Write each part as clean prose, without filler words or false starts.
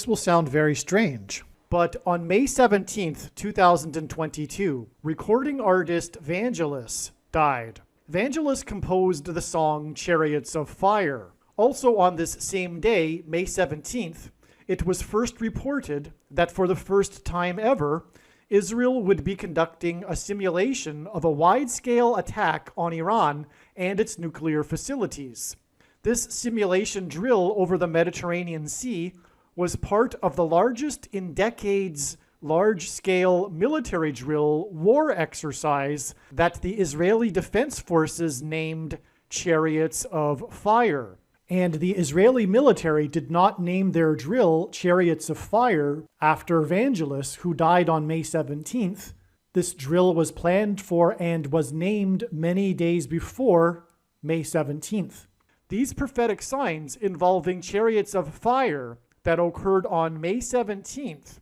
This will sound very strange, but on May 17th, 2022, recording artist Vangelis died. Vangelis composed the song Chariots of Fire. Also on this same day, May 17th, it was first reported that for the first time ever, Israel would be conducting a simulation of a wide-scale attack on Iran and its nuclear facilities. This simulation drill over the Mediterranean Sea was part of the largest in decades large-scale military drill war exercise that the Israeli Defense Forces named Chariots of Fire. And the Israeli military did not name their drill Chariots of Fire after Vangelis, who died on May 17th. This drill was planned for and was named many days before May 17th. These prophetic signs involving Chariots of Fire that occurred on May 17th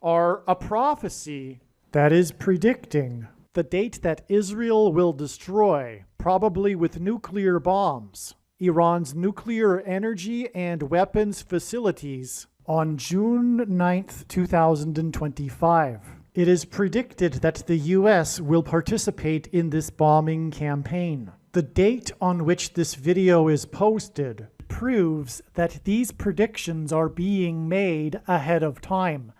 are a prophecy that is predicting the date that Israel will destroy, probably with nuclear bombs, Iran's nuclear energy and weapons facilities on June 9th, 2025. It is predicted that the U.S. will participate in this bombing campaign. The date on which this video is posted proves that these predictions are being made ahead of time,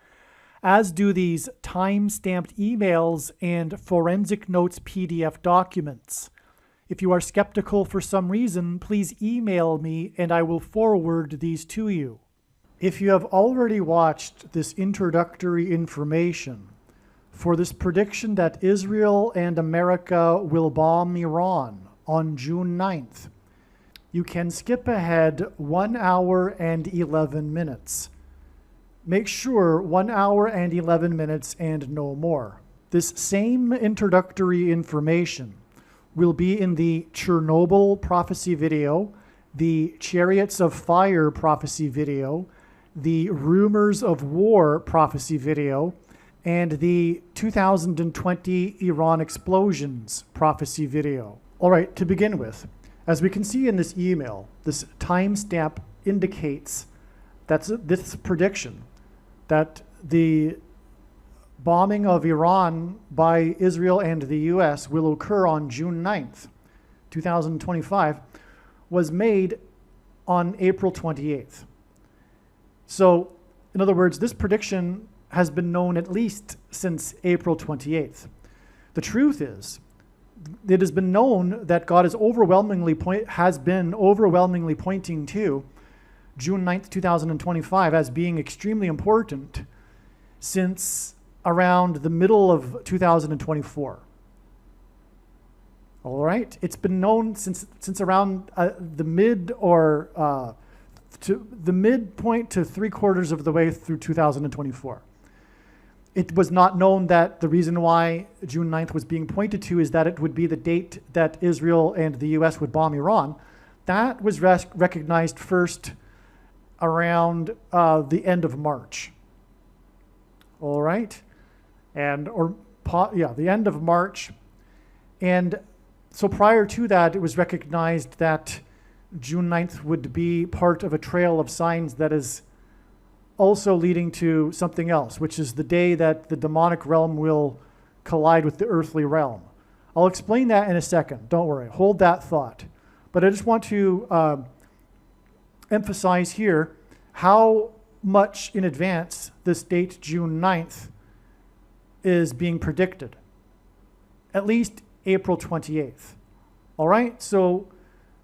as do these time-stamped emails and forensic notes PDF documents. If you are skeptical for some reason, please email me and I will forward these to you. If you have already watched this introductory information for this prediction that Israel and America will bomb Iran on June 9th, you can skip ahead 1 hour and 11 minutes. Make sure 1 hour and 11 minutes and no more. This same introductory information will be in the Chernobyl prophecy video, the Chariots of Fire prophecy video, the Rumors of War prophecy video, and the 2020 Iran explosions prophecy video. All right, to begin with, as we can see in this email, this timestamp indicates that this prediction that the bombing of Iran by Israel and the U.S. will occur on June 9th, 2025, was made on April 28th. So, in other words, this prediction has been known at least since April 28th. The truth is, it has been known that God has been overwhelmingly pointing to June 9th, 2025 as being extremely important since around the middle of 2024. All right, it's been known since around the midpoint to 3/4 of the way through 2024. It was not known that the reason why June 9th was being pointed to is that it would be the date that Israel and the U.S. would bomb Iran. That was recognized first around the end of March. All right, the end of March, and so prior to that, it was recognized that June 9th would be part of a trail of signs that is also leading to something else, which is the day that the demonic realm will collide with the earthly realm. I'll explain that in a second. Don't worry. Hold that thought. But I just want to emphasize here how much in advance this date, June 9th, is being predicted. At least April 28th. All right? So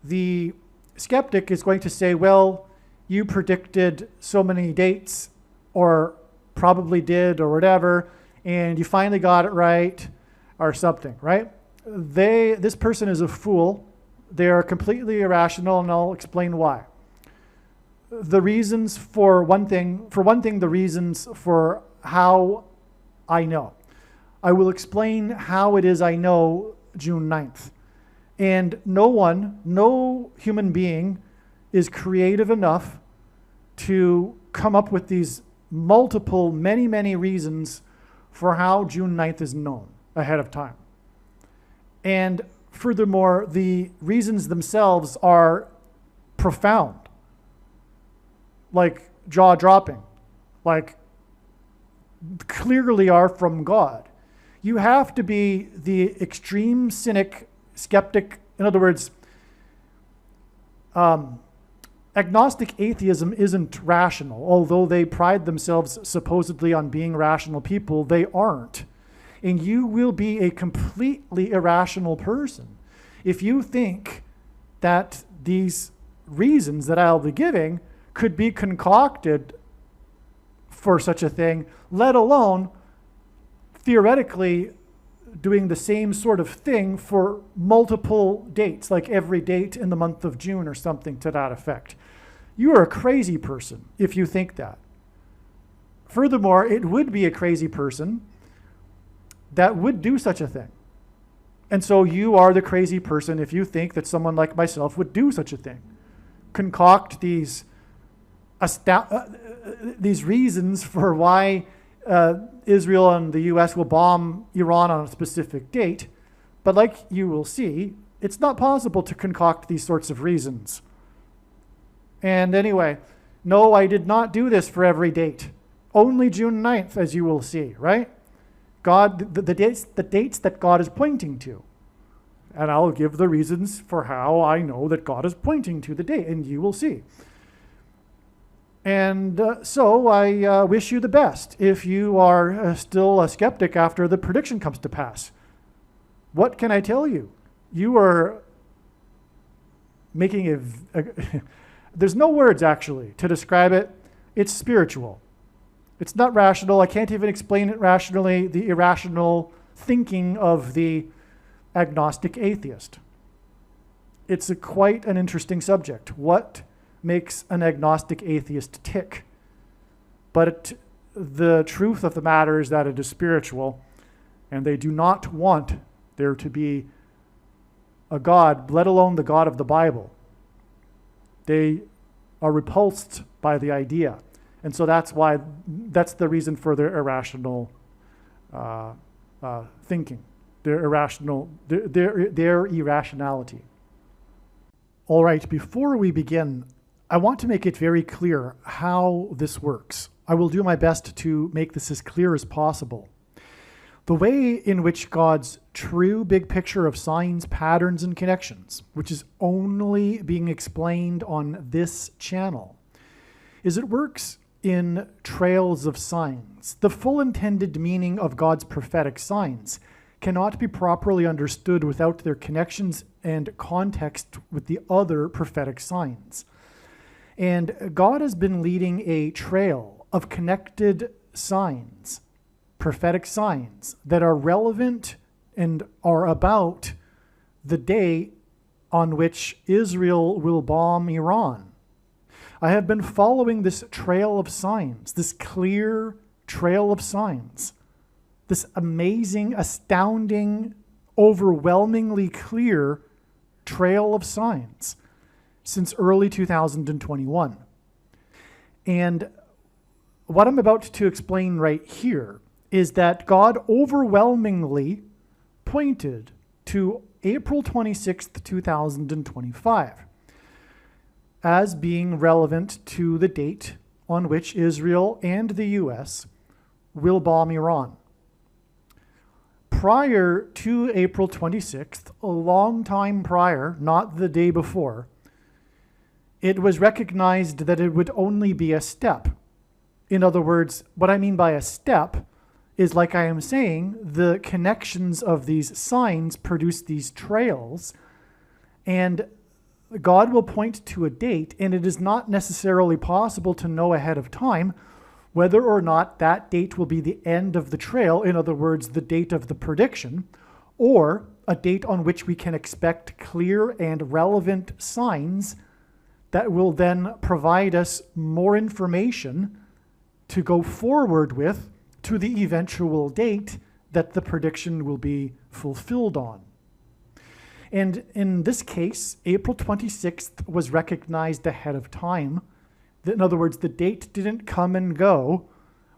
the skeptic is going to say, well, you predicted so many dates, or probably did, or whatever, and you finally got it right, or something, right? This person is a fool. They are completely irrational, and I'll explain why. The reasons for one thing, the reasons for how I know. I will explain how it is I know June 9th. And no human being is creative enough to come up with these many reasons for how June 9th is known ahead of time. And furthermore, the reasons themselves are profound, like jaw-dropping. like clearly are from God. You have to be the extreme cynic, skeptic. In other words, agnostic atheism isn't rational. Although they pride themselves supposedly on being rational people, they aren't. And you will be a completely irrational person if you think that these reasons that I'll be giving could be concocted for such a thing, let alone theoretically doing the same sort of thing for multiple dates, like every date in the month of June or something to that effect. You are a crazy person if you think that. Furthermore, it would be a crazy person that would do such a thing. And so you are the crazy person if you think that someone like myself would do such a thing. Concoct these reasons for why Israel and the US will bomb Iran on a specific date. But like you will see, it's not possible to concoct these sorts of reasons. And anyway, no, I did not do this for every date. Only June 9th, as you will see, right? God, the dates that God is pointing to. And I'll give the reasons for how I know that God is pointing to the date, and you will see. And so I wish you the best if you are still a skeptic after the prediction comes to pass. What can I tell you? You are making there's no words actually to describe it. It's spiritual. It's not rational. I can't even explain it rationally, the irrational thinking of the agnostic atheist. It's quite an interesting subject. What makes an agnostic atheist tick? But the truth of the matter is that it is spiritual, and they do not want there to be a God, let alone the God of the Bible. They are repulsed by the idea. And so that's the reason for their irrational thinking, their irrationality. All right, before we begin, I want to make it very clear how this works. I will do my best to make this as clear as possible. The way in which God's true big picture of signs, patterns, and connections, which is only being explained on this channel, is it works in trails of signs. The full intended meaning of God's prophetic signs cannot be properly understood without their connections and context with the other prophetic signs. And God has been leading a trail of connected signs, prophetic signs, that are relevant and are about the day on which Israel will bomb Iran. I have been following this trail of signs, this clear trail of signs, this amazing, astounding, overwhelmingly clear trail of signs since early 2021. And what I'm about to explain right here is that God overwhelmingly pointed to April 26th, 2025 as being relevant to the date on which Israel and the US will bomb Iran. Prior to April 26th, a long time prior, not the day before, it was recognized that it would only be a step. In other words, what I mean by a step is, like I am saying, the connections of these signs produce these trails, and God will point to a date, and it is not necessarily possible to know ahead of time whether or not that date will be the end of the trail, in other words, the date of the prediction, or a date on which we can expect clear and relevant signs that will then provide us more information to go forward with to the eventual date that the prediction will be fulfilled on. And in this case, April 26th was recognized ahead of time. In other words, the date didn't come and go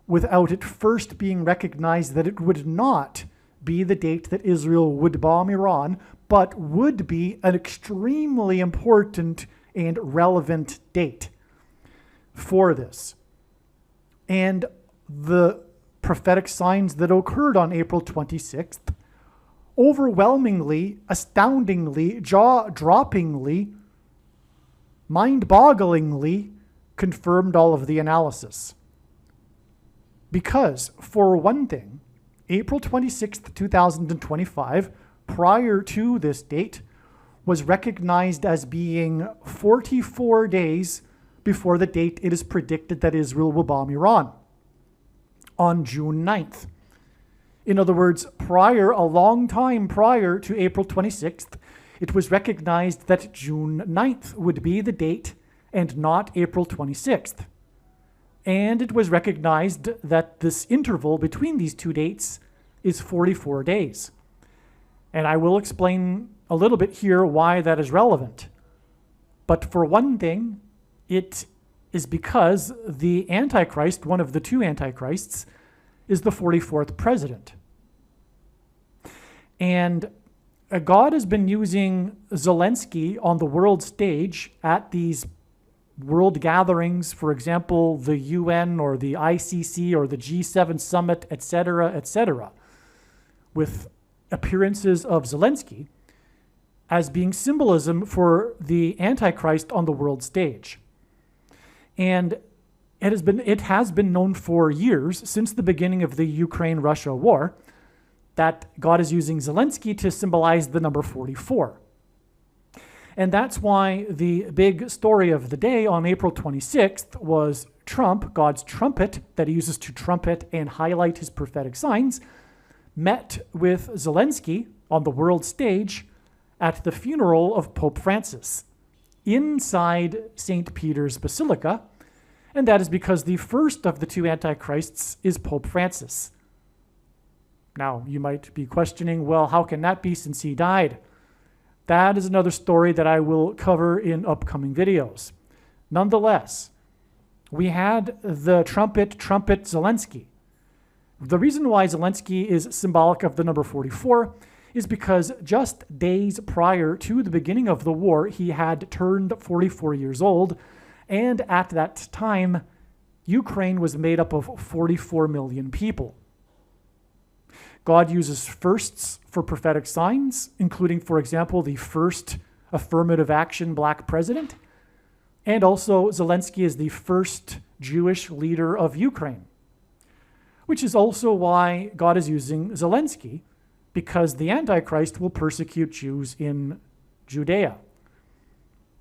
without it first being recognized that it would not be the date that Israel would bomb Iran, but would be an extremely important and relevant date for this. And the prophetic signs that occurred on April 26th overwhelmingly, astoundingly, jaw-droppingly, mind-bogglingly confirmed all of the analysis. Because, for one thing, April 26th, 2025, prior to this date, was recognized as being 44 days before the date it is predicted that Israel will bomb Iran, on June 9th. In other words, a long time prior to April 26th, it was recognized that June 9th would be the date and not April 26th. And it was recognized that this interval between these two dates is 44 days. And I will explain a little bit here why that is relevant. But for one thing, it is because the Antichrist, one of the two Antichrists, is the 44th president. And God has been using Zelensky on the world stage at these world gatherings, for example, the UN or the ICC or the G7 summit, etc., with appearances of Zelensky as being symbolism for the Antichrist on the world stage. And it has been known for years, since the beginning of the Ukraine-Russia war, that God is using Zelensky to symbolize the number 44. And that's why the big story of the day on April 26th was Trump, God's trumpet that he uses to trumpet and highlight his prophetic signs, met with Zelensky on the world stage at the funeral of Pope Francis inside St. Peter's Basilica. And that is because the first of the two Antichrists is Pope Francis. Now, you might be questioning, well, how can that be since he died? That is another story that I will cover in upcoming videos. Nonetheless, we had the trumpet Zelensky. The reason why Zelensky is symbolic of the number 44 is because just days prior to the beginning of the war, he had turned 44 years old. And at that time, Ukraine was made up of 44 million people. God uses firsts for prophetic signs, including, for example, the first affirmative action black president. And also, Zelensky is the first Jewish leader of Ukraine, which is also why God is using Zelensky, because the Antichrist will persecute Jews in Judea,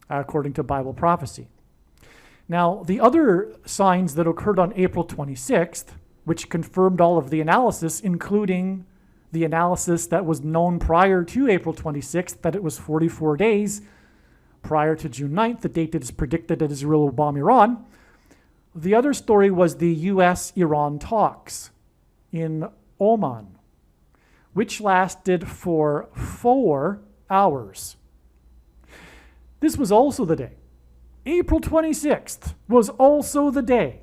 according to Bible prophecy. Now, the other signs that occurred on April 26th, which confirmed all of the analysis, including the analysis that was known prior to April 26th, that it was 44 days prior to June 9th, the date that is predicted that Israel will bomb Iran. The other story was the U.S.-Iran talks in Oman, which lasted for 4 hours. This was also the day. April 26th was also the day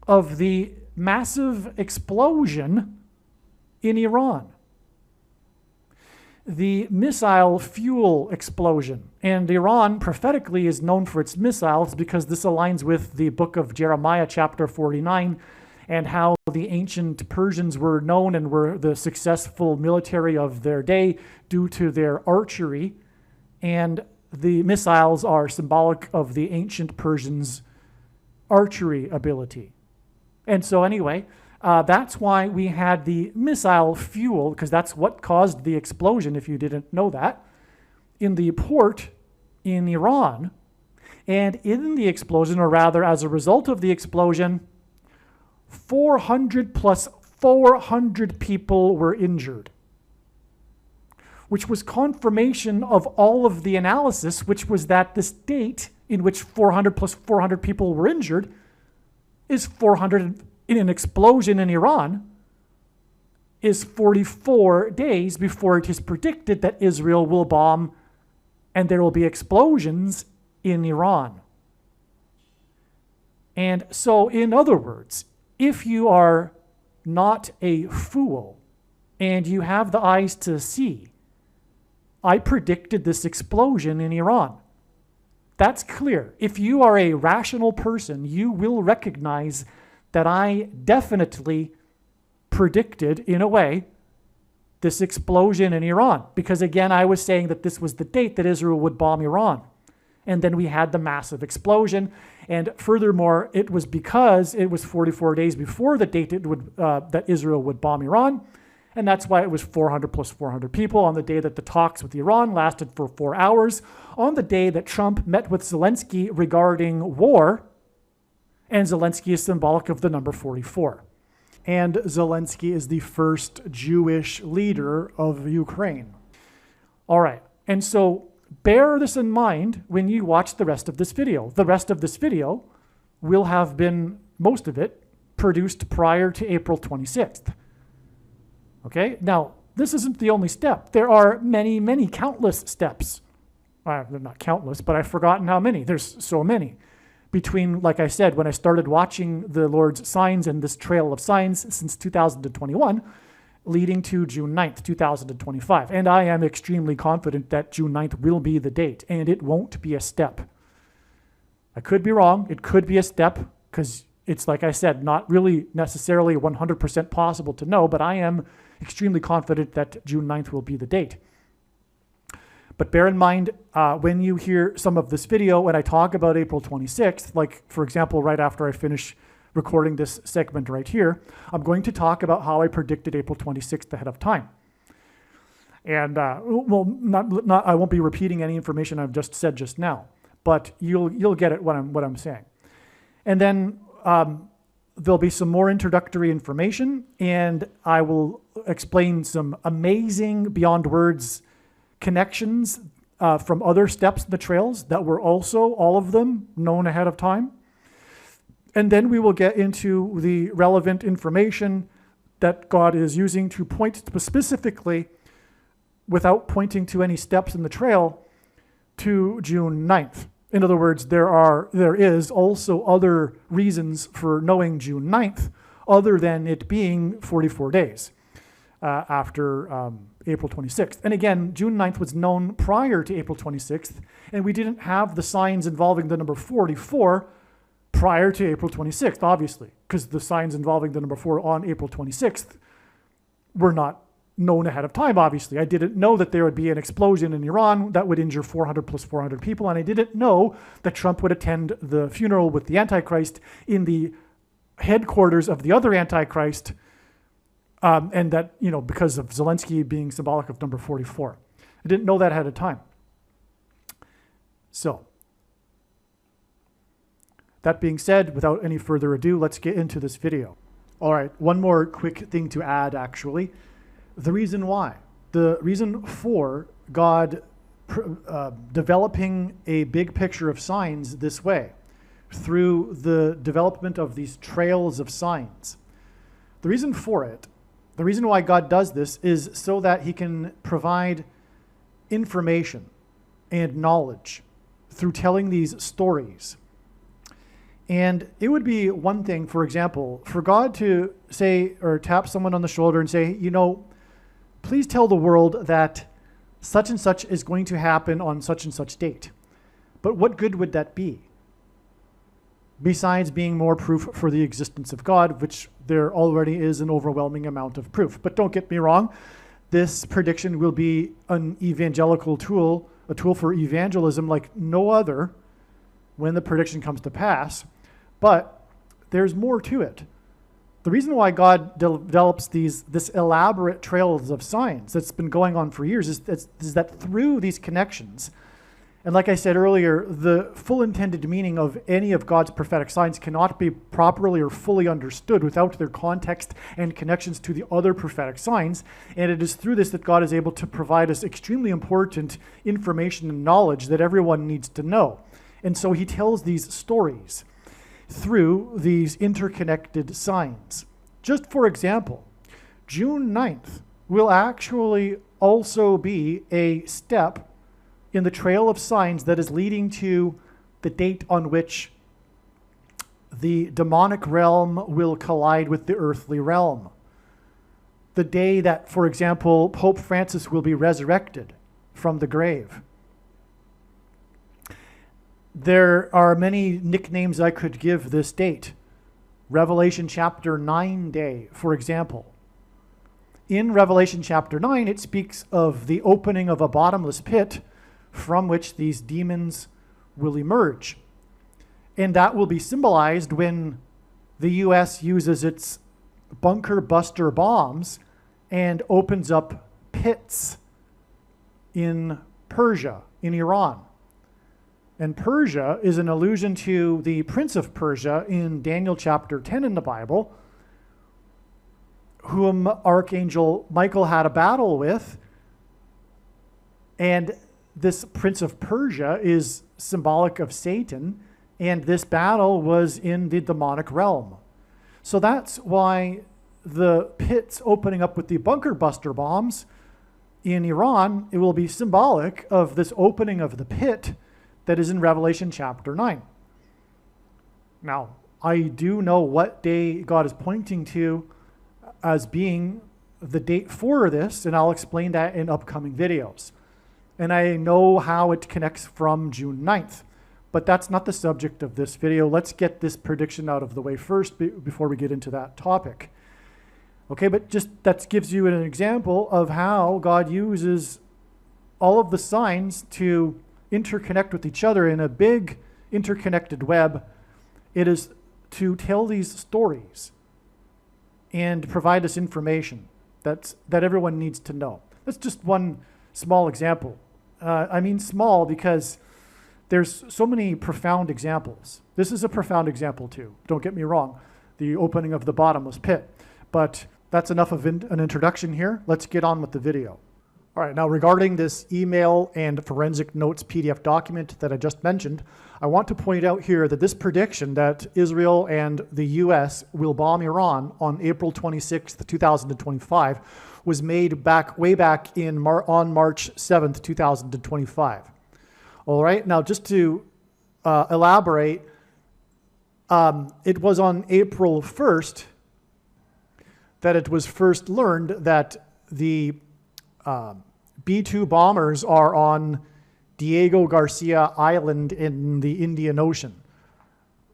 of the massive explosion in Iran. The missile fuel explosion. And Iran prophetically is known for its missiles because this aligns with the book of Jeremiah chapter 49 and how the ancient Persians were known and were the successful military of their day due to their archery. And the missiles are symbolic of the ancient Persians' archery ability. And so anyway, that's why we had the missile fuel, because that's what caused the explosion, if you didn't know that, in the port in Iran. And in the explosion, or rather as a result of the explosion, 400 plus 400 people were injured, which was confirmation of all of the analysis, which was that this date in which 400 plus 400 people were injured is 400 in an explosion in Iran, is 44 days before it is predicted that Israel will bomb and there will be explosions in Iran. And so, in other words, if you are not a fool and you have the eyes to see, I predicted this explosion in Iran. That's clear. If you are a rational person, you will recognize that I definitely predicted, in a way, this explosion in Iran. Because again, I was saying that this was the date that Israel would bomb Iran. And then we had the massive explosion. And furthermore, it was because it was 44 days before the date that Israel would bomb Iran. And that's why it was 400 plus 400 people on the day that the talks with Iran lasted for 4 hours, on the day that Trump met with Zelensky regarding war. And Zelensky is symbolic of the number 44. And Zelensky is the first Jewish leader of Ukraine. All right, and so bear this in mind when you watch the rest of this video. The rest of this video will have been, most of it, produced prior to April 26th. Okay, now this isn't the only step. There are many, many countless steps. They're not countless, but I've forgotten how many. There's so many. Between, like I said, when I started watching the Lord's signs and this trail of signs since 2021, leading to June 9th, 2025. And I am extremely confident that June 9th will be the date, and it won't be a step. I could be wrong. It could be a step, because it's, like I said, not really necessarily 100% possible to know, but I am extremely confident that June 9th will be the date. But bear in mind, when you hear some of this video, when I talk about April 26th, like, for example, right after I finish recording this segment right here, I'm going to talk about how I predicted April 26th ahead of time. And, I won't be repeating any information I've just said just now, but you'll get it what I'm saying. And then there'll be some more introductory information, and I will explain some amazing, beyond words, connections from other steps in the trails that were also, all of them, known ahead of time. And then we will get into the relevant information that God is using to point specifically, without pointing to any steps in the trail, to June 9th. In other words, there is also other reasons for knowing June 9th, other than it being 44 days after April 26th. And again, June 9th was known prior to April 26th, and we didn't have the signs involving the number 44 prior to April 26th, obviously, because the signs involving the number 4 on April 26th were not known ahead of time, obviously. I didn't know that there would be an explosion in Iran that would injure 400 plus 400 people, and I didn't know that Trump would attend the funeral with the Antichrist in the headquarters of the other Antichrist, and that, because of Zelensky being symbolic of number 44. I didn't know that ahead of time. So, that being said, without any further ado, let's get into this video. All right, one more quick thing to add, actually. The reason why. The reason for God developing a big picture of signs this way, through the development of these trails of signs. The reason for it, the reason why God does this, is so that he can provide information and knowledge through telling these stories. And it would be one thing, for example, for God to say, or tap someone on the shoulder and say, please tell the world that such and such is going to happen on such and such date. But what good would that be? Besides being more proof for the existence of God, which there already is an overwhelming amount of proof. But don't get me wrong, this prediction will be an evangelical tool, a tool for evangelism like no other when the prediction comes to pass. But there's more to it. The reason why God develops this elaborate trails of signs that's been going on for years is that through these connections, and like I said earlier, the full intended meaning of any of God's prophetic signs cannot be properly or fully understood without their context and connections to the other prophetic signs. And it is through this that God is able to provide us extremely important information and knowledge that everyone needs to know. And so he tells these stories through these interconnected signs. Just for example, June 9th will actually also be a step in the trail of signs that is leading to the date on which the demonic realm will collide with the earthly realm. The day that, for example, Pope Francis will be resurrected from the grave. There are many nicknames I could give this date. Revelation chapter 9 day, for example. In Revelation chapter 9, it speaks of the opening of a bottomless pit from which these demons will emerge. And that will be symbolized when the U.S. uses its bunker buster bombs and opens up pits in Persia, in Iran. And Persia is an allusion to the Prince of Persia in Daniel chapter 10 in the Bible, whom Archangel Michael had a battle with. And this Prince of Persia is symbolic of Satan, and this battle was in the demonic realm. So that's why the pits opening up with the bunker buster bombs in Iran, it will be symbolic of this opening of the pit that is in Revelation chapter 9. Now, I do know what day God is pointing to as being the date for this, and I'll explain that in upcoming videos. And I know how it connects from June 9th, but that's not the subject of this video. Let's get this prediction out of the way first before we get into that topic. Okay, but just that gives you an example of how God uses all of the signs to interconnect with each other in a big interconnected web. It is to tell these stories and provide us information that everyone needs to know. That's just one small example. I mean small because there's so many profound examples. This is a profound example too. Don't get me wrong, the opening of the bottomless pit. But that's enough of an introduction here. Let's get on with the video. All right, now regarding this email and forensic notes PDF document that I just mentioned, I want to point out here that this prediction that Israel and the US will bomb Iran on April 26th, 2025 was made way back on March 7th, 2025. All right, now just to elaborate, it was on April 1st that it was first learned that the B-2 bombers are on Diego Garcia Island in the Indian Ocean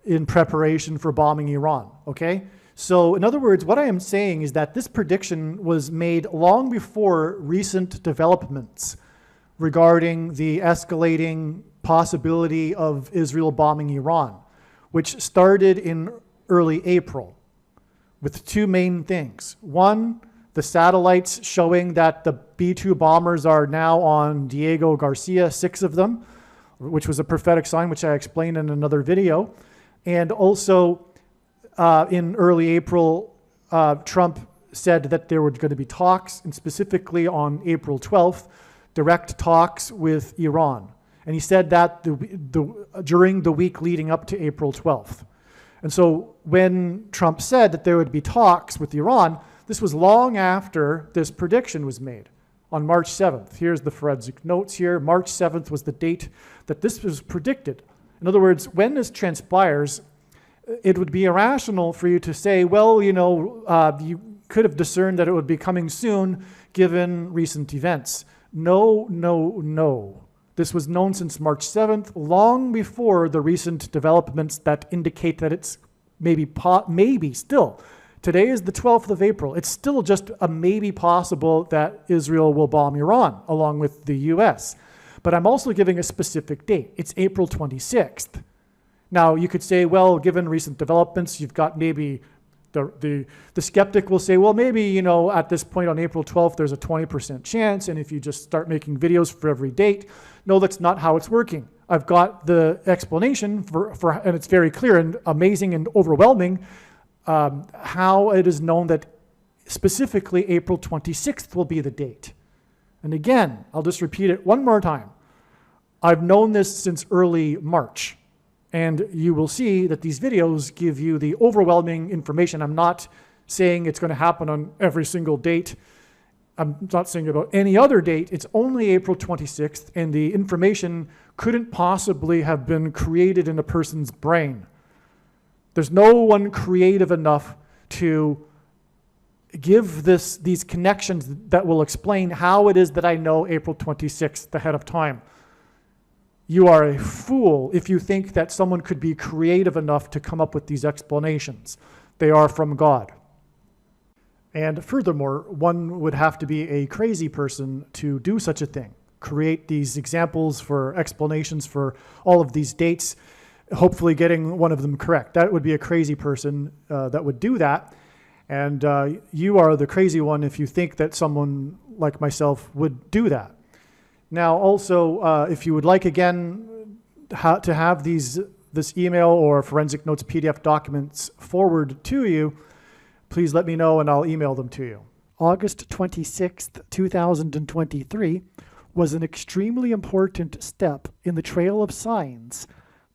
in preparation for bombing Iran, okay? So in other words, what I am saying is that this prediction was made long before recent developments regarding the escalating possibility of Israel bombing Iran, which started in early April with two main things. One, the satellites showing that the B-2 bombers are now on Diego Garcia, 6 of them, which was a prophetic sign, which I explained in another video. And also in early April, Trump said that there were going to be talks, and specifically on April 12th, direct talks with Iran. And he said that during the week leading up to April 12th. And so when Trump said that there would be talks with Iran, this was long after this prediction was made on March 7th. Here's the forensic notes here. March 7th was the date that this was predicted. In other words, when this transpires, it would be irrational for you to say, well, you could have discerned that it would be coming soon given recent events. No, no, no. This was known since March 7th, long before the recent developments that indicate that it's maybe still. Today is the 12th of April. It's still just a maybe possible that Israel will bomb Iran along with the US. But I'm also giving a specific date. It's April 26th. Now, you could say, well, given recent developments, you've got maybe the skeptic will say, well, maybe, at this point on April 12th, there's a 20% chance. And if you just start making videos for every date, no, that's not how it's working. I've got the explanation and it's very clear and amazing and overwhelming how it is known that specifically April 26th will be the date. And again, I'll just repeat it one more time. I've known this since early March. And you will see that these videos give you the overwhelming information. I'm not saying it's going to happen on every single date. I'm not saying about any other date. It's only April 26th, and the information couldn't possibly have been created in a person's brain. There's no one creative enough to give these connections that will explain how it is that I know April 26th ahead of time. You are a fool if you think that someone could be creative enough to come up with these explanations. they are from God. And furthermore, one would have to be a crazy person to do such a thing. Create these examples for explanations for all of these dates, hopefully getting one of them correct. That would be a crazy person that would do that. And you are the crazy one if you think that someone like myself would do that. Now, also, if you would like, again, to have this email or Forensic Notes PDF documents forwarded to you, please let me know and I'll email them to you. August 26th, 2023 was an extremely important step in the trail of signs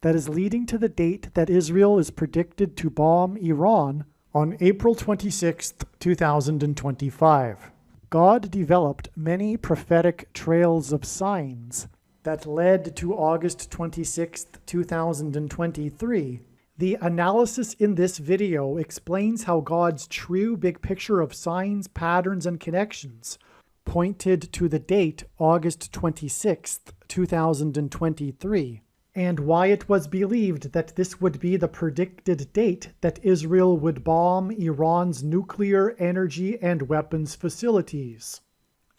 that is leading to the date that Israel is predicted to bomb Iran on April 26th, 2025. God developed many prophetic trails of signs that led to August 26th, 2023. The analysis in this video explains how God's true big picture of signs, patterns, and connections pointed to the date August 26th, 2023, and why it was believed that this would be the predicted date that Israel would bomb Iran's nuclear, energy, and weapons facilities.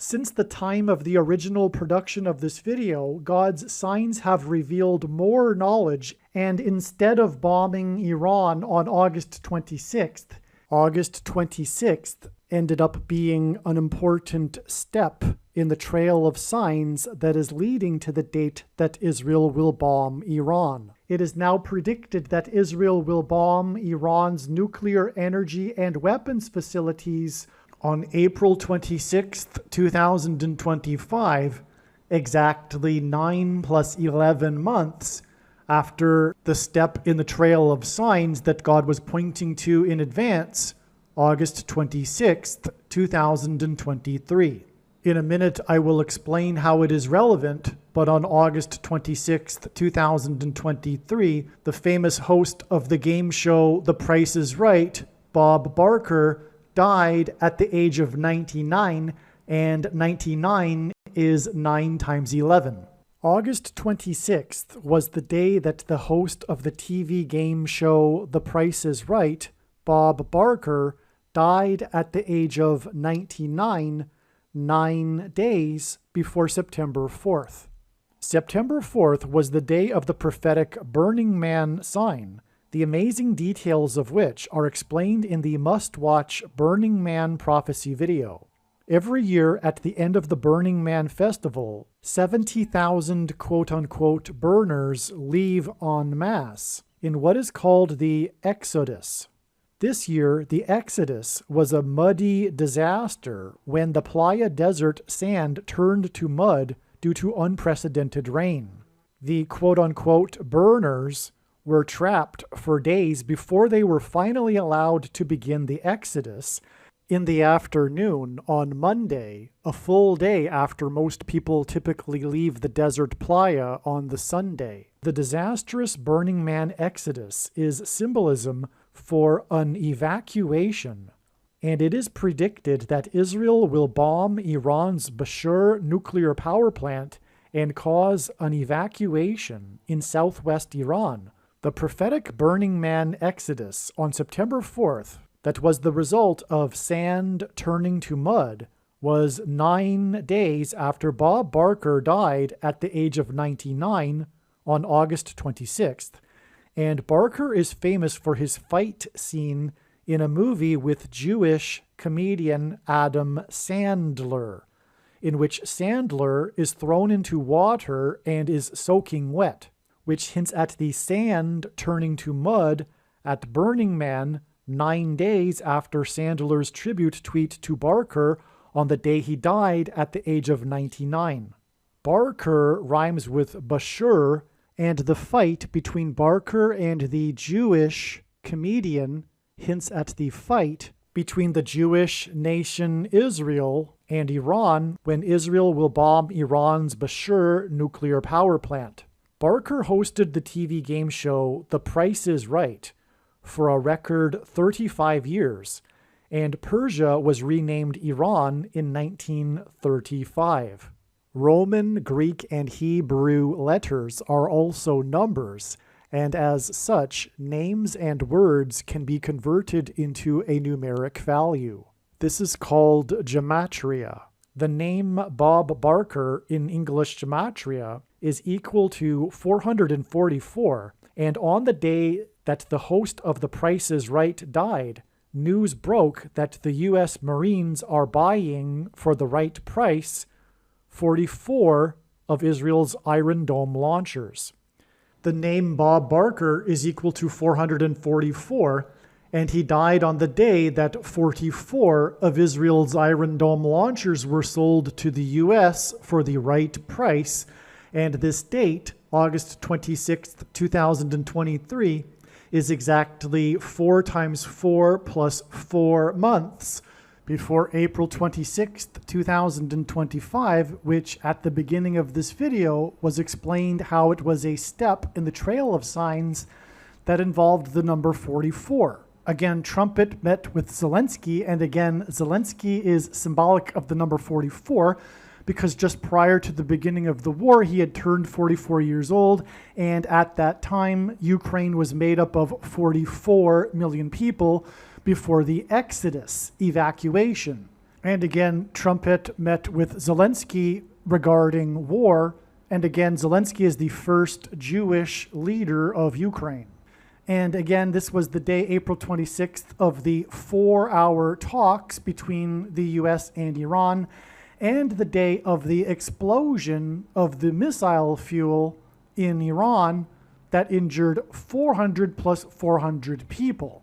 Since the time of the original production of this video, God's signs have revealed more knowledge, and instead of bombing Iran on August 26th, August 26th ended up being an important step in the trail of signs that is leading to the date that Israel will bomb Iran. It is now predicted that Israel will bomb Iran's nuclear, energy, and weapons facilities on April 26th, 2025, exactly 9 plus 11 months after the step in the trail of signs that God was pointing to in advance, August 26th, 2023. In a minute, I will explain how it is relevant, but on August 26th, 2023, the famous host of the game show The Price is Right, Bob Barker, died at the age of 99, and 99 is 9 times 11. August 26th was the day that the host of the TV game show The Price is Right, Bob Barker, died at the age of 99, 9 days before September 4th. September 4th was the day of the prophetic Burning Man sign, the amazing details of which are explained in the must-watch Burning Man prophecy video. Every year at the end of the Burning Man festival, 70,000 quote-unquote burners leave en masse in what is called the Exodus. This year, the Exodus was a muddy disaster when the Playa Desert sand turned to mud due to unprecedented rain. The quote-unquote burners were trapped for days before they were finally allowed to begin the Exodus in the afternoon on Monday, a full day after most people typically leave the desert playa on the Sunday. The disastrous Burning Man Exodus is symbolism for an evacuation, and it is predicted that Israel will bomb Iran's Bushehr nuclear power plant and cause an evacuation in southwest Iran. The prophetic Burning Man Exodus on September 4th, that was the result of sand turning to mud, was 9 days after Bob Barker died at the age of 99 on August 26th, and Barker is famous for his fight scene in a movie with Jewish comedian Adam Sandler, in which Sandler is thrown into water and is soaking wet, which hints at the sand turning to mud at Burning Man 9 days after Sandler's tribute tweet to Barker on the day he died at the age of 99. Barker rhymes with Bushehr, and the fight between Barker and the Jewish comedian hints at the fight between the Jewish nation Israel and Iran when Israel will bomb Iran's Bushehr nuclear power plant. Barker hosted the TV game show The Price is Right for a record 35 years, and Persia was renamed Iran in 1935. Roman, Greek, and Hebrew letters are also numbers, and as such, names and words can be converted into a numeric value. This is called gematria. The name Bob Barker in English gematria is equal to 444, and on the day that the host of The Price is Right died, news broke that the U.S. Marines are buying for the right price 44 of Israel's Iron Dome launchers. The name Bob Barker is equal to 444, and he died on the day that 44 of Israel's Iron Dome launchers were sold to the U.S. for the right price, and this date, August 26th, 2023, is exactly 4 times 4 plus 4 months before April 26th, 2025, which at the beginning of this video was explained how it was a step in the trail of signs that involved the number 44. Again, Trumpet met with Zelensky, and again, Zelensky is symbolic of the number 44 because just prior to the beginning of the war, he had turned 44 years old, and at that time, Ukraine was made up of 44 million people before the Exodus evacuation. And again, Trumpet met with Zelensky regarding war, and again, Zelensky is the first Jewish leader of Ukraine. And again, this was the day, April 26th, of the 4-hour talks between the US and Iran, and the day of the explosion of the missile fuel in Iran that injured 400 plus 400 people.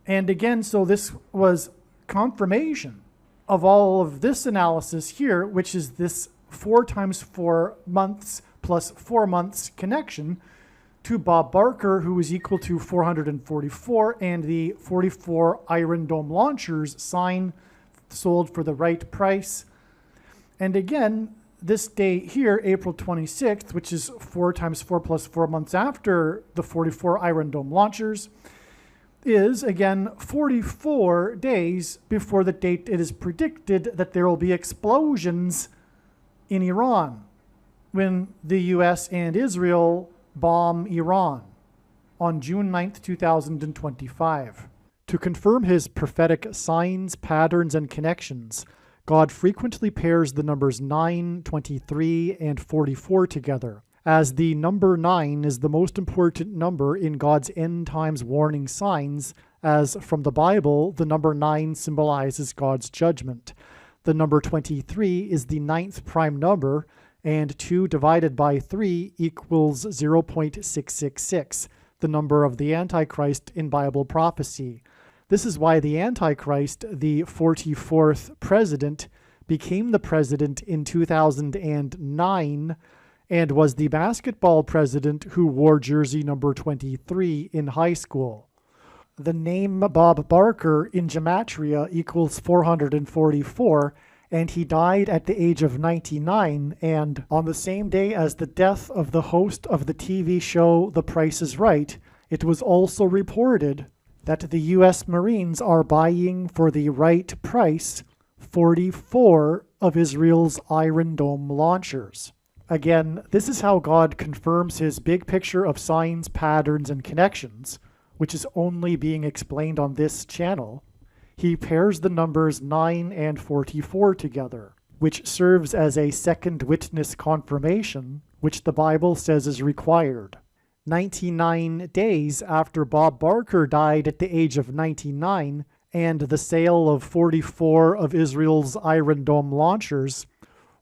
And again, so this was confirmation of all of this analysis here, which is this 4 times 4 months plus 4 months connection to Bob Barker, who is equal to 444, and the 44 Iron Dome launchers sold for the right price. And again, this date here, April 26th, which is 4 times 4 plus 4 months after the 44 Iron Dome launchers, is again 44 days before the date it is predicted that there will be explosions in Iran when the US and Israel bomb Iran on June 9th, 2025. To confirm his prophetic signs, patterns, and connections, God frequently pairs the numbers 9, 23, and 44 together, as the number 9 is the most important number in God's end times warning signs, as from the Bible, the number 9 symbolizes God's judgment. The number 23 is the 9th prime number, and 2 divided by 3 equals 0.666, the number of the Antichrist in Bible prophecy. This is why the Antichrist, the 44th president, became the president in 2009 and was the basketball president who wore jersey number 23 in high school. The name Bob Barker in gematria equals 444, and he died at the age of 99, and on the same day as the death of the host of the TV show The Price is Right, it was also reported that the U.S. Marines are buying for the right price 44 of Israel's Iron Dome launchers. Again, this is how God confirms his big picture of signs, patterns, and connections, which is only being explained on this channel. He pairs the numbers 9 and 44 together, which serves as a second witness confirmation, which the Bible says is required. 99 days after Bob Barker died at the age of 99, and the sale of 44 of Israel's Iron Dome launchers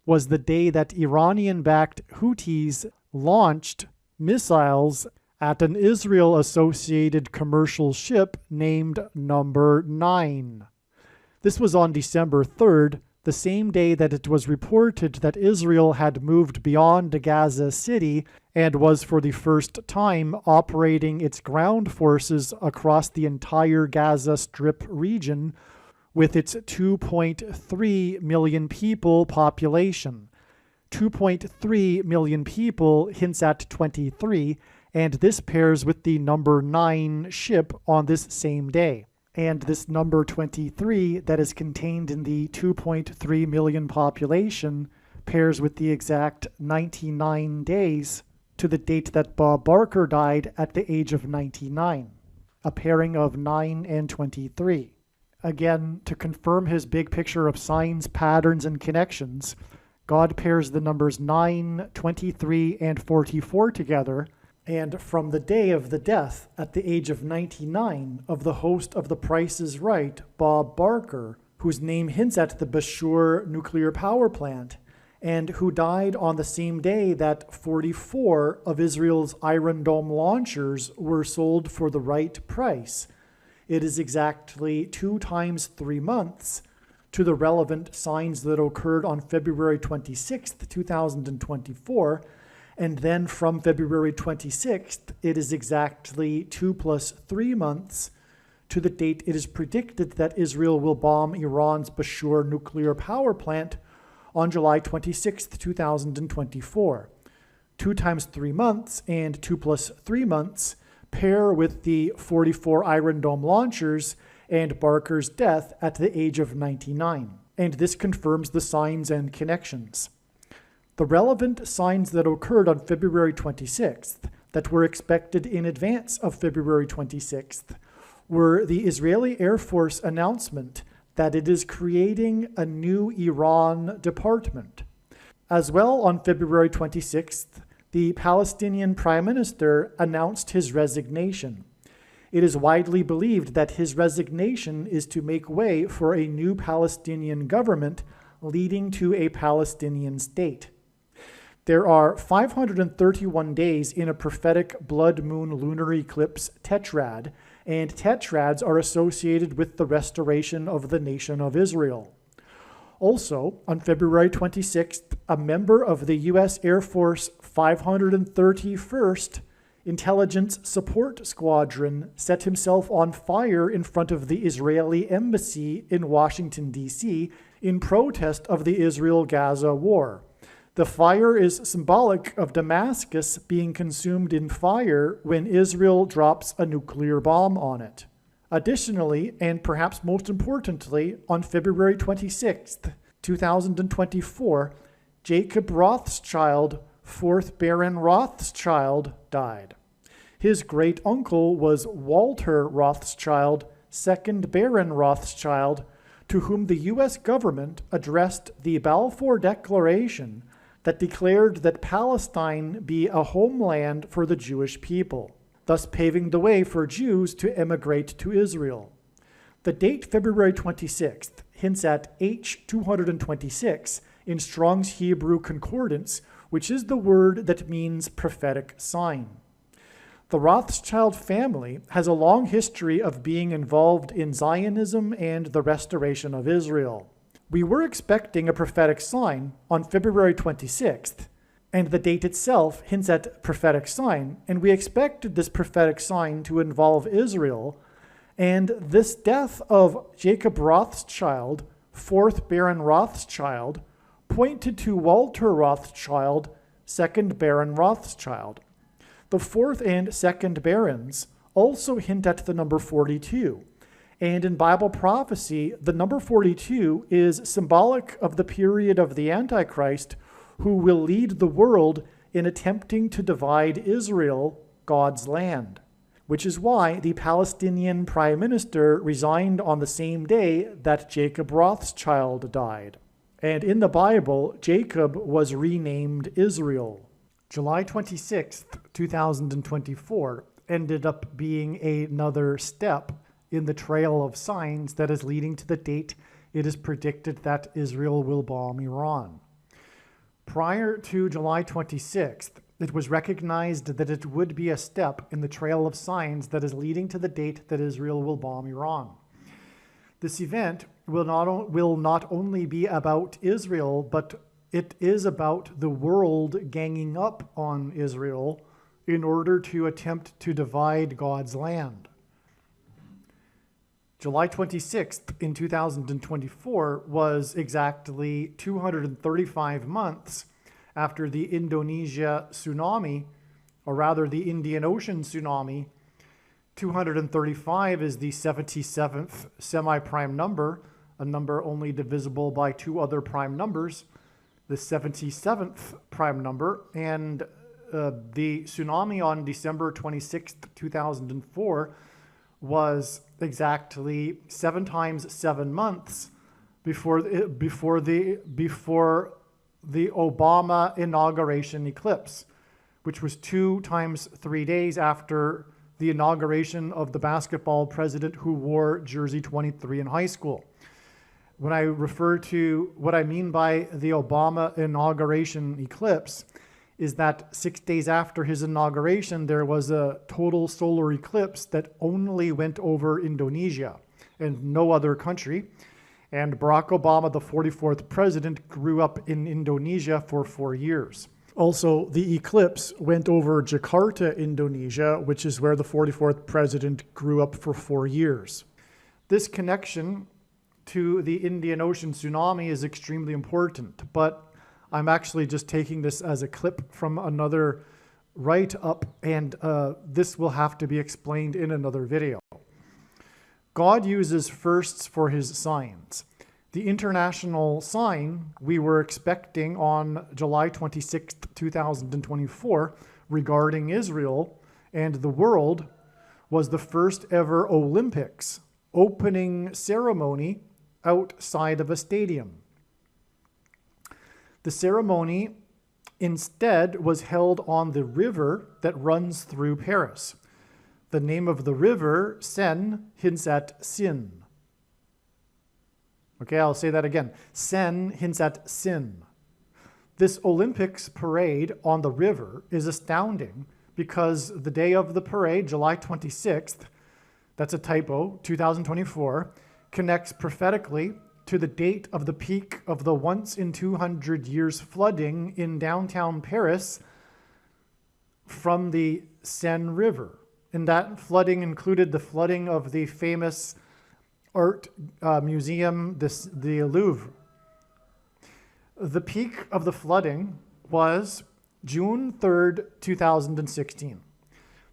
was the day that Iranian-backed Houthis launched missiles at an Israel-associated commercial ship named Number 9. This was on December 3rd, the same day that it was reported that Israel had moved beyond Gaza City and was for the first time operating its ground forces across the entire Gaza Strip region with its 2.3 million people population. 2.3 million people hints at 23, and this pairs with the number 9 ship on this same day. And this number 23 that is contained in the 2.3 million population pairs with the exact 99 days to the date that Bob Barker died at the age of 99, a pairing of 9 and 23. Again, to confirm his big picture of signs, patterns, and connections, God pairs the numbers 9, 23, and 44 together, and from the day of the death at the age of 99 of the host of The Price is Right, Bob Barker, whose name hints at the Bashur nuclear power plant, and who died on the same day that 44 of Israel's Iron Dome launchers were sold for the right price. It is exactly 2 times 3 months to the relevant signs that occurred on February 26th, 2024, and then from February 26th, it is exactly 2 plus 3 months to the date it is predicted that Israel will bomb Iran's Bashur nuclear power plant on July 26th, 2024. 2 times 3 months and 2 plus 3 months pair with the 44 Iron Dome launchers and Barker's death at the age of 99. And this confirms the signs and connections. The relevant signs that occurred on February 26th, that were expected in advance of February 26th, were the Israeli Air Force announcement that it is creating a new Iran department. As well, on February 26th, the Palestinian Prime Minister announced his resignation. It is widely believed that his resignation is to make way for a new Palestinian government leading to a Palestinian state. There are 531 days in a prophetic blood moon lunar eclipse tetrad, and tetrads are associated with the restoration of the nation of Israel. Also, on February 26th, a member of the U.S. Air Force 531st Intelligence Support Squadron set himself on fire in front of the Israeli embassy in Washington, D.C., in protest of the Israel-Gaza war. The fire is symbolic of Damascus being consumed in fire when Israel drops a nuclear bomb on it. Additionally, and perhaps most importantly, on February 26th, 2024, Jacob Rothschild, 4th Baron Rothschild, died. His great-uncle was Walter Rothschild, 2nd Baron Rothschild, to whom the U.S. government addressed the Balfour Declaration that declared that Palestine be a homeland for the Jewish people, thus paving the way for Jews to emigrate to Israel. The date February 26th hints at H226 in Strong's Hebrew Concordance, which is the word that means prophetic sign. The Rothschild family has a long history of being involved in Zionism and the restoration of Israel. We were expecting a prophetic sign on February 26th, and the date itself hints at prophetic sign, and we expected this prophetic sign to involve Israel, and this death of Jacob Rothschild, 4th Baron Rothschild, pointed to Walter Rothschild, 2nd Baron Rothschild. The 4th and 2nd Barons also hint at the number 42. And in Bible prophecy, the number 42 is symbolic of the period of the Antichrist, who will lead the world in attempting to divide Israel, God's land, which is why the Palestinian Prime Minister resigned on the same day that Jacob Rothschild died. And in the Bible, Jacob was renamed Israel. July 26th, 2024, ended up being another step in the trail of signs that is leading to the date it is predicted that Israel will bomb Iran. Prior to July 26th, it was recognized that it would be a step in the trail of signs that is leading to the date that Israel will bomb Iran. This event will not only be about Israel, but it is about the world ganging up on Israel in order to attempt to divide God's land. July 26th in 2024 was exactly 235 months after the Indonesia tsunami, or rather the Indian Ocean tsunami. 235 is the 77th semi-prime number, a number only divisible by 2 other prime numbers, the 77th prime number, and the tsunami on December 26th, 2004 was exactly 7 times 7 months before the Obama inauguration eclipse, which was 2 times 3 days after the inauguration of the basketball president who wore jersey 23 in high school. When I refer to what I mean by the Obama inauguration eclipse is that 6 days after his inauguration, there was a total solar eclipse that only went over Indonesia and no other country. And Barack Obama, the 44th president, grew up in Indonesia for 4 years. Also, the eclipse went over Jakarta, Indonesia, which is where the 44th president grew up for 4 years. This connection to the Indian Ocean tsunami is extremely important, but I'm actually just taking this as a clip from another write-up, and this will have to be explained in another video. God uses firsts for his signs. The international sign we were expecting on July 26, 2024, regarding Israel and the world was the first ever Olympics opening ceremony outside of a stadium. The ceremony instead was held on the river that runs through Paris. The name of the river, Seine, hints at sin. Okay, I'll say that again. Seine hints at sin. This Olympics parade on the river is astounding because the day of the parade, July 26th, that's a typo, 2024, connects prophetically to the date of the peak of the once in 200 years flooding in downtown Paris from the Seine River. And that flooding included the flooding of the famous art museum, the Louvre. The peak of the flooding was June 3rd, 2016,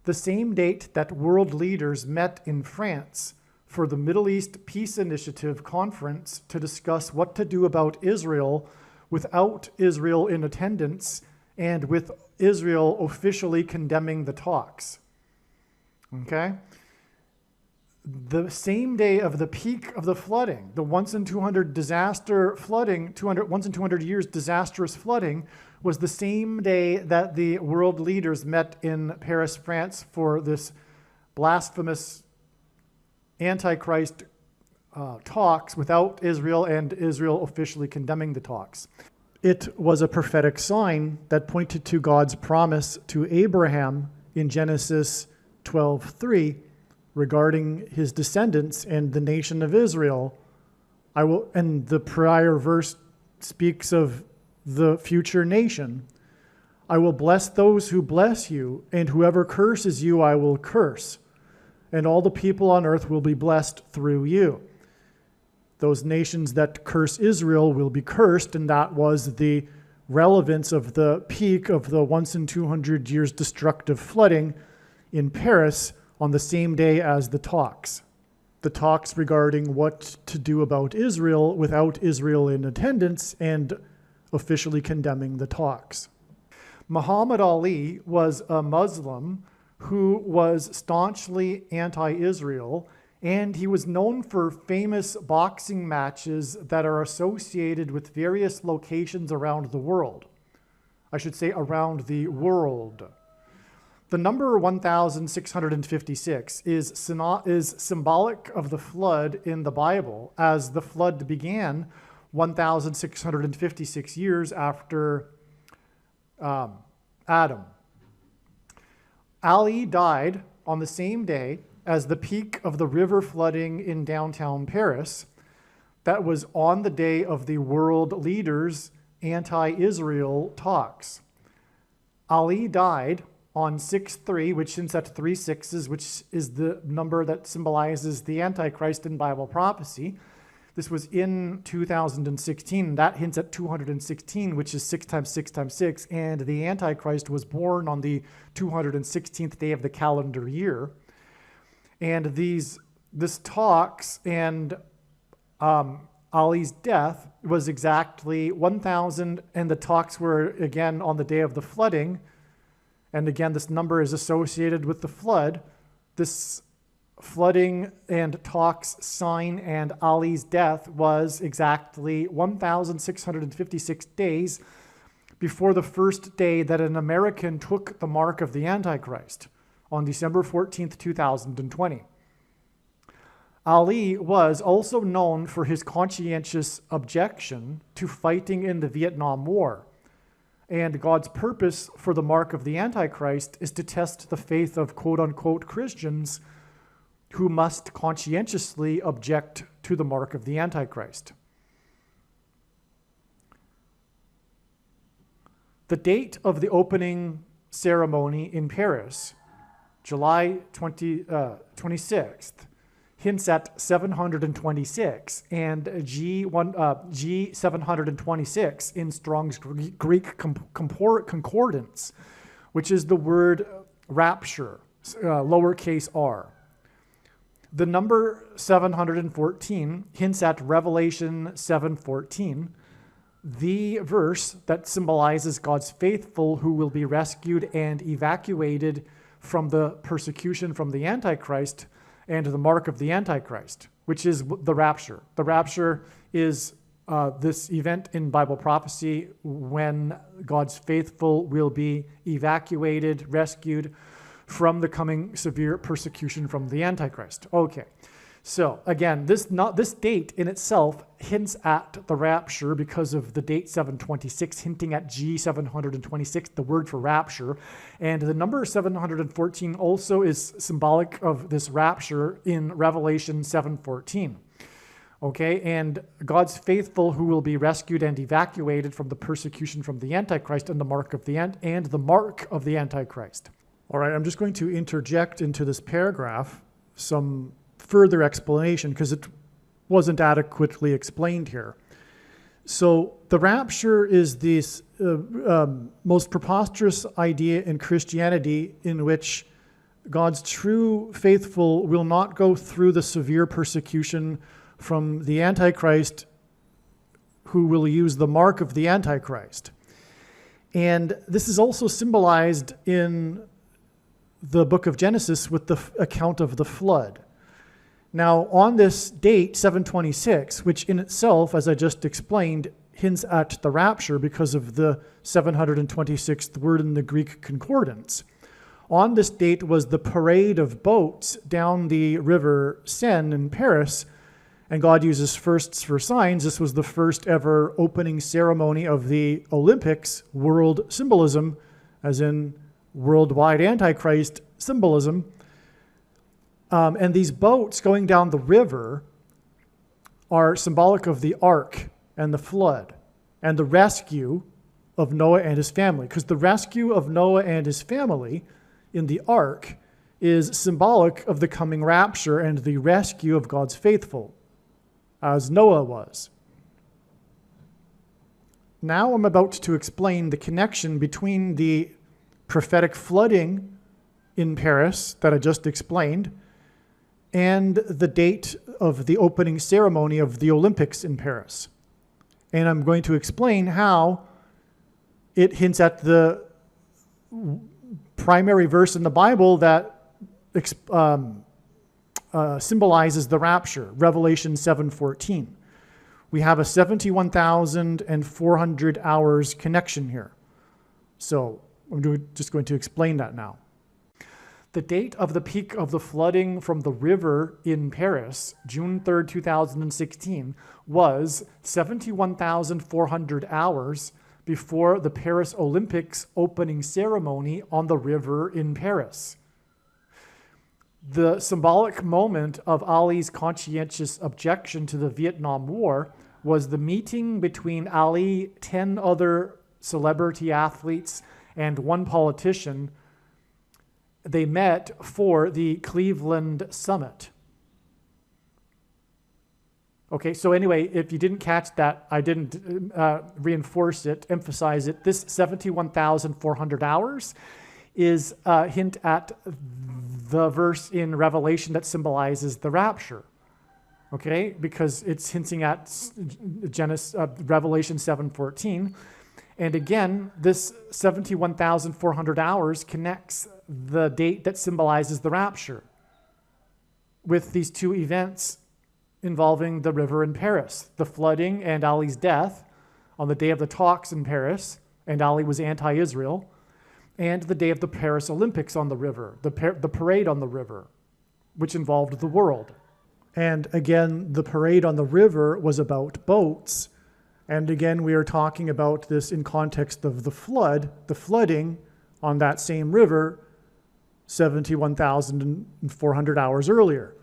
the same date that world leaders met in France for the Middle East Peace Initiative conference to discuss what to do about Israel without Israel in attendance and with Israel officially condemning the talks. Okay? The same day of the peak of the flooding, the once in 200 disaster flooding, once in 200 years disastrous flooding, was the same day that the world leaders met in Paris, France for this blasphemous Antichrist talks without Israel and Israel officially condemning the talks. It was a prophetic sign that pointed to God's promise to Abraham in Genesis 12:3 regarding his descendants and the nation of Israel. And the prior verse speaks of the future nation. I will bless those who bless you, and whoever curses you I will curse. And all the people on earth will be blessed through you. Those nations that curse Israel will be cursed, and that was the relevance of the peak of the once in 200 years destructive flooding in Paris on the same day as the talks. The talks regarding what to do about Israel without Israel in attendance and officially condemning the talks. Muhammad Ali was a Muslim who was staunchly anti-Israel, and he was known for famous boxing matches that are associated with various locations around the world. I should say around the world. The number 1656 is symbolic of the flood in the Bible, as the flood began 1656 years after Adam. Ali died on the same day as the peak of the river flooding in downtown Paris. That was on the day of the world leaders' anti-Israel talks. Ali died on 6/3, which hints at 3 6s, which is the number that symbolizes the Antichrist in Bible prophecy. This was in 2016. That hints at 216, which is 6 times 6 times 6. And the Antichrist was born on the 216th day of the calendar year. And this talks and Ali's death was exactly 1000, and the talks were again on the day of the flooding, And again, this number is associated with the flood. This flooding and Tok's sign and Ali's death was exactly 1,656 days before the first day that an American took the mark of the Antichrist on December 14th, 2020. Ali was also known for his conscientious objection to fighting in the Vietnam War. And God's purpose for the mark of the Antichrist is to test the faith of quote-unquote Christians who must conscientiously object to the mark of the Antichrist. The date of the opening ceremony in Paris, July 26th, hints at 726, and G726 in Strong's Greek Concordance, which is the word rapture, lowercase r. The number 714 hints at Revelation 7:14, the verse that symbolizes God's faithful who will be rescued and evacuated from the persecution from the Antichrist and the mark of the Antichrist, which is the rapture. The rapture is this event in Bible prophecy when God's faithful will be evacuated, rescued from the coming severe persecution from the Antichrist. Okay, so again, this date in itself hints at the rapture because of the date 726, hinting at G726, the word for rapture. And the number 714 also is symbolic of this rapture in Revelation 7:14. Okay, and God's faithful who will be rescued and evacuated from the persecution from the Antichrist and the mark of the Antichrist. All right, I'm just going to interject into this paragraph some further explanation because it wasn't adequately explained here. So the rapture is this most preposterous idea in Christianity in which God's true faithful will not go through the severe persecution from the Antichrist who will use the mark of the Antichrist. And this is also symbolized in the book of Genesis with the account of the flood. Now, on this date, 726, which in itself, as I just explained, hints at the rapture because of the 726th word in the Greek Concordance. On this date was the parade of boats down the river Seine in Paris, and God uses firsts for signs. This was the first ever opening ceremony of the Olympics, world symbolism, as in worldwide Antichrist symbolism. And these boats going down the river are symbolic of the ark and the flood and the rescue of Noah and his family. Because the rescue of Noah and his family in the ark is symbolic of the coming rapture and the rescue of God's faithful, as Noah was. Now I'm about to explain the connection between the prophetic flooding in Paris that I just explained and the date of the opening ceremony of the Olympics in Paris. And I'm going to explain how it hints at the primary verse in the Bible that symbolizes the rapture, Revelation 7:14. We have a 71,400 hours connection here. So I'm just going to explain that now. The date of the peak of the flooding from the river in Paris, June 3rd, 2016, was 71,400 hours before the Paris Olympics opening ceremony on the river in Paris. The symbolic moment of Ali's conscientious objection to the Vietnam War was the meeting between Ali, 10 other celebrity athletes, and one politician. They met for the Cleveland Summit. Okay, so anyway, if you didn't catch that, I didn't reinforce it, emphasize it. This 71,400 hours is a hint at the verse in Revelation that symbolizes the rapture. Okay, because it's hinting at Revelation 7:14. And again, this 71,400 hours connects the date that symbolizes the rapture with these two events involving the river in Paris, the flooding and Ali's death on the day of the talks in Paris, and Ali was anti-Israel, and the day of the Paris Olympics on the river, the parade on the river, which involved the world. And again, the parade on the river was about boats. And again, we are talking about this in context of the flooding on that same river 71,400 hours earlier,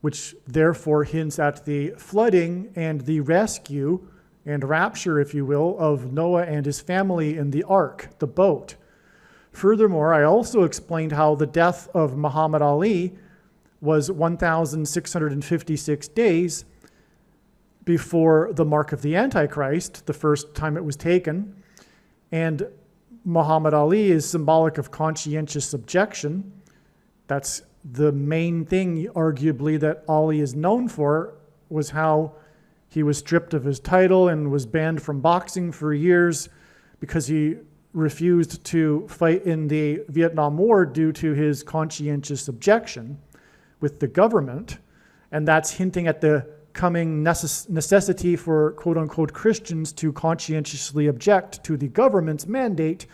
which therefore hints at the flooding and the rescue and rapture, if you will, of Noah and his family in the ark, the boat. Furthermore, I also explained how the death of Muhammad Ali was 1,656 days before the mark of the Antichrist, the first time it was taken. And Muhammad Ali is symbolic of conscientious objection. That's the main thing, arguably, that Ali is known for, was how he was stripped of his title and was banned from boxing for years because he refused to fight in the Vietnam War due to his conscientious objection with the government. And that's hinting at the coming necessity for quote-unquote Christians to conscientiously object to the government's mandate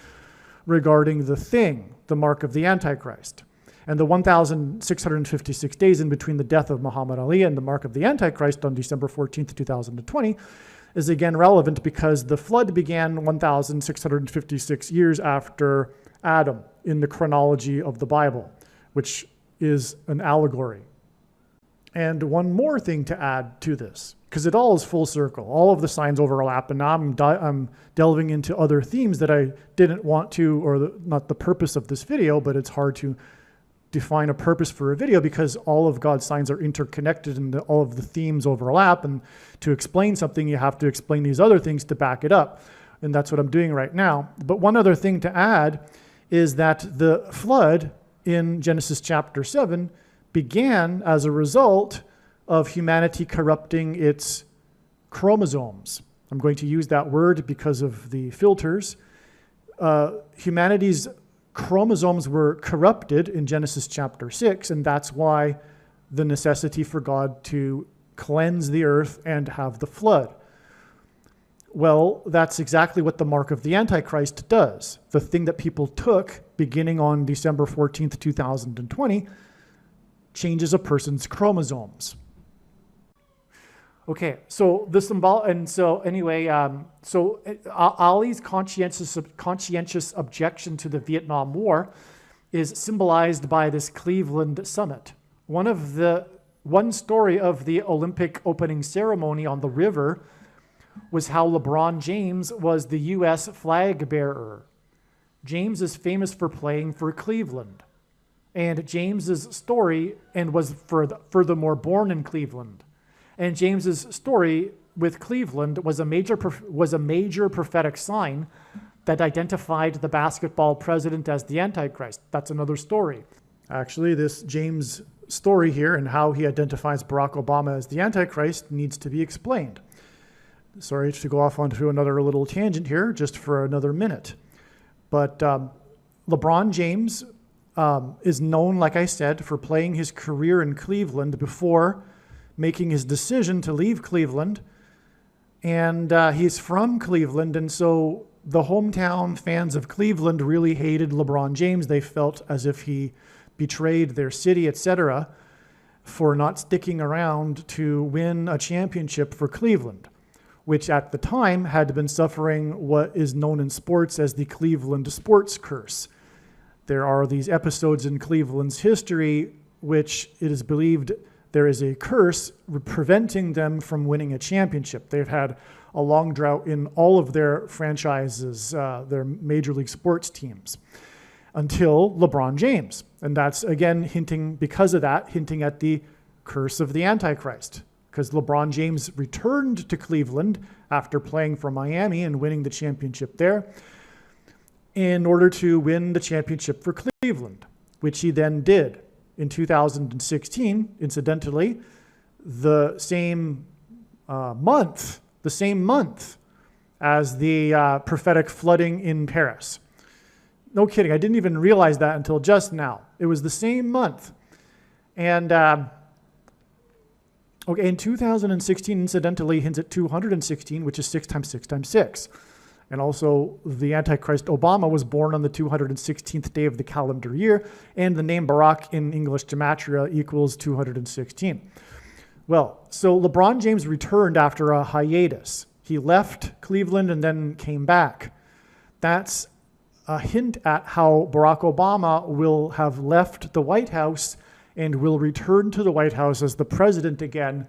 regarding the thing, the mark of the Antichrist. And the 1,656 days in between the death of Muhammad Ali and the mark of the Antichrist on December 14th, 2020 is again relevant because the flood began 1,656 years after Adam in the chronology of the Bible, which is an allegory. And one more thing to add to this, because it all is full circle. All of the signs overlap, and now I'm delving into other themes that I didn't want to, or not the purpose of this video, but it's hard to define a purpose for a video because all of God's signs are interconnected and all of the themes overlap. And to explain something, you have to explain these other things to back it up. And that's what I'm doing right now. But one other thing to add is that the flood in Genesis chapter 7 began as a result of humanity corrupting its chromosomes. I'm going to use that word because of the filters. Humanity's chromosomes were corrupted in Genesis chapter 6, and that's why the necessity for God to cleanse the earth and have the flood. Well, that's exactly what the mark of the Antichrist does. The thing that people took beginning on December 14th, 2020, changes a person's chromosomes. Okay, so the symbol, and so anyway, Ali's conscientious objection to the Vietnam War is symbolized by this Cleveland summit. One story of the Olympic opening ceremony on the river was how LeBron James was the U.S. flag bearer. James is famous for playing for Cleveland. And James's story, and was furthermore born in Cleveland. And James's story with Cleveland was a major prophetic sign that identified the basketball president as the Antichrist. That's another story. Actually, this James story here and how he identifies Barack Obama as the Antichrist needs to be explained. Sorry to go off onto another little tangent here, just for another minute. But LeBron James is known, like I said, for playing his career in Cleveland before making his decision to leave Cleveland. And he's from Cleveland, and so the hometown fans of Cleveland really hated LeBron James. They felt as if he betrayed their city, etc., for not sticking around to win a championship for Cleveland, which at the time had been suffering what is known in sports as the Cleveland sports curse. There are these episodes in Cleveland's history which it is believed there is a curse preventing them from winning a championship. They've had a long drought in all of their franchises, their major league sports teams, until LeBron James. And that's, again, hinting at the curse of the Antichrist, because LeBron James returned to Cleveland after playing for Miami and winning the championship there in order to win the championship for Cleveland, which he then did. In 2016, incidentally, the same month as the prophetic flooding in Paris. No kidding, I didn't even realize that until just now. It was the same month. And okay, in 2016, incidentally, hints at 216, which is 6 times 6 times 6. And also, the Antichrist Obama was born on the 216th day of the calendar year, and the name Barack in English gematria equals 216. Well, so LeBron James returned after a hiatus. He left Cleveland and then came back. That's a hint at how Barack Obama will have left the White House and will return to the White House as the president again,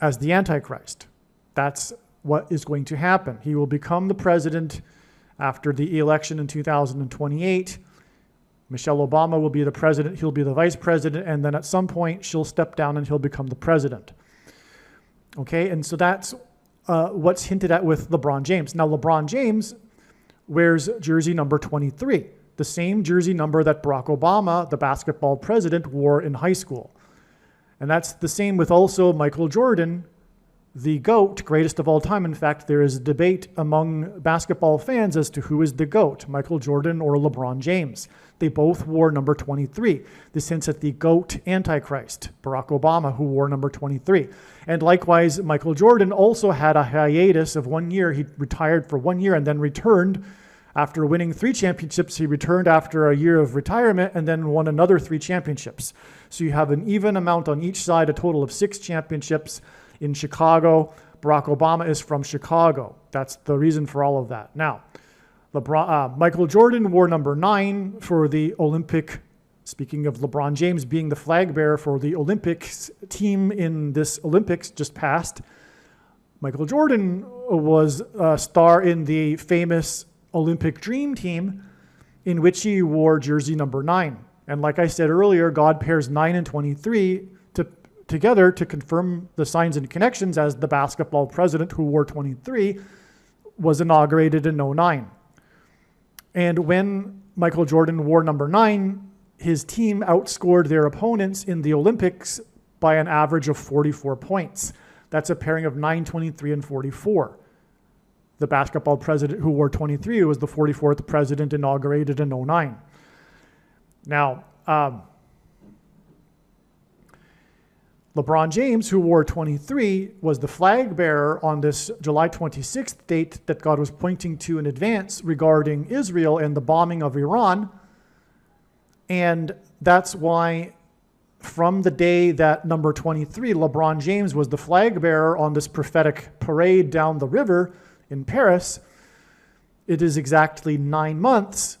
as the Antichrist. That's what is going to happen. He will become the president after the election in 2028. Michelle Obama will be the president, he'll be the vice president, and then at some point she'll step down and he'll become the president. Okay, and so that's what's hinted at with LeBron James. Now, LeBron James wears jersey number 23, the same jersey number that Barack Obama, the basketball president, wore in high school. And that's the same with also Michael Jordan, the GOAT, greatest of all time. In fact, there is a debate among basketball fans as to who is the GOAT, Michael Jordan or LeBron James. They both wore number 23. This hints at the GOAT Antichrist, Barack Obama, who wore number 23. And likewise, Michael Jordan also had a hiatus of 1 year. He retired for 1 year and then returned. After winning 3 championships, he returned after a year of retirement and then won another 3 championships. So you have an even amount on each side, a total of 6 championships. In Chicago, Barack Obama is from Chicago. That's the reason for all of that. Now, Michael Jordan wore number 9 for the Olympic, speaking of LeBron James being the flag bearer for the Olympics team in this Olympics just passed. Michael Jordan was a star in the famous Olympic Dream Team in which he wore jersey number 9. And like I said earlier, God pairs 9 and 23 together to confirm the signs and connections, as the basketball president who wore 23 was inaugurated in 09. And when Michael Jordan wore number 9, his team outscored their opponents in the Olympics by an average of 44 points. That's a pairing of 9, 23, and 44. The basketball president who wore 23 was the 44th president inaugurated in 09. Now, LeBron James, who wore 23, was the flag bearer on this July 26th date that God was pointing to in advance regarding Israel and the bombing of Iran. And that's why from the day that number 23, LeBron James was the flag bearer on this prophetic parade down the river in Paris, it is exactly 9 months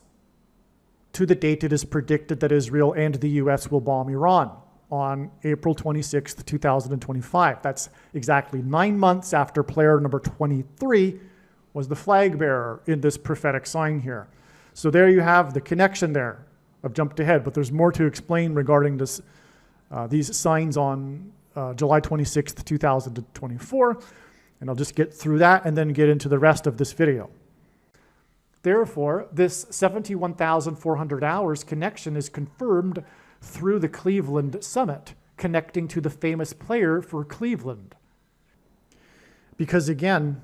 to the date it is predicted that Israel and the U.S. will bomb Iran, on April 26th, 2025. That's exactly 9 months after player number 23 was the flag bearer in this prophetic sign here. So there you have the connection there. I've jumped ahead, but there's more to explain regarding this, these signs on July 26th, 2024. And I'll just get through that and then get into the rest of this video. Therefore, this 71,400 hours connection is confirmed through the Cleveland Summit, connecting to the famous player for Cleveland. Because again,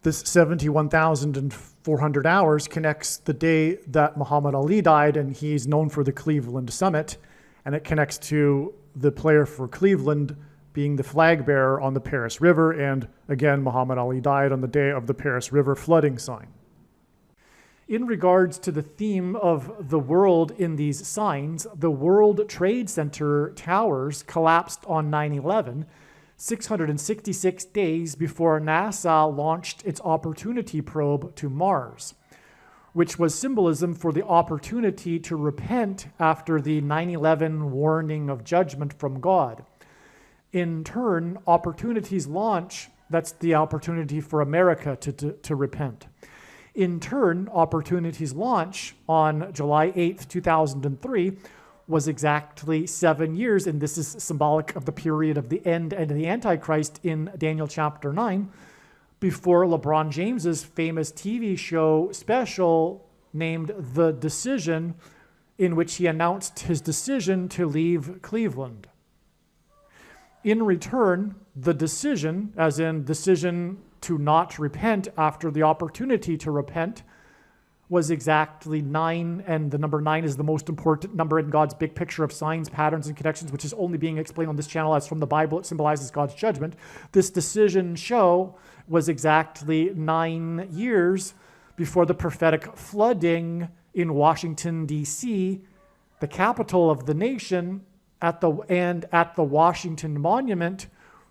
this 71,400 hours connects the day that Muhammad Ali died, and he's known for the Cleveland Summit, and it connects to the player for Cleveland being the flag bearer on the Paris River, and again, Muhammad Ali died on the day of the Paris River flooding sign. In regards to the theme of the world in these signs, the World Trade Center towers collapsed on 9/11, 666 days before NASA launched its Opportunity probe to Mars, which was symbolism for the opportunity to repent after the 9/11 warning of judgment from God. In turn, Opportunity's launch, that's the opportunity for America to repent. In turn, Opportunity's launch on July 8th, 2003 was exactly 7 years, and this is symbolic of the period of the end and the Antichrist in Daniel chapter 9, before LeBron James's famous TV show special named The Decision, in which he announced his decision to leave Cleveland. In return, the decision, as in decision to not repent after the opportunity to repent, was exactly 9, and the number 9 is the most important number in God's big picture of signs, patterns, and connections, which is only being explained on this channel as from the Bible. It symbolizes God's judgment. This decision show was exactly 9 years before the prophetic flooding in Washington, D.C., the capital of the nation, at the Washington Monument,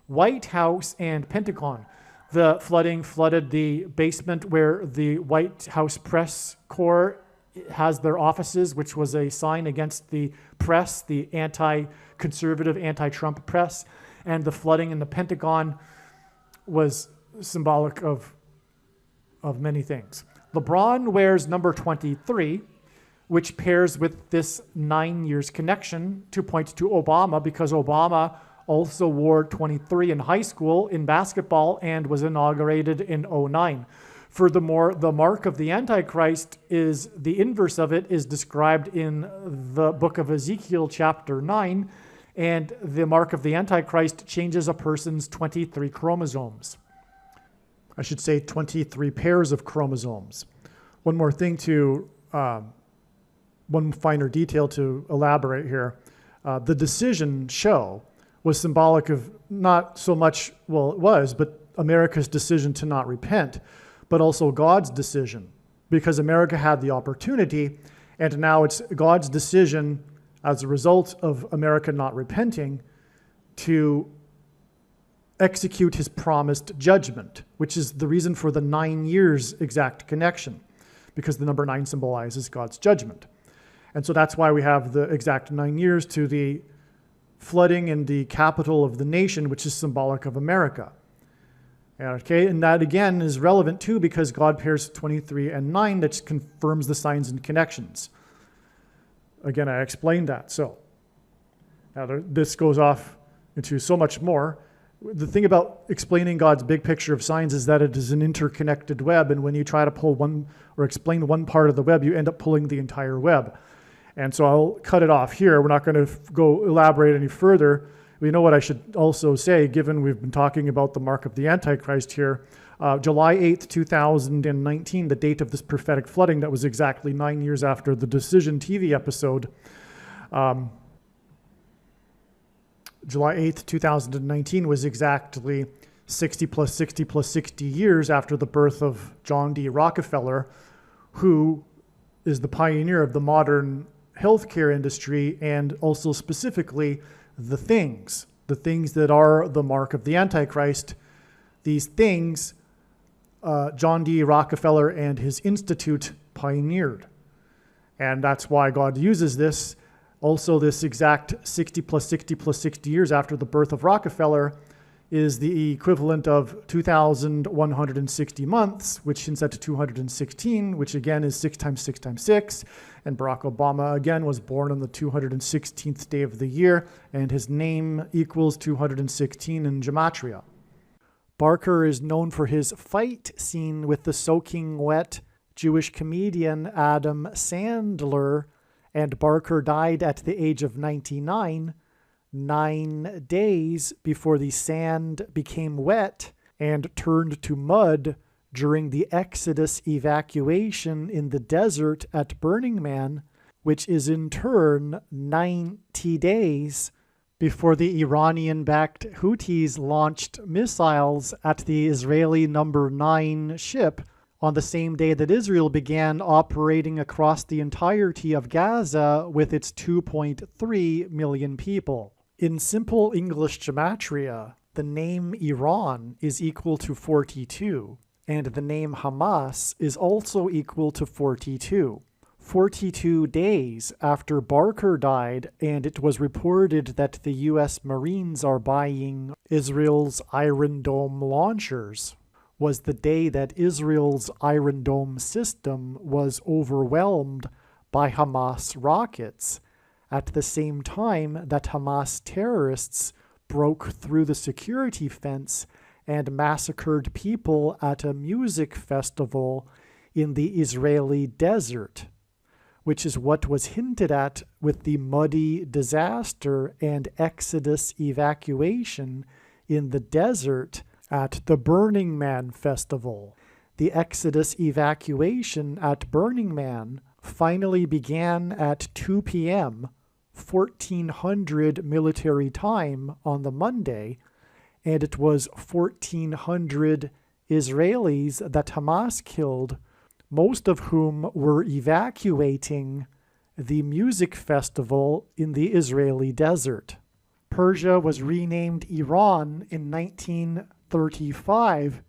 White House, and Pentagon. The flooding flooded the basement where the White House press corps has their offices, which was a sign against the press, the anti-conservative, anti-Trump press. And the flooding in the Pentagon was symbolic of many things. LeBron wears number 23, which pairs with this 9 years connection to point to Obama, because Obama also wore 23 in high school in basketball and was inaugurated in 2009. Furthermore, the mark of the Antichrist is the inverse of it, is described in the book of Ezekiel chapter 9, and the mark of the Antichrist changes a person's 23 chromosomes. I should say 23 pairs of chromosomes. One more thing one finer detail to elaborate here. The decision show was symbolic of not so much, well, it was, but America's decision to not repent, but also God's decision, because America had the opportunity, and now it's God's decision as a result of America not repenting to execute his promised judgment, which is the reason for the 9 years exact connection, because the number 9 symbolizes God's judgment. And so that's why we have the exact 9 years to the flooding in the capital of the nation, which is symbolic of America. Okay, and that again is relevant too, because God pairs 23 and 9, that confirms the signs and connections. Again, I explained that. So now this goes off into so much more. The thing about explaining God's big picture of signs is that it is an interconnected web, and when you try to pull one or explain one part of the web, you end up pulling the entire web. And so I'll cut it off here. We're not going to go elaborate any further. You know what I should also say, given we've been talking about the mark of the Antichrist here, July 8th, 2019, the date of this prophetic flooding, that was exactly 9 years after the Decision TV episode. July 8th, 2019 was exactly 60 plus 60 plus 60 years after the birth of John D. Rockefeller, who is the pioneer of the modern healthcare industry, and also specifically the things that are the mark of the Antichrist. These things, John D. Rockefeller and his institute pioneered. And that's why God uses this. Also, this exact 60 plus 60 plus 60 years after the birth of Rockefeller is the equivalent of 2,160 months, which hints at 216, which again is 6 times 6 times 6. And Barack Obama, again, was born on the 216th day of the year, and his name equals 216 in gematria. Barker is known for his fight scene with the soaking wet Jewish comedian Adam Sandler, and Barker died at the age of 99, 9 days before the sand became wet and turned to mud during the Exodus evacuation in the desert at Burning Man, which is in turn 90 days before the Iranian-backed Houthis launched missiles at the Israeli number 9 ship on the same day that Israel began operating across the entirety of Gaza with its 2.3 million people. In simple English gematria, the name Iran is equal to 42, and the name Hamas is also equal to 42. 42 days after Barker died, and it was reported that the U.S. Marines are buying Israel's Iron Dome launchers, was the day that Israel's Iron Dome system was overwhelmed by Hamas rockets, at the same time that Hamas terrorists broke through the security fence and massacred people at a music festival in the Israeli desert. which is what was hinted at with the muddy disaster and Exodus evacuation in the desert at the Burning Man festival. The Exodus evacuation at Burning Man finally began at 2 p.m., 1400 military time on the Monday, and it was 1400 Israelis that Hamas killed, most of whom were evacuating the music festival in the Israeli desert. Persia was renamed Iran in 1935.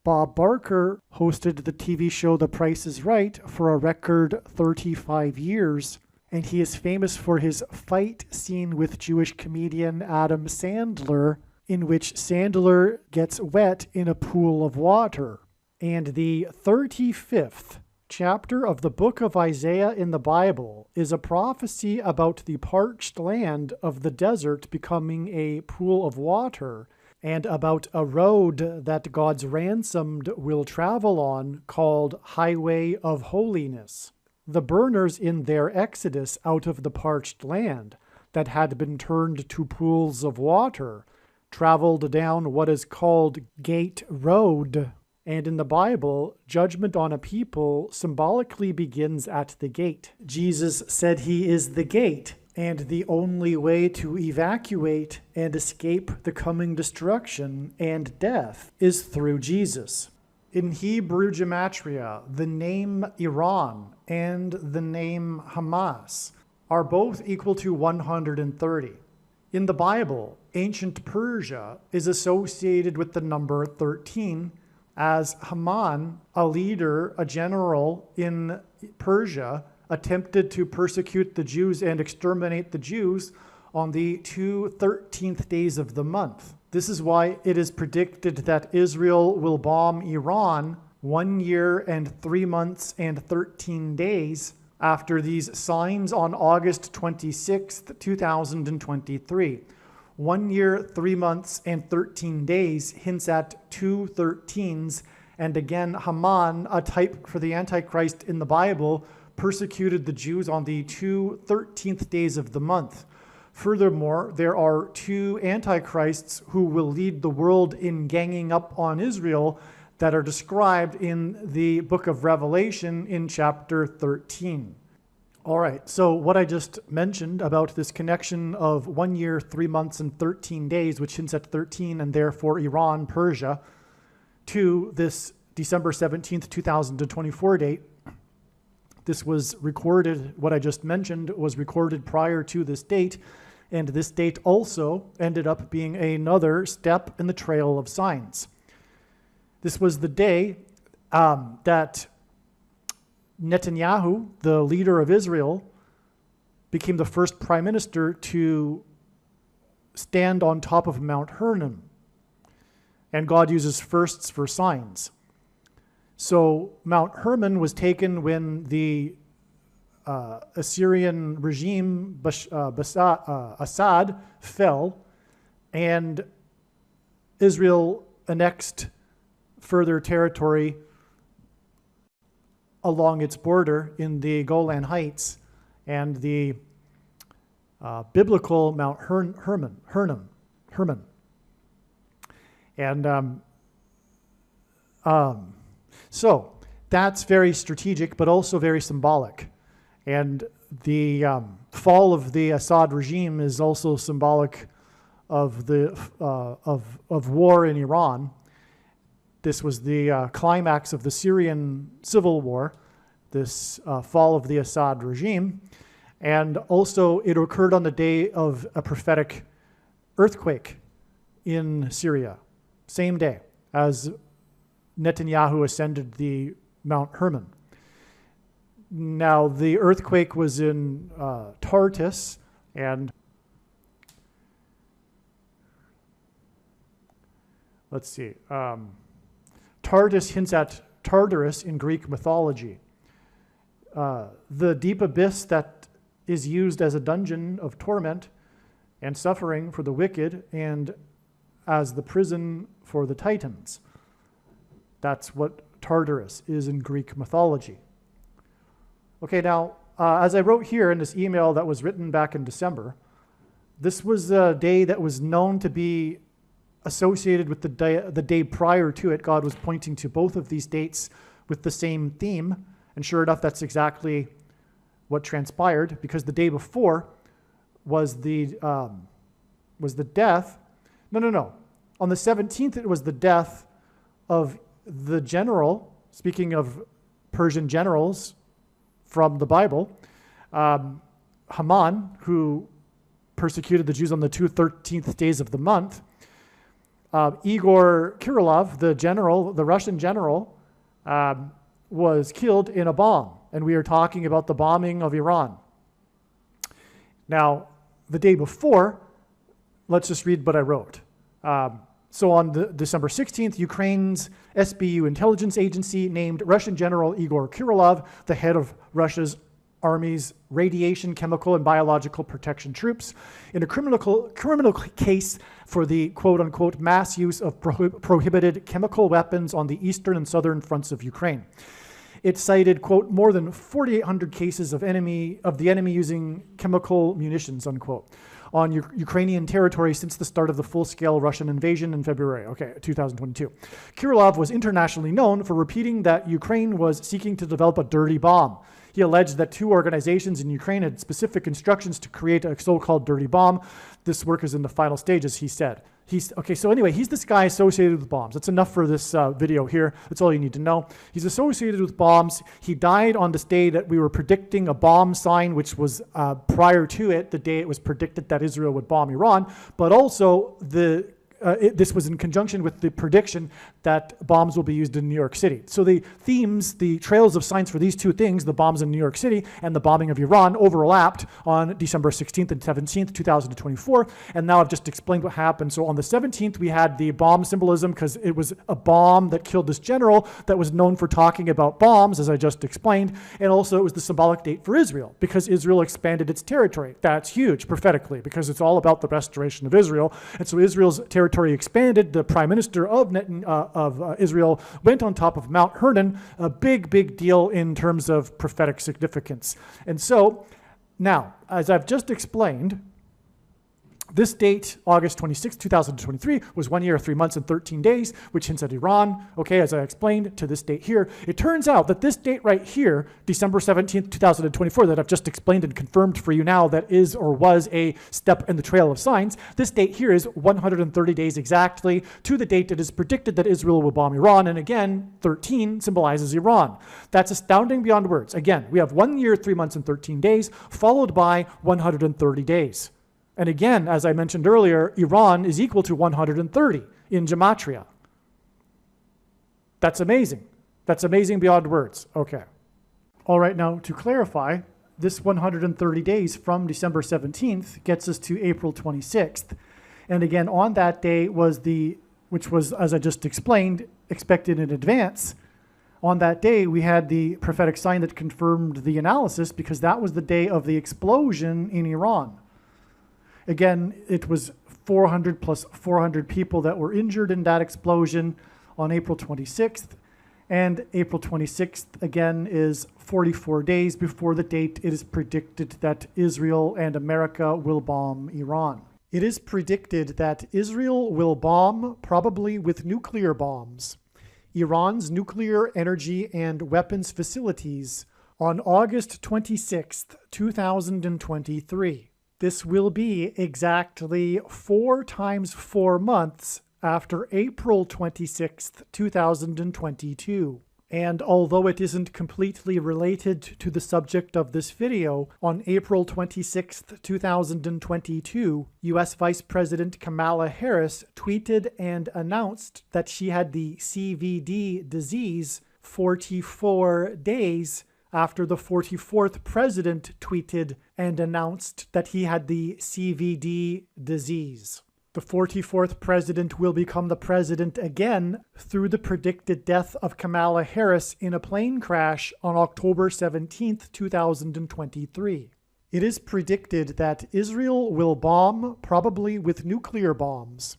Bob Barker hosted the TV show The Price is Right for a record 35 years, and he is famous for his fight scene with Jewish comedian Adam Sandler, in which Sandler gets wet in a pool of water. And the 35th chapter of the book of Isaiah in the Bible is a prophecy about the parched land of the desert becoming a pool of water, and about a road that God's ransomed will travel on called Highway of Holiness. The burners in their exodus out of the parched land that had been turned to pools of water traveled down what is called Gate Road. And in the Bible, judgment on a people symbolically begins at the gate. Jesus said he is the gate, and the only way to evacuate and escape the coming destruction and death is through Jesus. In Hebrew gematria, the name Iran and the name Hamas are both equal to 130. In the Bible, ancient Persia is associated with the number 13, as Haman, a leader, a general in Persia, attempted to persecute the Jews and exterminate the Jews on the 13th days of the month. This is why it is predicted that Israel will bomb Iran 1 year and 3 months and 13 days after these signs on August 26th, 2023. 1 year, 3 months, and 13 days hints at 2 13s. And again, Haman, a type for the Antichrist in the Bible, persecuted the Jews on the 13th days of the month. Furthermore, there are 2 antichrists who will lead the world in ganging up on Israel that are described in the book of Revelation in chapter 13. All right, so what I just mentioned about this connection of 1 year, 3 months, and 13 days, which hints at 13 and therefore Iran, Persia, to this December 17th, 2024 date, this was recorded, what I just mentioned was recorded prior to this date, and this date also ended up being another step in the trail of signs. This was the day that Netanyahu, the leader of Israel, became the first prime minister to stand on top of Mount Hermon. And God uses firsts for signs. So Mount Hermon was taken when the Assyrian regime, Assad, fell, and Israel annexed further territory along its border in the Golan Heights and the biblical Mount Hermon. And so that's very strategic, but also very symbolic. And the fall of the Assad regime is also symbolic of the of war in Iran. This was the climax of the Syrian civil war, this fall of the Assad regime. And also it occurred on the day of a prophetic earthquake in Syria, same day as Netanyahu ascended the Mount Hermon. Now, the earthquake was in Tartus, and let's see. Tartus hints at Tartarus in Greek mythology. The deep abyss that is used as a dungeon of torment and suffering for the wicked and as the prison for the Titans. That's what Tartarus is in Greek mythology. Okay, now as I wrote here in this email that was written back in December, this was a day that was known to be associated with the day prior to it. God was pointing to both of these dates with the same theme. And sure enough, that's exactly what transpired, because the day before was the death. No. On the 17th, it was the death of the general, speaking of Persian generals from the Bible, Haman, who persecuted the Jews on the 13th days of the month. Igor Kirillov, the Russian general, was killed in a bomb. And we are talking about the bombing of Iran. Now, the day before, let's just read what I wrote. So on December 16th, Ukraine's SBU intelligence agency named Russian General Igor Kirillov the head of Russia's Army's radiation, chemical, and biological protection troops in a criminal case for the quote-unquote mass use of prohibited chemical weapons on the eastern and southern fronts of Ukraine. It cited, quote, more than 4,800 cases of the enemy using chemical munitions, unquote, on Ukrainian territory since the start of the full-scale Russian invasion in February, 2022. Kirillov was internationally known for repeating that Ukraine was seeking to develop a dirty bomb. He alleged that 2 organizations in Ukraine had specific instructions to create a so-called dirty bomb. This work is in the final stages, he said. He's this guy associated with bombs. That's enough for this video here. That's all you need to know. He's associated with bombs. He died on this day that we were predicting a bomb sign, which was prior to it, the day it was predicted that Israel would bomb Iran, but also this was in conjunction with the prediction that bombs will be used in New York City. So the themes, the trails of signs for these 2 things, the bombs in New York City and the bombing of Iran, overlapped on December 16th and 17th, 2024. And now I've just explained what happened. So on the 17th, we had the bomb symbolism because it was a bomb that killed this general that was known for talking about bombs, as I just explained. And also it was the symbolic date for Israel because Israel expanded its territory. That's huge prophetically because it's all about the restoration of Israel. And so Israel's territory expanded. The prime minister of Israel went on top of Mount Hermon, a big deal in terms of prophetic significance. And so now, as I've just explained, this date, August 26, 2023, was 1 year, 3 months, and 13 days, which hints at Iran. Okay, as I explained, to this date here. It turns out that this date right here, December 17th, 2024, that I've just explained and confirmed for you now that is or was a step in the trail of signs, this date here is 130 days exactly to the date it is predicted that Israel will bomb Iran. And again, 13 symbolizes Iran. That's astounding beyond words. Again, we have 1 year, 3 months, and 13 days, followed by 130 days. And again, as I mentioned earlier, Iran is equal to 130 in gematria. That's amazing. That's amazing beyond words. Okay. All right, now to clarify, this 130 days from December 17th gets us to April 26th. And again, on that day which was, as I just explained, expected in advance. On that day, we had the prophetic sign that confirmed the analysis because that was the day of the explosion in Iran. Again, it was 400 plus 400 people that were injured in that explosion on April 26th. And April 26th, again, is 44 days before the date it is predicted that Israel and America will bomb Iran. It is predicted that Israel will bomb, probably with nuclear bombs, Iran's nuclear energy and weapons facilities on August 26th, 2023. This will be exactly 4 times 4 months after April 26th, 2022. And although it isn't completely related to the subject of this video, on April 26th, 2022, U.S. Vice President Kamala Harris tweeted and announced that she had the CVD disease 44 days after the 44th president tweeted and announced that he had the CVD disease. The 44th president will become the president again through the predicted death of Kamala Harris in a plane crash on October 17th, 2023. It is predicted that Israel will bomb, probably with nuclear bombs,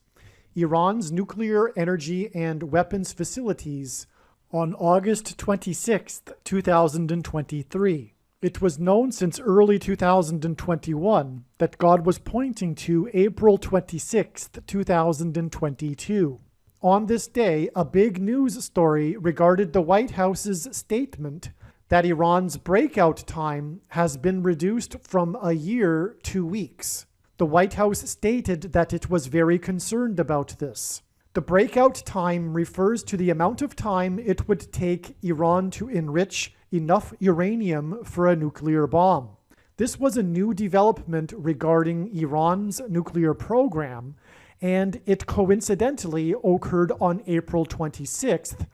Iran's nuclear energy and weapons facilities on August 26th, 2023. It was known since early 2021 that God was pointing to April 26th, 2022. On this day, a big news story regarded the White House's statement that Iran's breakout time has been reduced from a year to weeks. The White House stated that it was very concerned about this. The breakout time refers to the amount of time it would take Iran to enrich enough uranium for a nuclear bomb. This was a new development regarding Iran's nuclear program, and it coincidentally occurred on April 26th,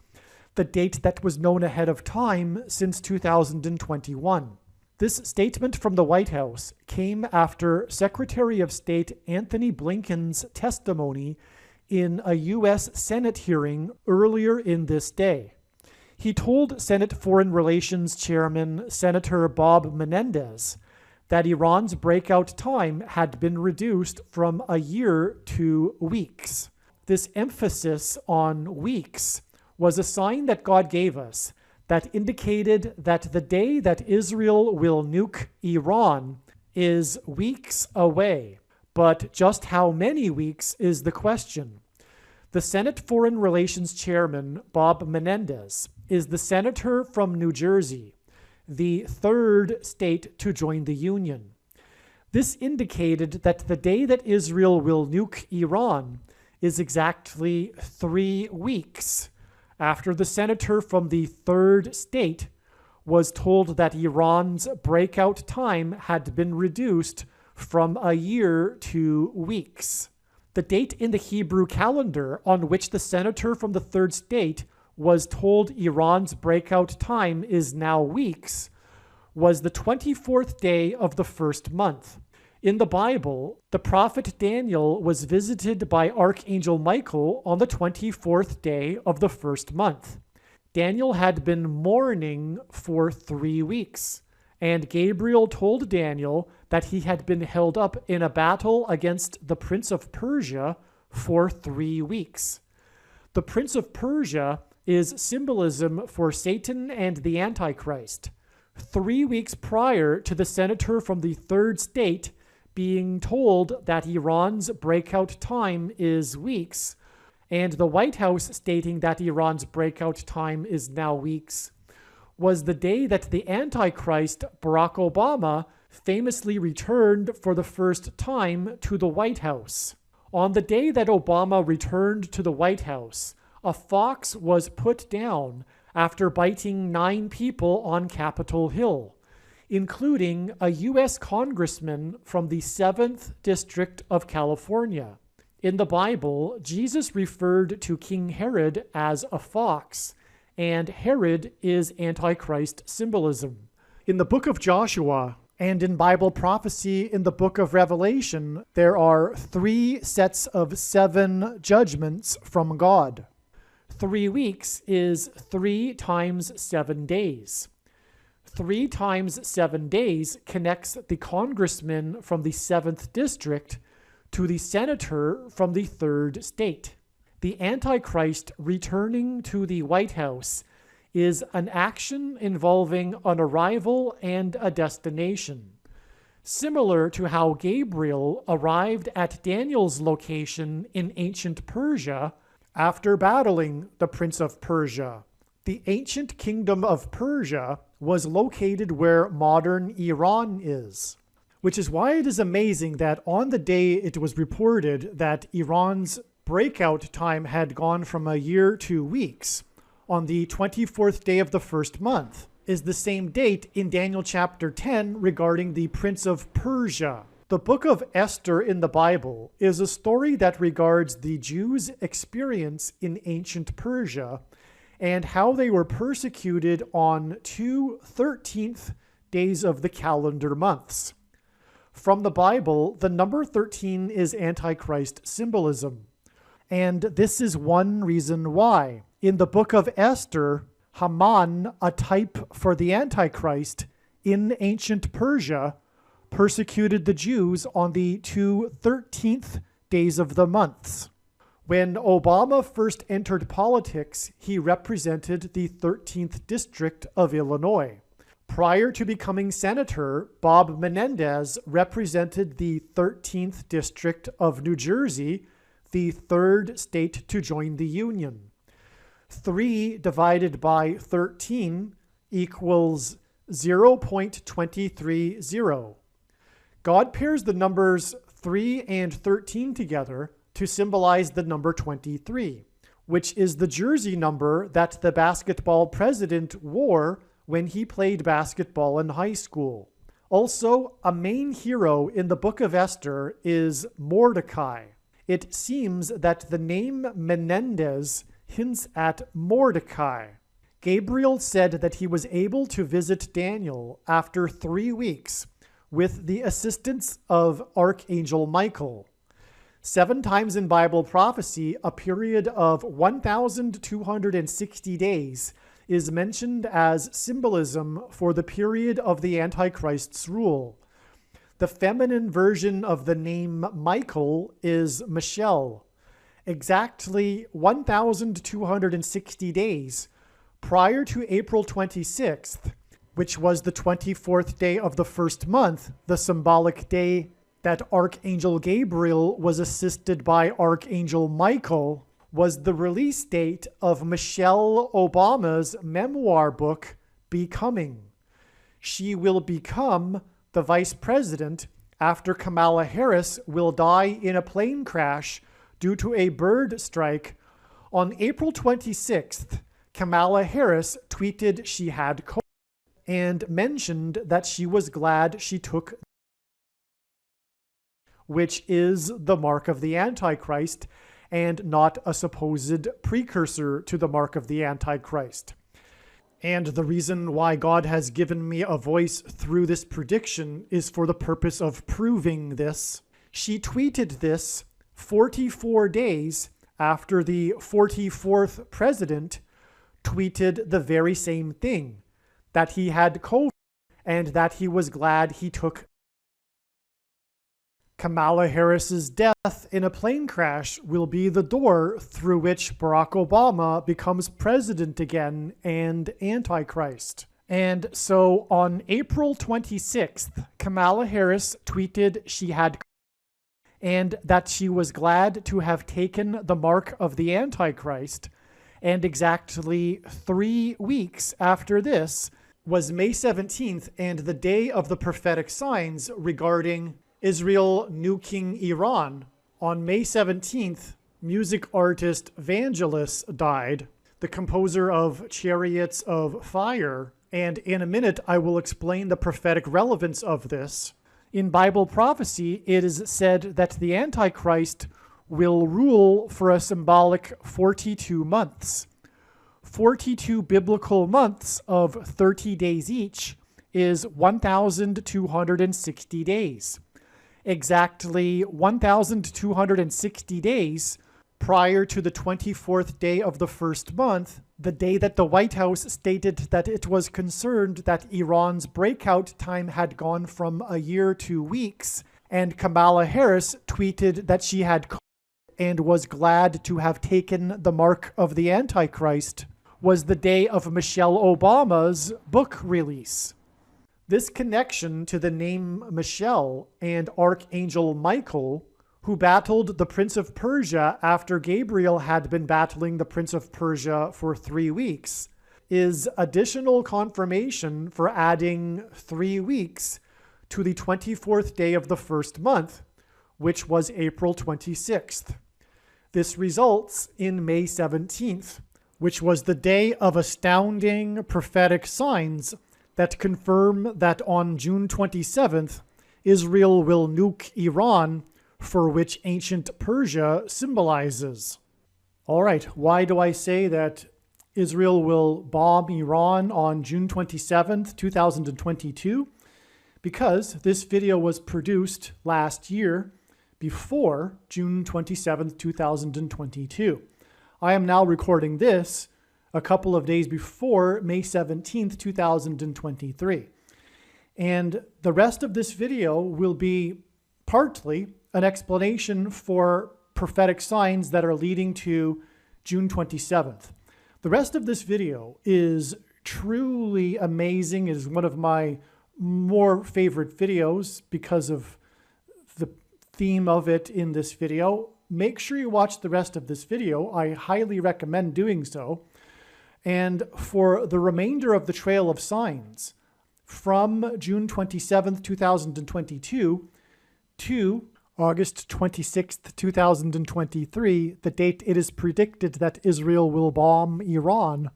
the date that was known ahead of time since 2021. This statement from the White House came after Secretary of State Anthony Blinken's testimony in a U.S. Senate hearing earlier in this day. He told Senate Foreign Relations Chairman Senator Bob Menendez that Iran's breakout time had been reduced from a year to weeks. This emphasis on weeks was a sign that God gave us that indicated that the day that Israel will nuke Iran is weeks away. But just how many weeks is the question. The Senate Foreign Relations Chairman, Bob Menendez, is the senator from New Jersey, the third state to join the Union. This indicated that the day that Israel will nuke Iran is exactly 3 weeks after the senator from the third state was told that Iran's breakout time had been reduced from a year to weeks. The date in the Hebrew calendar on which the senator from the third state was told Iran's breakout time is now weeks was the 24th day of the first month. In the Bible, the prophet Daniel was visited by Archangel Michael on the 24th day of the first month. Daniel had been mourning for 3 weeks, and Gabriel told Daniel that he had been held up in a battle against the Prince of Persia for 3 weeks. The Prince of Persia is symbolism for Satan and the Antichrist. 3 weeks prior to the senator from the third state being told that Iran's breakout time is weeks, and the White House stating that Iran's breakout time is now weeks, was the day that the Antichrist, Barack Obama, famously returned for the first time to the White House. On the day that Obama returned to the White House, a fox was put down after biting 9 people on Capitol Hill, including a U.S. congressman from the 7th District of California. In the Bible, Jesus referred to King Herod as a fox, and Herod is Antichrist symbolism. In the book of Joshua and in Bible prophecy in the book of Revelation, there are 3 sets of 7 judgments from God. 3 weeks is 3 times 7 days. 3 times 7 days connects the congressman from the 7th district to the senator from the 3rd state. The Antichrist returning to the White House is an action involving an arrival and a destination, similar to how Gabriel arrived at Daniel's location in ancient Persia after battling the Prince of Persia. The ancient kingdom of Persia was located where modern Iran is, which is why it is amazing that on the day it was reported that Iran's breakout time had gone from a year to weeks, on the 24th day of the first month, is the same date in Daniel chapter 10 regarding the Prince of Persia. The book of Esther in the Bible is a story that regards the Jews' experience in ancient Persia and how they were persecuted on 2 13th days of the calendar months. From the Bible, the number 13 is Antichrist symbolism. And this is one reason why. In the book of Esther, Haman, a type for the Antichrist in ancient Persia, persecuted the Jews on the 2 13th days of the months. When Obama first entered politics, he represented the 13th District of Illinois. Prior to becoming senator, Bob Menendez represented the 13th District of New Jersey, the third state to join the Union. 3 divided by 13 equals 0.230. God pairs the numbers 3 and 13 together to symbolize the number 23, which is the jersey number that the basketball president wore when he played basketball in high school. Also, a main hero in the book of Esther is Mordecai. It seems that the name Menendez hints at Mordecai. Gabriel said that he was able to visit Daniel after 3 weeks with the assistance of Archangel Michael. 7 times in Bible prophecy, a period of 1,260 days is mentioned as symbolism for the period of the Antichrist's rule. The feminine version of the name Michael is Michelle. Exactly 1,260 days prior to April 26th, which was the 24th day of the first month, the symbolic day that Archangel Gabriel was assisted by Archangel Michael, was the release date of Michelle Obama's memoir book, Becoming. She will become the vice president after Kamala Harris will die in a plane crash due to a bird strike. On April 26th, Kamala Harris tweeted she had COVID and mentioned that she was glad she took, which is the mark of the Antichrist and not a supposed precursor to the mark of the Antichrist. And the reason why God has given me a voice through this prediction is for the purpose of proving this. She tweeted this 44 days after the 44th president tweeted the very same thing, that he had COVID and that he was glad he took. Kamala Harris's death in a plane crash will be the door through which Barack Obama becomes president again and Antichrist. And so on April 26th, Kamala Harris tweeted she had and that she was glad to have taken the mark of the Antichrist. And exactly 3 weeks after this was May 17th and the day of the prophetic signs regarding Israel nuking Iran. On May 17th, music artist Vangelis died, the composer of Chariots of Fire, and in a minute I will explain the prophetic relevance of this. In Bible prophecy, it is said that the Antichrist will rule for a symbolic 42 months. 42 biblical months of 30 days each is 1,260 days. Exactly 1,260 days prior to the 24th day of the first month, the day that the White House stated that it was concerned that Iran's breakout time had gone from a year to weeks, and Kamala Harris tweeted that she had and was glad to have taken the mark of the Antichrist, was the day of Michelle Obama's book release. This connection to the name Michelle and Archangel Michael, who battled the Prince of Persia after Gabriel had been battling the Prince of Persia for 3 weeks, is additional confirmation for adding 3 weeks to the 24th day of the first month, which was April 26th. This results in May 17th, which was the day of astounding prophetic signs that confirm that on June 27th, Israel will nuke Iran, for which ancient Persia symbolizes. All right, why do I say that Israel will bomb Iran on June 27th, 2022? Because this video was produced last year before June 27th, 2022. I am now recording this a couple of days before May 17th, 2023. And the rest of this video will be partly an explanation for prophetic signs that are leading to June 27th. The rest of this video is truly amazing. It is one of my more favorite videos because of the theme of it in this video. Make sure you watch the rest of this video. I highly recommend doing so. And for the remainder of the Trail of Signs, from June 27th, 2022 to August 26th, 2023, the date it is predicted that Israel will bomb Iran,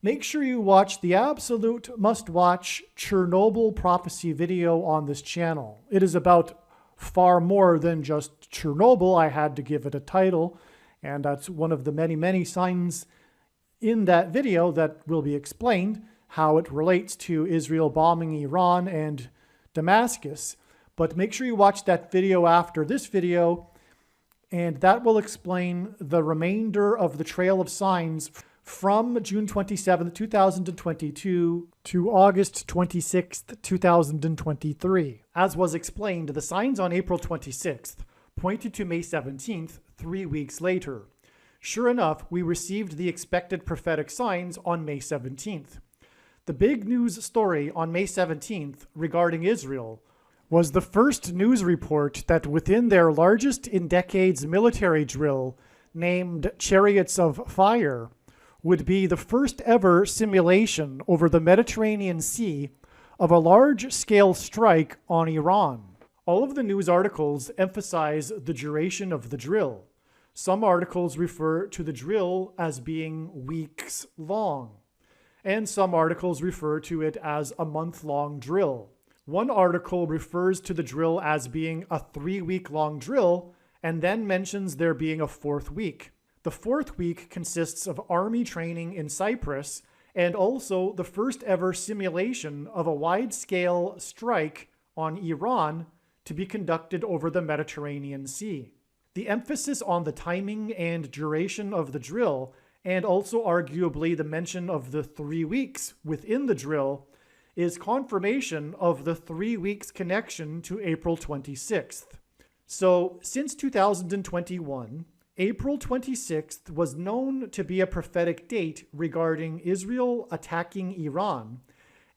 make sure you watch the absolute must-watch Chernobyl prophecy video on this channel. It is about far more than just Chernobyl. I had to give it a title, and that's one of the many, many signs in that video that will be explained how it relates to Israel bombing Iran and Damascus. But make sure you watch that video after this video, and that will explain the remainder of the Trail of Signs from June 27th, 2022 to August 26th, 2023. As was explained, the signs on April 26th pointed to May 17th, 3 weeks later. Sure enough, we received the expected prophetic signs on May 17th. The big news story on May 17th regarding Israel was the first news report that within their largest in decades military drill, named Chariots of Fire, would be the first ever simulation over the Mediterranean Sea of a large-scale strike on Iran. All of the news articles emphasize the duration of the drill. Some articles refer to the drill as being weeks long, and some articles refer to it as a month-long drill. One article refers to the drill as being a 3-week-long drill and then mentions there being a 4th week. The 4th week consists of army training in Cyprus and also the first ever simulation of a wide-scale strike on Iran to be conducted over the Mediterranean Sea. The emphasis on the timing and duration of the drill, and also arguably the mention of the 3 weeks within the drill, is confirmation of the 3 weeks connection to April 26th. So, since 2021, April 26th was known to be a prophetic date regarding Israel attacking Iran,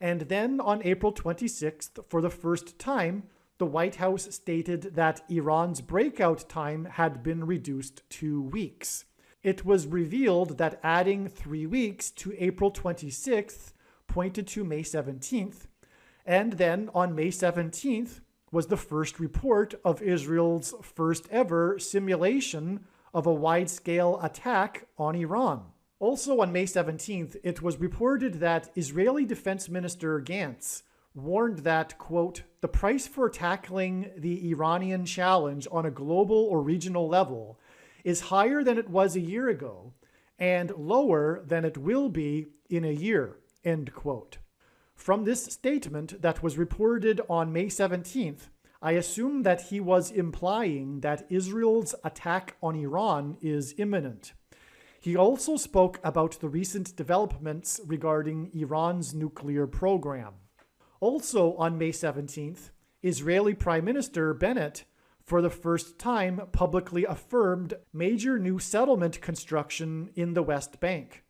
and then on April 26th, for the first time, the White House stated that Iran's breakout time had been reduced to weeks. It was revealed that adding 3 weeks to April 26th pointed to May 17th, and then on May 17th was the first report of Israel's first ever simulation of a wide-scale attack on Iran. Also on May 17th, it was reported that Israeli Defense Minister Gantz warned that, quote, the price for tackling the Iranian challenge on a global or regional level is higher than it was a year ago and lower than it will be in a year, end quote. From this statement that was reported on May 17th, I assume that he was implying that Israel's attack on Iran is imminent. He also spoke about the recent developments regarding Iran's nuclear program. Also on May 17th, Israeli Prime Minister Bennett, for the first time, publicly affirmed major new settlement construction in the West Bank,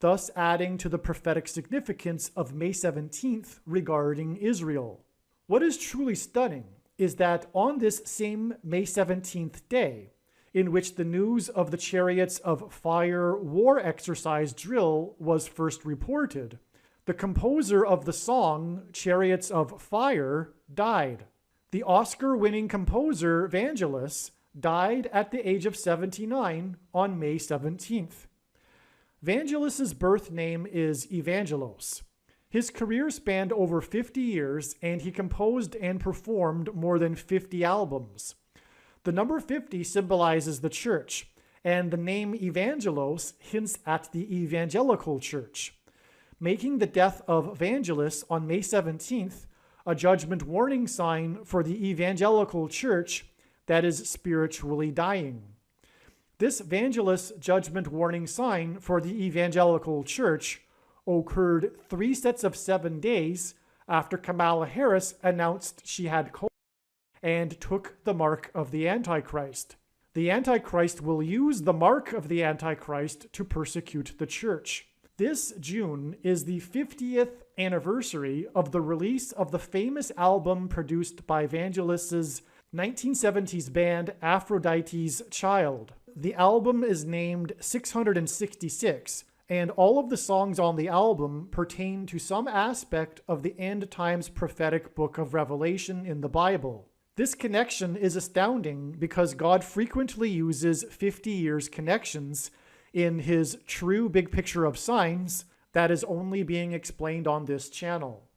thus adding to the prophetic significance of May 17th regarding Israel. What is truly stunning is that on this same May 17th day, in which the news of the Chariots of Fire war exercise drill was first reported, the composer of the song Chariots of Fire died. The Oscar-winning composer Vangelis died at the age of 79 on May 17th. Vangelis's birth name is Evangelos. His career spanned over 50 years, and he composed and performed more than 50 albums. The number 50 symbolizes the church, and the name Evangelos hints at the evangelical church, making the death of Vangelis on May 17th a judgment warning sign for the evangelical church that is spiritually dying. This Vangelis judgment warning sign for the evangelical church occurred 3 sets of 7 days after Kamala Harris announced she had COVID and took the mark of the Antichrist. The Antichrist will use the mark of the Antichrist to persecute the church. This June is the 50th anniversary of the release of the famous album produced by Vangelis' 1970s band Aphrodite's Child. The album is named 666, and all of the songs on the album pertain to some aspect of the end times prophetic book of Revelation in the Bible. This connection is astounding because God frequently uses 50 years connections in his true big picture of signs that is only being explained on this channel.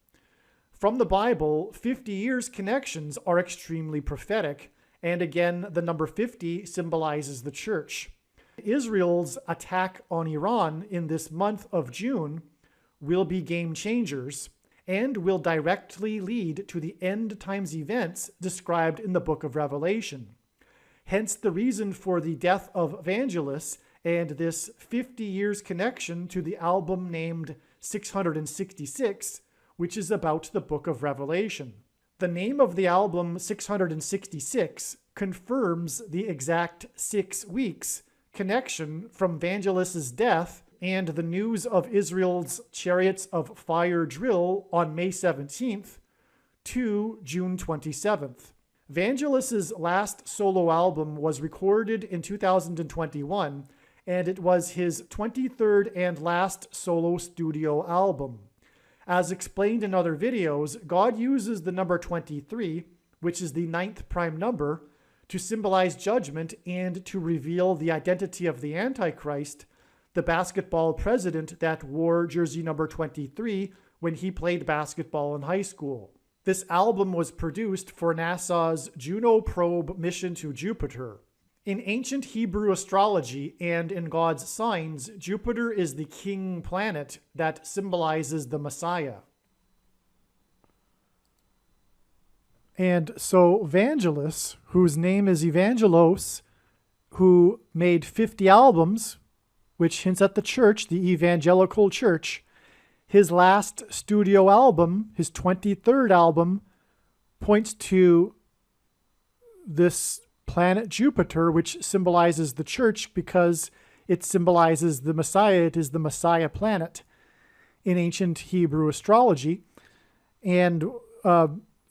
From the Bible, 50 years connections are extremely prophetic, and again, the number 50 symbolizes the church. Israel's attack on Iran in this month of June will be game changers and will directly lead to the end times events described in the book of Revelation. Hence the reason for the death of Vangelis and this 50 years connection to the album named 666, which is about the book of Revelation. The name of the album 666 confirms the exact 6 weeks connection from Vangelis' death and the news of Israel's Chariots of Fire drill on May 17th to June 27th. Vangelis' last solo album was recorded in 2021, and it was his 23rd and last solo studio album. As explained in other videos, God uses the number 23, which is the 9th prime number, to symbolize judgment and to reveal the identity of the Antichrist, the basketball president that wore jersey number 23 when he played basketball in high school. This album was produced for NASA's Juno probe mission to Jupiter. In ancient Hebrew astrology and in God's signs, Jupiter is the king planet that symbolizes the Messiah. And so Vangelis, whose name is Evangelos, who made 50 albums, which hints at the church, the evangelical church, his last studio album, his 23rd album, points to this planet Jupiter, which symbolizes the church because it symbolizes the Messiah. It is the Messiah planet in ancient Hebrew astrology. And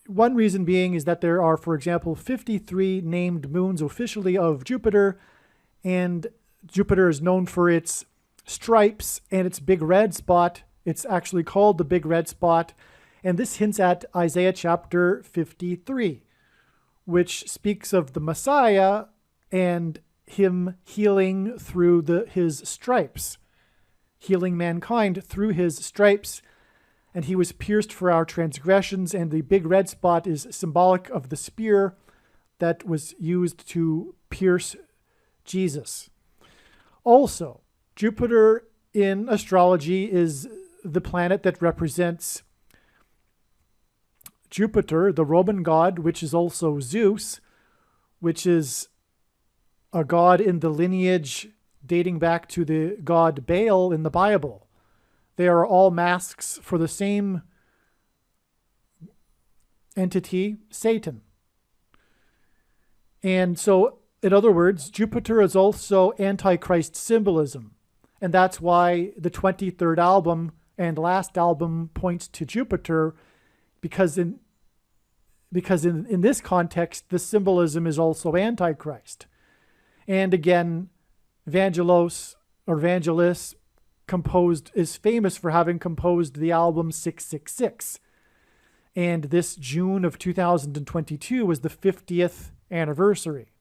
one reason being is that there are, for example, 53 named moons officially of Jupiter, and Jupiter is known for its stripes and its big red spot. It's actually called the big red spot, and this hints at Isaiah chapter 53, which speaks of the Messiah and him healing through his stripes, healing mankind through his stripes. And he was pierced for our transgressions, and the big red spot is symbolic of the spear that was used to pierce Jesus. Also, Jupiter in astrology is the planet that represents Jupiter, the Roman god, which is also Zeus, which is a god in the lineage dating back to the god Baal in the Bible. They are all masks for the same entity, Satan. And so, in other words, Jupiter is also Antichrist symbolism. And that's why the 23rd album and last album points to Jupiter, because in this context, the symbolism is also Antichrist. And again, Vangelis is famous for having composed the album 666. And this June of 2022 was the 50th anniversary.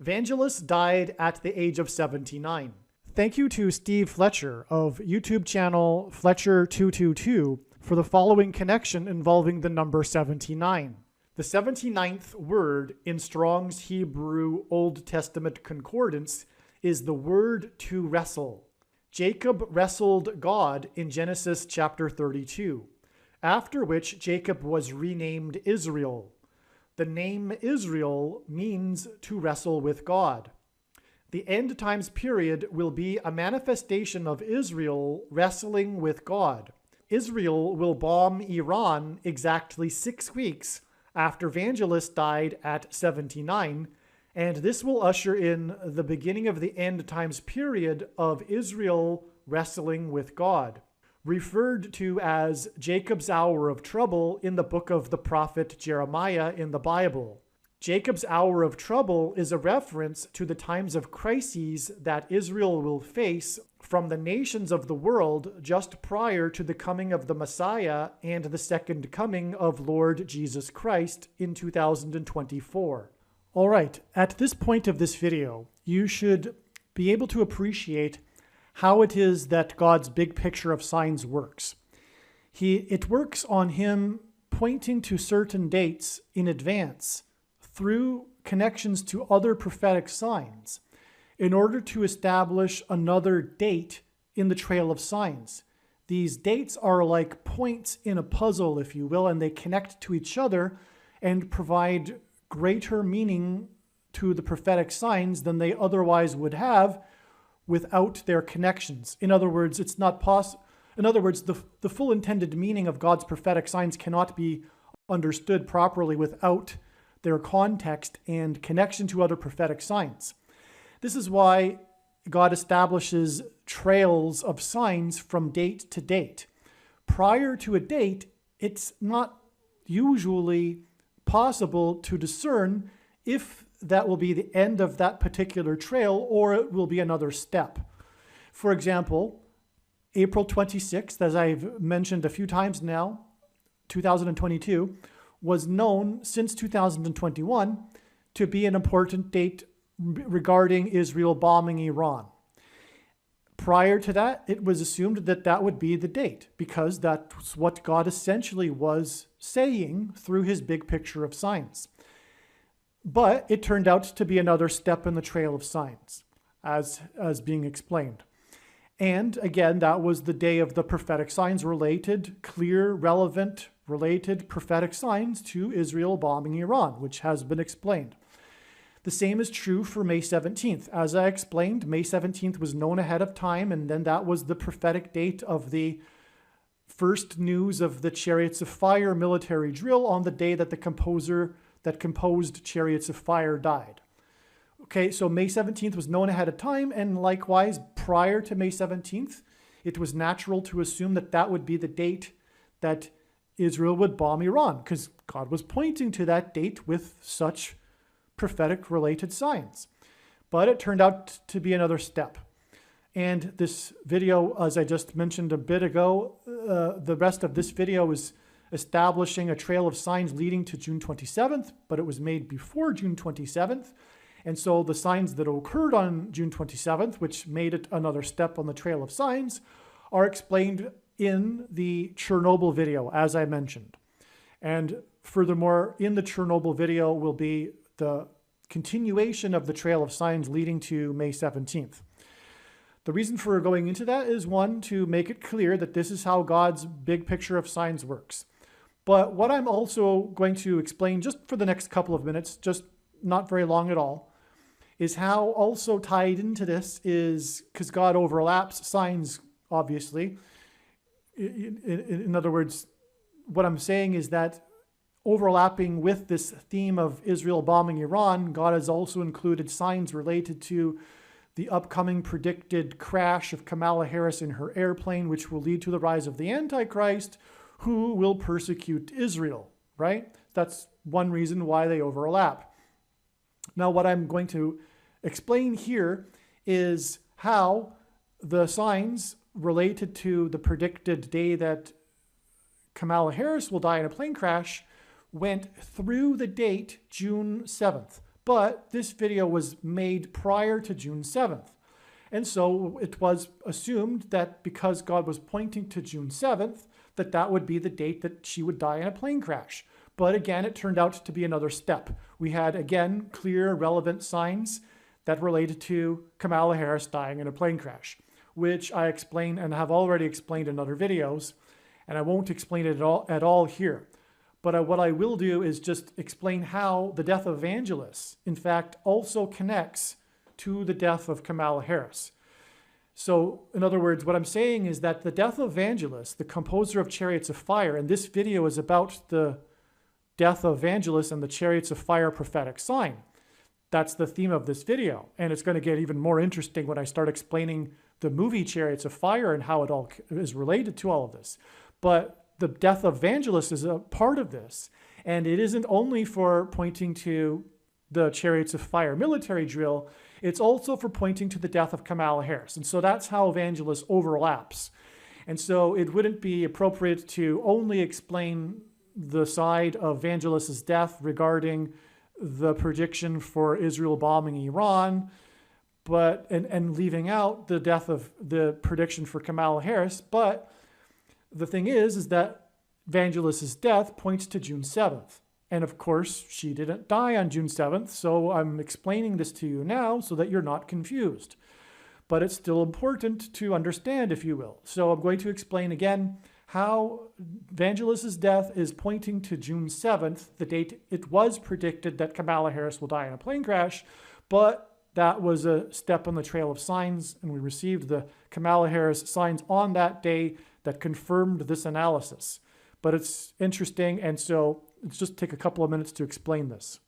Vangelis died at the age of 79. Thank you to Steve Fletcher of YouTube channel Fletcher222 for the following connection involving the number 79. The 79th word in Strong's Hebrew Old Testament Concordance is the word to wrestle. Jacob wrestled God in Genesis chapter 32, after which Jacob was renamed Israel. The name Israel means to wrestle with God. The end times period will be a manifestation of Israel wrestling with God. Israel will bomb Iran exactly 6 weeks after Vangelis died at 79, and this will usher in the beginning of the end times period of Israel wrestling with God, referred to as Jacob's hour of trouble in the book of the prophet Jeremiah in the Bible. Jacob's hour of trouble is a reference to the times of crises that Israel will face from the nations of the world just prior to the coming of the Messiah and the second coming of Lord Jesus Christ in 2024. All right, at this point of this video, you should be able to appreciate how it is that God's big picture of signs works. It works on him pointing to certain dates in advance through connections to other prophetic signs in order to establish another date in the trail of signs. These dates are like points in a puzzle, if you will, and they connect to each other and provide greater meaning to the prophetic signs than they otherwise would have without their connections. In other words, it's not possible. In other words, the full intended meaning of God's prophetic signs cannot be understood properly without their context and connection to other prophetic signs. This is why God establishes trails of signs from date to date. Prior to a date, it's not usually possible to discern if that will be the end of that particular trail or it will be another step. For example, April 26th, as I've mentioned a few times now, 2022, was known since 2021 to be an important date regarding Israel bombing Iran. Prior to that, it was assumed that that would be the date because that's what God essentially was saying through his big picture of signs. But it turned out to be another step in the trail of signs, as being explained. And again, that was the day of the prophetic signs related, clear, relevant, related prophetic signs to Israel bombing Iran, which has been explained. The same is true for May 17th. As I explained, May 17th was known ahead of time, and then that was the prophetic date of the first news of the Chariots of Fire military drill on the day that the composer that composed Chariots of Fire died. Okay, so May 17th was known ahead of time, and likewise, prior to May 17th, it was natural to assume that that would be the date that Israel would bomb Iran, because God was pointing to that date with such prophetic related signs. But it turned out to be another step. And this video, as I just mentioned a bit ago, the rest of this video is establishing a trail of signs leading to June 27th, but it was made before June 27th. And so the signs that occurred on June 27th, which made it another step on the trail of signs, are explained in the Chernobyl video, as I mentioned. And furthermore, in the Chernobyl video will be the continuation of the trail of signs leading to May 17th. The reason for going into that is, one, to make it clear that this is how God's big picture of signs works. But what I'm also going to explain just for the next couple of minutes, just not very long at all, is how also tied into this is, because God overlaps signs, obviously. In other words, what I'm saying is that overlapping with this theme of Israel bombing Iran, God has also included signs related to the upcoming predicted crash of Kamala Harris in her airplane, which will lead to the rise of the Antichrist, who will persecute Israel, right? That's one reason why they overlap. Now, what I'm going to explain here is how the signs related to the predicted day that Kamala Harris will die in a plane crash went through the date June 7th. But this video was made prior to June 7th. And so it was assumed that because God was pointing to June 7th, that that would be the date that she would die in a plane crash. But again, it turned out to be another step. We had, again, clear, relevant signs that related to Kamala Harris dying in a plane crash, which I explain and have already explained in other videos, and I won't explain it at all here. But what I will do is just explain how the death of Evangelist, in fact, also connects to the death of Kamala Harris. So, in other words, what I'm saying is that the death of Evangelist, the composer of Chariots of Fire, and this video is about the death of Evangelist and the Chariots of Fire prophetic sign. That's the theme of this video. And it's going to get even more interesting when I start explaining the movie Chariots of Fire and how it all is related to all of this. But the death of Vangelis is a part of this. And it isn't only for pointing to the Chariots of Fire military drill, it's also for pointing to the death of Kamala Harris. And so that's how Vangelis overlaps. And so it wouldn't be appropriate to only explain the side of Vangelis's death regarding the prediction for Israel bombing Iran, but and leaving out the death of the prediction for Kamala Harris. But the thing is that Vangelis's death points to June 7th. And of course, she didn't die on June 7th, so I'm explaining this to you now so that you're not confused. But it's still important to understand, if you will. So I'm going to explain again how Vangelis's death is pointing to June 7th, the date it was predicted that Kamala Harris will die in a plane crash, but that was a step on the trail of signs, and we received the Kamala Harris signs on that day that confirmed this analysis. But it's interesting, and so let's just take a couple of minutes to explain this.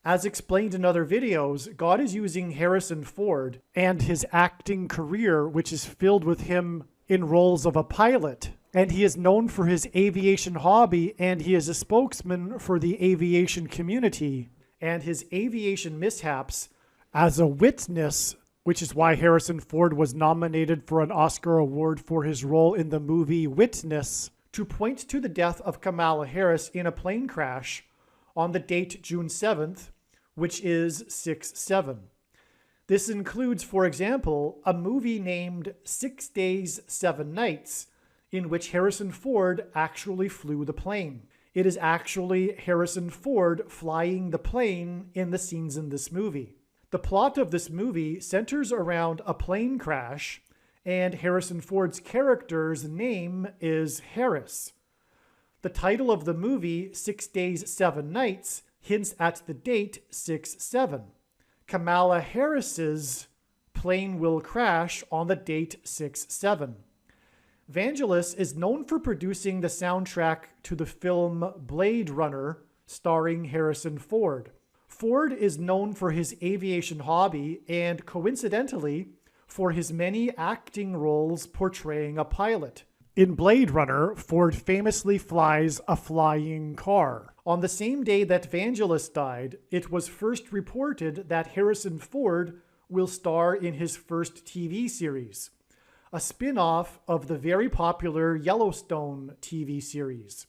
As explained in other videos, God is using Harrison Ford and his acting career, which is filled with him in roles of a pilot. And he is known for his aviation hobby, and he is a spokesman for the aviation community. And his aviation mishaps as a witness, which is why Harrison Ford was nominated for an Oscar award for his role in the movie Witness, to point to the death of Kamala Harris in a plane crash on the date June 7th, which is 6/7. This includes, for example, a movie named 6 Days, 7 Nights, in which Harrison Ford actually flew the plane. It is actually Harrison Ford flying the plane in the scenes in this movie. The plot of this movie centers around a plane crash, and Harrison Ford's character's name is Harris. The title of the movie, 6 Days, 7 Nights, hints at the date 6/7. Kamala Harris's plane will crash on the date 6/7. Vangelis is known for producing the soundtrack to the film Blade Runner, starring Harrison Ford. Ford is known for his aviation hobby and, coincidentally, for his many acting roles portraying a pilot. In Blade Runner, Ford famously flies a flying car. On the same day that Vangelis died, it was first reported that Harrison Ford will star in his first TV series, a spin-off of the very popular Yellowstone TV series.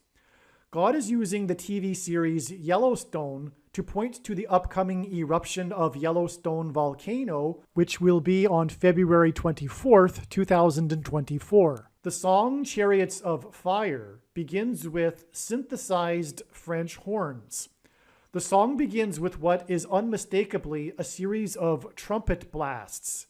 God is using the TV series Yellowstone to point to the upcoming eruption of Yellowstone volcano, which will be on February 24th, 2024. The song Chariots of Fire begins with synthesized French horns. The song begins with what is unmistakably a series of trumpet blasts.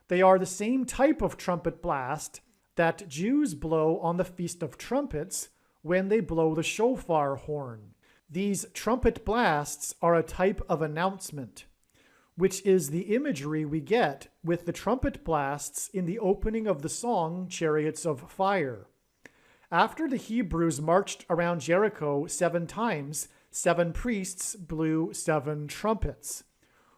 They are the same type of trumpet blast that Jews blow on the Feast of Trumpets when they blow the shofar horn. These trumpet blasts are a type of announcement, which is the imagery we get with the trumpet blasts in the opening of the song Chariots of Fire. After the Hebrews marched around Jericho 7 times, 7 priests blew 7 trumpets,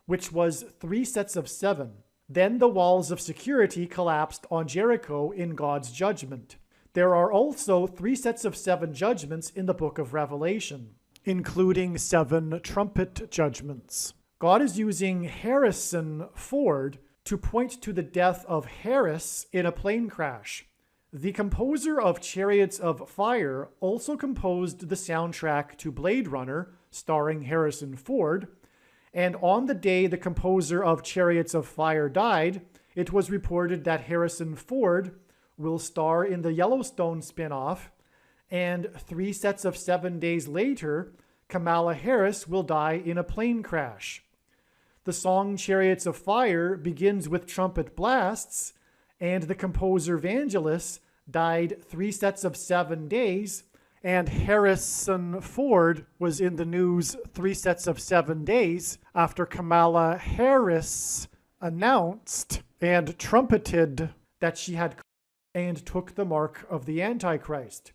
which was 3 sets of 7. Then the walls of security collapsed on Jericho in God's judgment. There are also 3 sets of 7 judgments in the book of Revelation, including 7 trumpet judgments. God is using Harrison Ford to point to the death of Harris in a plane crash. The composer of Chariots of Fire also composed the soundtrack to Blade Runner, starring Harrison Ford, and on the day the composer of Chariots of Fire died, it was reported that Harrison Ford will star in the Yellowstone spin-off, and 3 sets of 7 days later, Kamala Harris will die in a plane crash. The song Chariots of Fire begins with trumpet blasts, and the composer Vangelis died 3 sets of 7 days, and Harrison Ford was in the news 3 sets of 7 days after Kamala Harris announced and trumpeted that she had and took the mark of the Antichrist,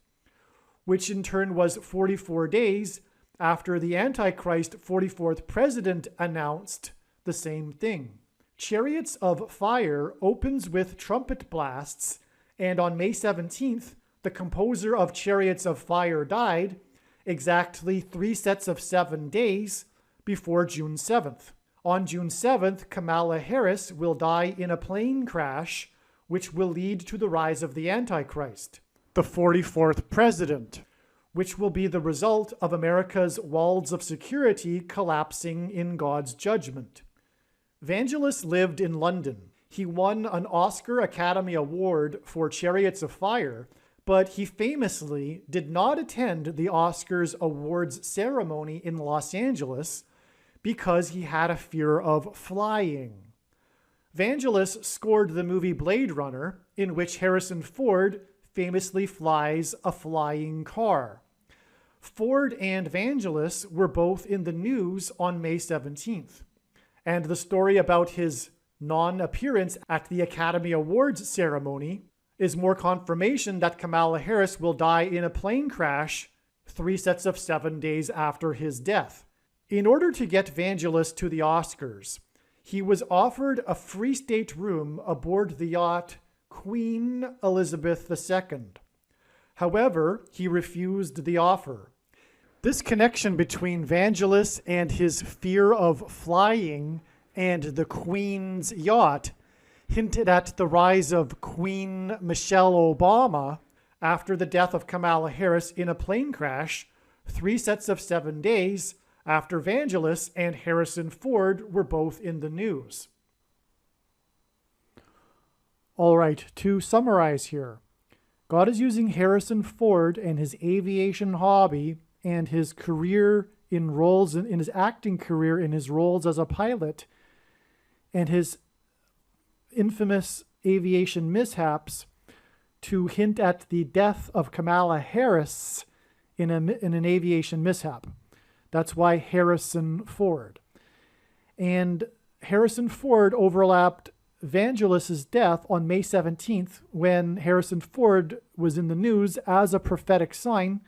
which in turn was 44 days after the Antichrist 44th president announced the same thing. Chariots of Fire opens with trumpet blasts, and on May 17th, the composer of Chariots of Fire died exactly 3 sets of 7 days before June 7th. On June 7th, Kamala Harris will die in a plane crash, which will lead to the rise of the Antichrist, the 44th president, which will be the result of America's walls of security collapsing in God's judgment. Vangelis lived in London. He won an Oscar Academy Award for Chariots of Fire, but he famously did not attend the Oscars awards ceremony in Los Angeles because he had a fear of flying. Vangelis scored the movie Blade Runner, in which Harrison Ford famously flies a flying car. Ford and Vangelis were both in the news on May 17th, and the story about his non-appearance at the Academy Awards ceremony is more confirmation that Kamala Harris will die in a plane crash 3 sets of 7 days after his death. In order to get Vangelis to the Oscars, he was offered a free state room aboard the yacht Queen Elizabeth II. However, he refused the offer. This connection between Vangelis and his fear of flying and the Queen's yacht hinted at the rise of Queen Michelle Obama after the death of Kamala Harris in a plane crash 3 sets of 7 days after Vangelis and Harrison Ford were both in the news. All right, to summarize here, God is using Harrison Ford and his aviation hobby and his career in roles, in his acting career, in his roles as a pilot, and his infamous aviation mishaps to hint at the death of Kamala Harris in an aviation mishap. That's why Harrison Ford. And Harrison Ford overlapped Vangelis' death on May 17th when Harrison Ford was in the news as a prophetic sign.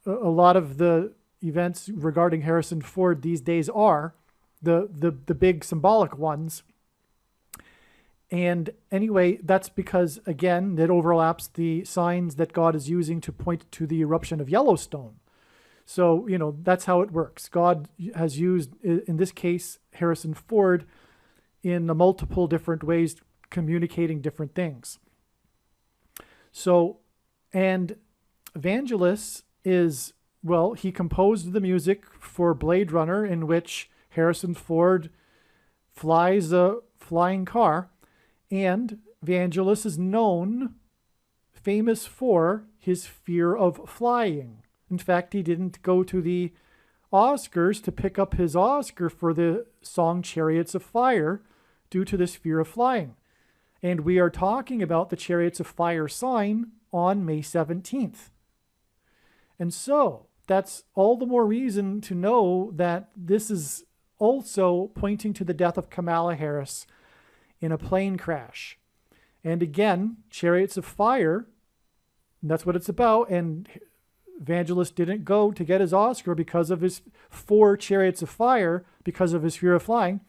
A lot of the events regarding Harrison Ford these days are the big symbolic ones. And anyway, that's because, again, it overlaps the signs that God is using to point to the eruption of Yellowstone. So, that's how it works. God has used, in this case, Harrison Ford in multiple different ways, communicating different things. So, and Vangelis is, he composed the music for Blade Runner, in which Harrison Ford flies a flying car, and Vangelis is famous for his fear of flying. In fact, he didn't go to the Oscars to pick up his Oscar for the song Chariots of Fire due to this fear of flying. And we are talking about the Chariots of Fire sign on May 17th. And so that's all the more reason to know that this is also pointing to the death of Kamala Harris in a plane crash. And again, Chariots of Fire, that's what it's about. And Vangelis didn't go to get his Oscar because of his 4 Chariots of Fire, because of his fear of flying.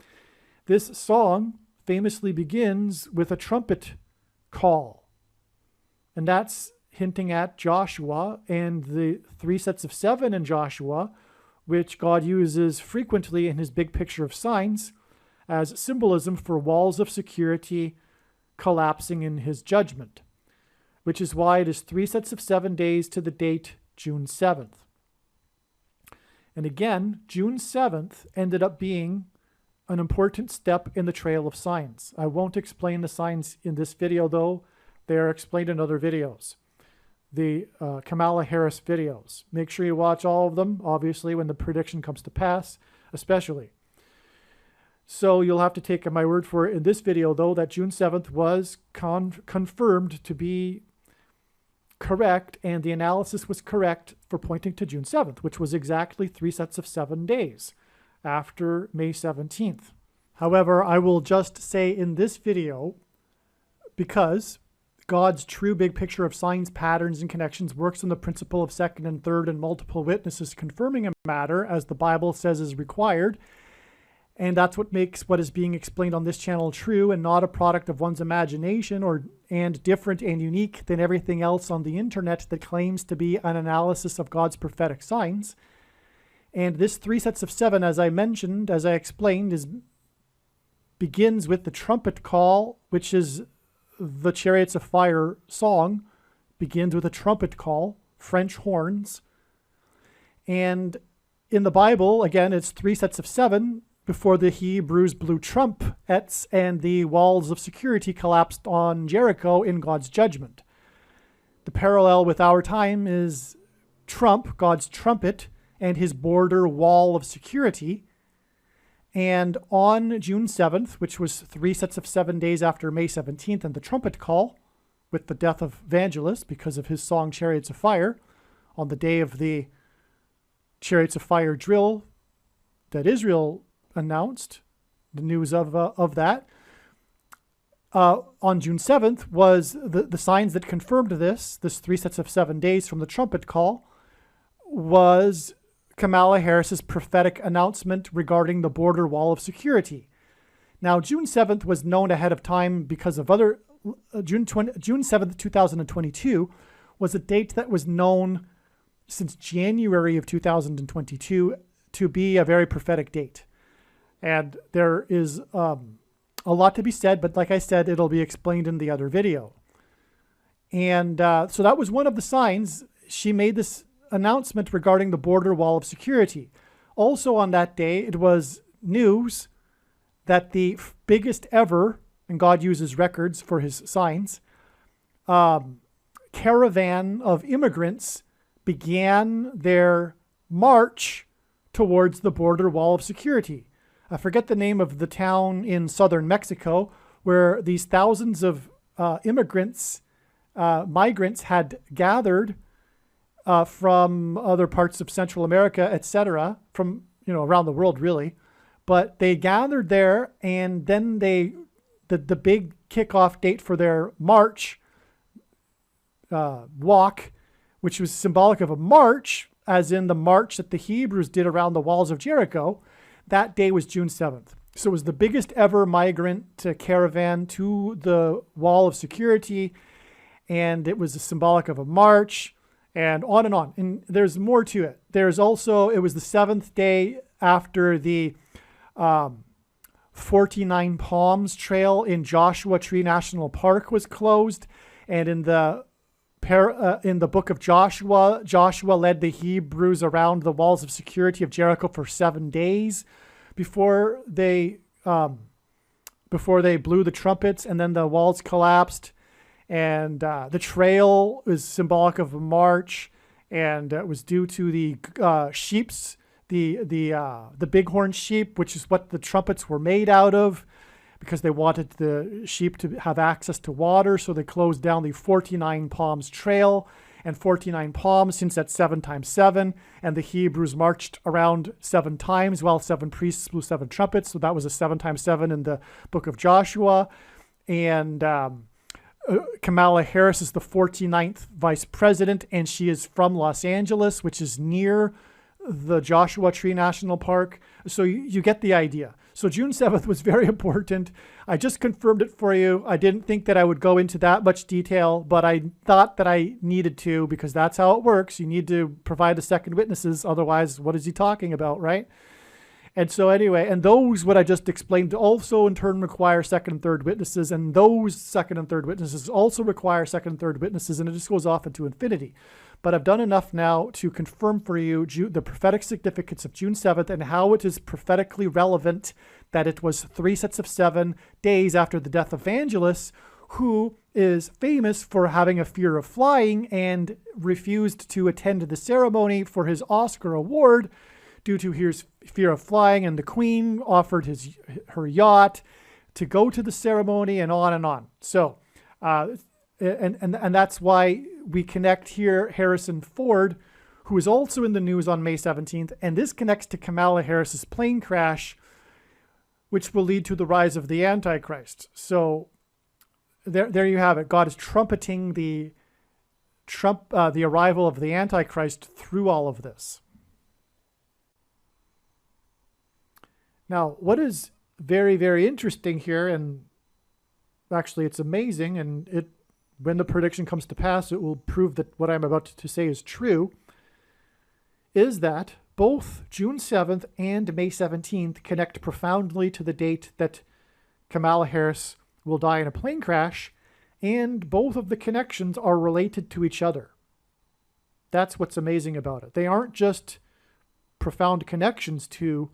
This song famously begins with a trumpet call. And that's hinting at Joshua and the 3 sets of 7 in Joshua, which God uses frequently in his big picture of signs as symbolism for walls of security collapsing in his judgment, which is why it is 3 sets of 7 days to the date June 7th. And again, June 7th ended up being an important step in the trail of signs. I won't explain the signs in this video, though. They are explained in other videos. The Kamala Harris videos. Make sure you watch all of them, obviously, when the prediction comes to pass, especially. So you'll have to take my word for it in this video, though, that June 7th was confirmed to be correct, and the analysis was correct for pointing to June 7th, which was exactly 3 sets of 7 days after May 17th. However, I will just say in this video, because God's true big picture of signs, patterns, and connections works on the principle of second and third and multiple witnesses confirming a matter, as the Bible says is required, And that's what makes what is being explained on this channel true and not a product of one's imagination and different and unique than everything else on the internet that claims to be an analysis of God's prophetic signs. And this 3 sets of 7, as I mentioned, as I explained, begins with the trumpet call, which is the Chariots of Fire song, begins with a trumpet call, French horns. And in the Bible, again, it's 3 sets of 7 before the Hebrews blew trumpets and the walls of security collapsed on Jericho in God's judgment. The parallel with our time is Trump, God's trumpet, and his border wall of security. And on June 7th, which was 3 sets of 7 days after May 17th and the trumpet call, with the death of Evangelist because of his song Chariots of Fire, on the day of the Chariots of Fire drill that Israel announced, the news of that, on June 7th was the signs that confirmed this 3 sets of 7 days from the trumpet call, was Kamala Harris's prophetic announcement regarding the border wall of security. Now, June 7th was known ahead of time because of other, June 7th, 2022 was a date that was known since January of 2022 to be a very prophetic date. And there is a lot to be said, but like I said, it'll be explained in the other video. And so that was one of the signs. She made this announcement regarding the border wall of security. Also on that day, it was news that the biggest ever, and God uses records for his signs, caravan of immigrants began their march towards the border wall of security. I forget the name of the town in southern Mexico where these thousands of migrants had gathered from other parts of Central America, etc., from around the world really. But they gathered there, and then the big kickoff date for their march walk, which was symbolic of a march, as in the march that the Hebrews did around the walls of Jericho, that day was June 7th. So it was the biggest ever migrant caravan to the wall of security, and it was symbolic of a march, and on and on. And there's more to it. There's also, it was the 7th day after the 49 Palms Trail in Joshua Tree National Park was closed, and in the book of Joshua, Joshua led the Hebrews around the walls of security of Jericho for 7 days before they blew the trumpets, and then the walls collapsed. And the trail is symbolic of a march, and it was due to the sheep's, the bighorn sheep, which is what the trumpets were made out of, because they wanted the sheep to have access to water. So they closed down the 49 Palms Trail, and 49 palms, since that's 7 times 7. And the Hebrews marched around 7 times while 7 priests blew 7 trumpets. So that was a 7 times 7 in the book of Joshua. And Kamala Harris is the 49th vice president, and she is from Los Angeles, which is near the Joshua Tree National Park. So you get the idea. So June 7th was very important. I just confirmed it for you. I didn't think that I would go into that much detail, but I thought that I needed to, because that's how it works. You need to provide the second witnesses. Otherwise, what is he talking about, right? And so anyway, and those, what I just explained, also in turn require second and third witnesses, and those second and third witnesses also require second and third witnesses, and it just goes off into infinity. But I've done enough now to confirm for you the prophetic significance of June 7th and how it is prophetically relevant that it was 3 sets of 7 days after the death of Evangelist, who is famous for having a fear of flying and refused to attend the ceremony for his Oscar award due to his fear of flying, and the Queen offered her yacht to go to the ceremony, and on and on. So, and that's why we connect here Harrison Ford, who is also in the news on May 17th, and this connects to Kamala Harris's plane crash, which will lead to the rise of the Antichrist. So there you have it. God is trumpeting the arrival of the Antichrist through all of this. Now, what is very, very interesting here, and actually it's amazing, and when the prediction comes to pass, it will prove that what I'm about to say is true, is that both June 7th and May 17th connect profoundly to the date that Kamala Harris will die in a plane crash, and both of the connections are related to each other. That's what's amazing about it. They aren't just profound connections to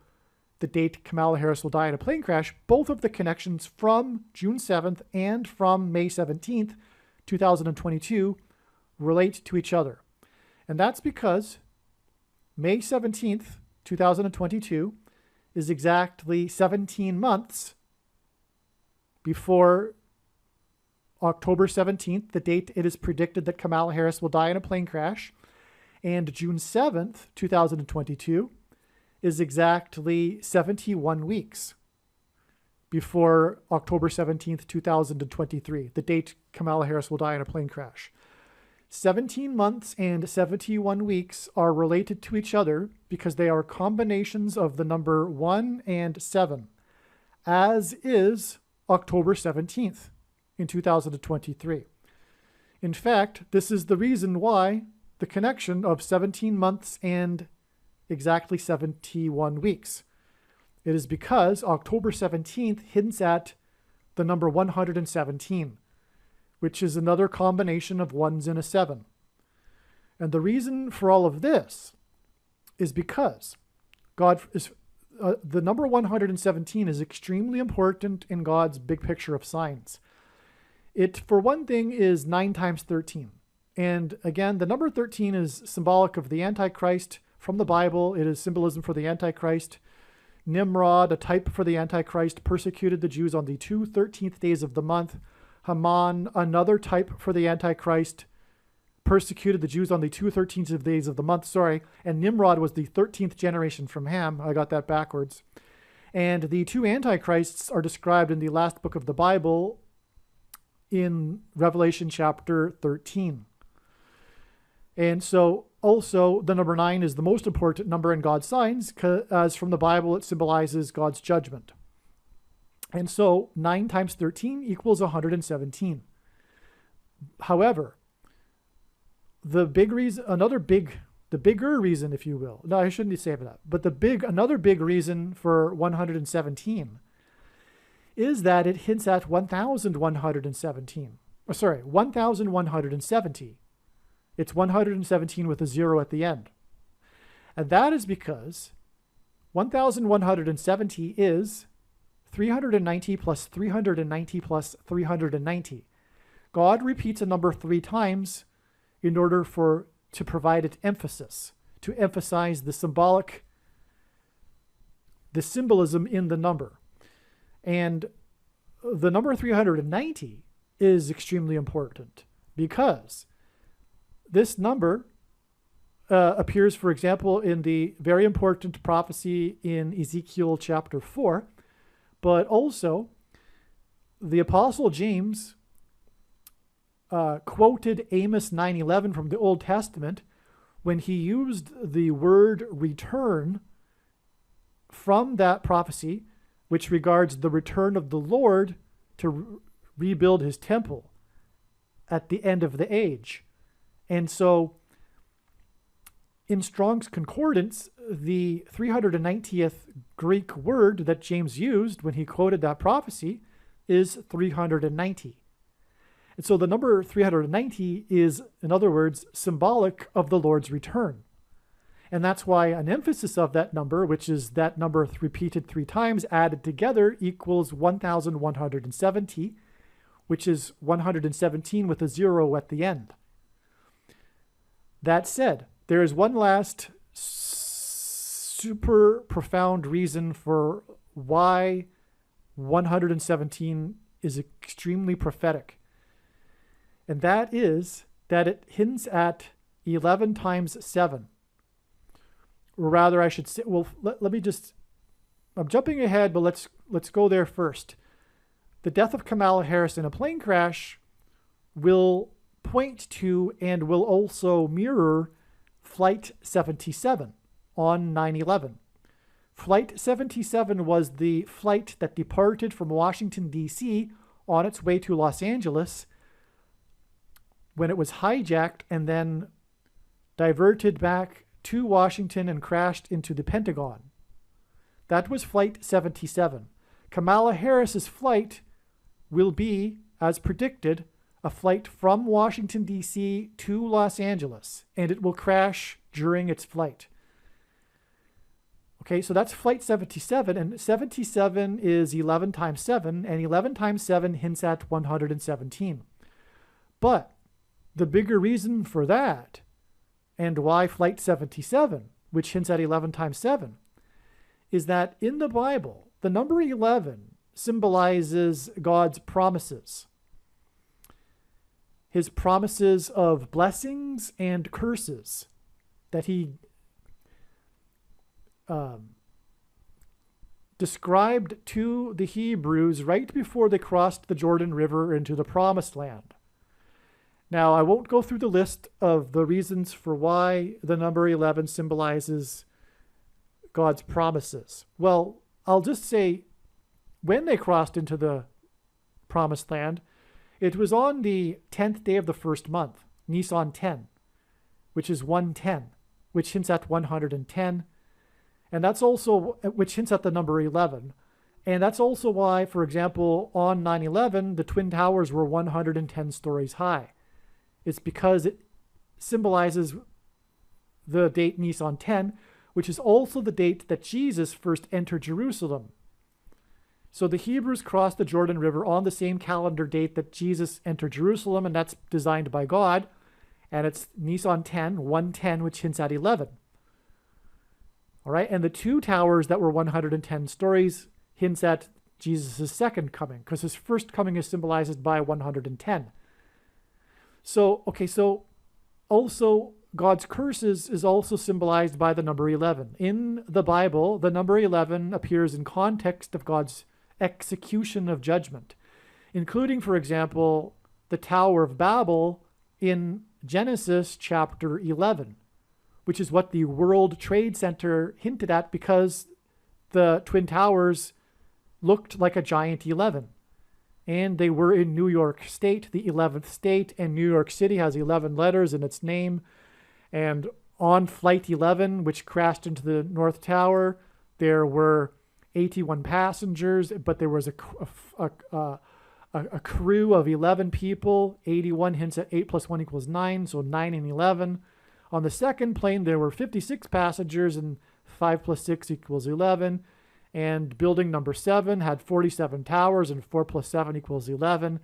the date Kamala Harris will die in a plane crash. Both of the connections from June 7th and from May 17th, 2022, relate to each other. And that's because May 17th, 2022 is exactly 17 months before October 17th, the date it is predicted that Kamala Harris will die in a plane crash. And June 7th, 2022 is exactly 71 weeks before October 17th, 2023, the date Kamala Harris will die in a plane crash. 17 months and 71 weeks are related to each other because they are combinations of the number 1 and 7, as is October 17th in 2023. In fact, this is the reason why the connection of 17 months and exactly 71 weeks. It is because October 17th hints at the number 117, which is another combination of ones and a 7. And the reason for all of this is because the number 117 is extremely important in God's big picture of signs. It, for one thing, is 9 times 13. And again, the number 13 is symbolic of the Antichrist from the Bible. It is symbolism for the Antichrist. Nimrod, a type for the Antichrist, persecuted the Jews on the 13th days of the month. Haman, another type for the Antichrist, persecuted the Jews on the 13th days of the month. And Nimrod was the 13th generation from Ham. I got that backwards. And the two Antichrists are described in the last book of the Bible in Revelation chapter 13. And so also the number 9 is the most important number in God's signs, as from the Bible it symbolizes God's judgment. And so 9 times 13 equals 117. However, the bigger reason, if you will, no, I shouldn't say that, but another big reason for 117 is that it hints at 1,117. 1,170. It's 117 with a 0 at the end. And that is because 1,170 is 390 plus 390 plus 390. God repeats a number 3 times in order to provide it emphasis, to emphasize the symbolism in the number. And the number 390 is extremely important because this number appears, for example, in the very important prophecy in Ezekiel chapter 4, but also the Apostle James quoted Amos 9:11 from the Old Testament when he used the word return from that prophecy, which regards the return of the Lord to rebuild his temple at the end of the age. And so in Strong's Concordance, the 390th Greek word that James used when he quoted that prophecy is 390. And so the number 390 is, in other words, symbolic of the Lord's return. And that's why an emphasis of that number, which is that number repeated 3 times added together, equals 1,170, which is 117 with a 0 at the end. That said, there is one last super profound reason for why 117 is extremely prophetic. And that is that it hints at 11 times 7. Or rather, I should say, well, let me just, I'm jumping ahead, but let's go there first. The death of Kamala Harris in a plane crash will point to and will also mirror Flight 77 on 9/11. Flight 77 was the flight that departed from Washington, D.C. on its way to Los Angeles when it was hijacked and then diverted back to Washington and crashed into the Pentagon. That was Flight 77. Kamala Harris's flight will be, as predicted, a flight from Washington, D.C. to Los Angeles, and it will crash during its flight. Okay, so that's Flight 77, and 77 is 11 times 7, and 11 times 7 hints at 117. But the bigger reason for that, and why Flight 77, which hints at 11 times 7, is that in the Bible, the number 11 symbolizes God's promises. His promises of blessings and curses that he described to the Hebrews right before they crossed the Jordan River into the Promised Land. Now, I won't go through the list of the reasons for why the number 11 symbolizes God's promises. Well, I'll just say when they crossed into the Promised Land, it was on the 10th day of the first month, Nisan 10, which is 110, which hints at 110. And that's also, which hints at the number 11. And that's also why, for example, on 9/11, the Twin Towers were 110 stories high. It's because it symbolizes the date Nisan 10, which is also the date that Jesus first entered Jerusalem. So the Hebrews crossed the Jordan River on the same calendar date that Jesus entered Jerusalem, and that's designed by God. And it's Nisan 10, 110, which hints at 11. All right, and the two towers that were 110 stories hints at Jesus' second coming, because his first coming is symbolized by 110. So, okay, so also God's curses is also symbolized by the number 11. In the Bible, the number 11 appears in context of God's execution of judgment, including, for example, the Tower of Babel in Genesis chapter 11, which is what the World Trade Center hinted at because the Twin Towers looked like a giant 11. And they were in New York State, the 11th state, and New York City has 11 letters in its name. And on Flight 11, which crashed into the North Tower, there were 81 passengers, but there was a crew of 11 people. 81 hints at 8 plus 1 equals 9, so 9 and 11. On the second plane, there were 56 passengers, and 5 plus 6 equals 11. And building number 7 had 47 towers, and 4 plus 7 equals 11,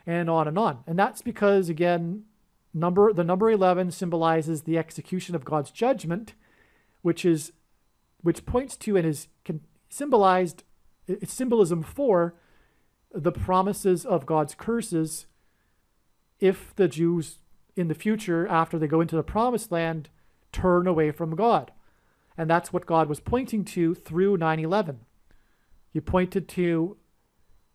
and on and on. And that's because, again, the number 11 symbolizes the execution of God's judgment, which points to and is symbolized, it's symbolism for the promises of God's curses if the Jews in the future, after they go into the Promised Land, turn away from God. And that's what God was pointing to through 9/11. He pointed to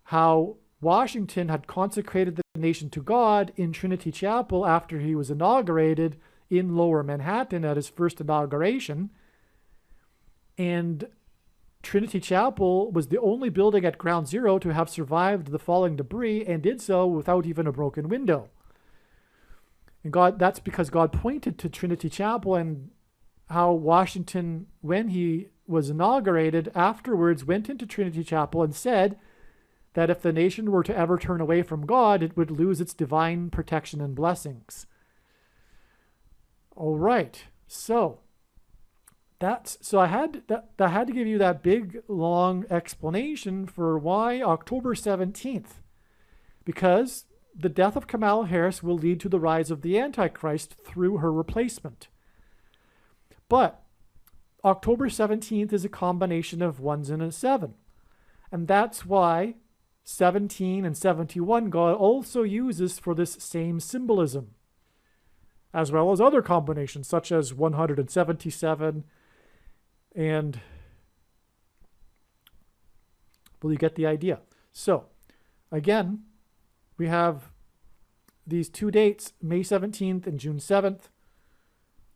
how Washington had consecrated the nation to God in Trinity Chapel after he was inaugurated in Lower Manhattan at his first inauguration. And Trinity Chapel was the only building at Ground Zero to have survived the falling debris and did so without even a broken window. And that's because God pointed to Trinity Chapel and how Washington, when he was inaugurated, afterwards went into Trinity Chapel and said that if the nation were to ever turn away from God, it would lose its divine protection and blessings. All right, so I had to give you that big, long explanation for why October 17th, because the death of Kamala Harris will lead to the rise of the Antichrist through her replacement. But October 17th is a combination of ones and a 7. And that's why 17 and 71 God also uses for this same symbolism, as well as other combinations such as 177 and, well, you get the idea. So, again, we have these two dates, May 17th and June 7th.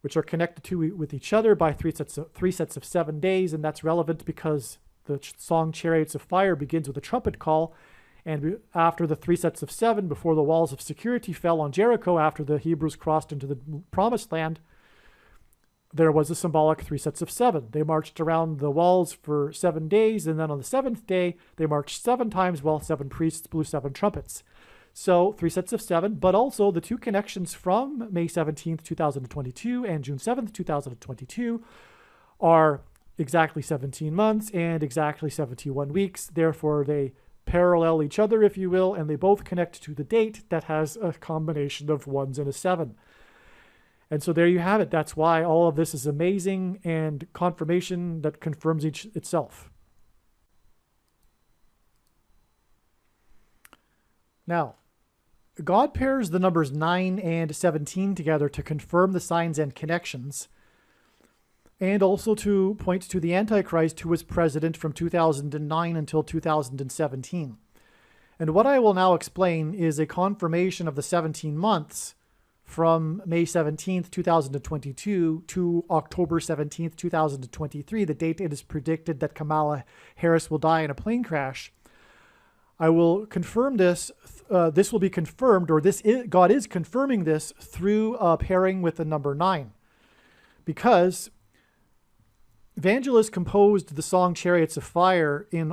which are connected with each other by three sets of 7 days. And that's relevant because the song Chariots of Fire begins with a trumpet call. And after the 3 sets of 7, before the walls of security fell on Jericho, after the Hebrews crossed into the promised land, there was a symbolic 3 sets of 7. They marched around the walls for 7 days, and then on the 7th day, they marched 7 times while 7 priests blew 7 trumpets. So 3 sets of 7, but also the 2 connections from May 17th, 2022 and June 7th, 2022 are exactly 17 months and exactly 71 weeks. Therefore, they parallel each other, if you will, and they both connect to the date that has a combination of 1s and a 7. And so there you have it. That's why all of this is amazing and confirmation that confirms itself. Now, God pairs the numbers 9 and 17 together to confirm the signs and connections, and also to point to the Antichrist, who was president from 2009 until 2017. And what I will now explain is a confirmation of the 17 months from May 17th, 2022 to October 17th, 2023, the date it is predicted that Kamala Harris will die in a plane crash. I will confirm this. This will be confirmed, or God is confirming this through pairing with the number 9. Because Vangelis composed the song Chariots of Fire in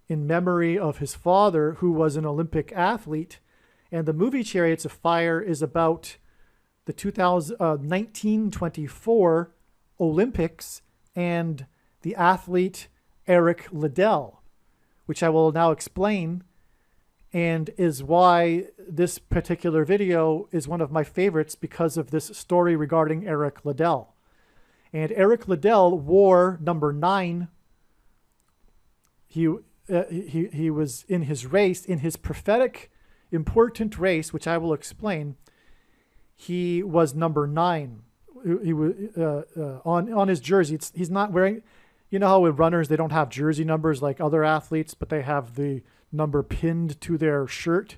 memory of his father, who was an Olympic athlete. And the movie Chariots of Fire is about the 1924 Olympics and the athlete Eric Liddell, which I will now explain, and is why this particular video is one of my favorites, because of this story regarding Eric Liddell. And Eric Liddell wore number 9. He was in his race, in his prophetic important race, which I will explain. He was number 9. He was on his jersey. He's not wearing. You know how with runners they don't have jersey numbers like other athletes, but they have the number pinned to their shirt.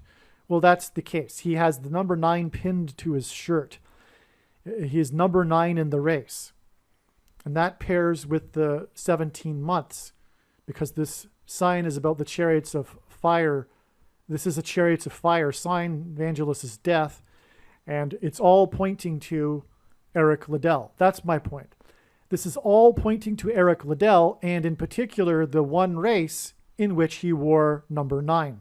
Well, that's the case. He has the number 9 pinned to his shirt. He is number 9 in the race, and that pairs with the 17 months, because this sign is about the Chariots of Fire. This is a Chariots of Fire sign, Vangelis' death, and it's all pointing to Eric Liddell. That's my point. This is all pointing to Eric Liddell, and in particular, the one race in which he wore number 9.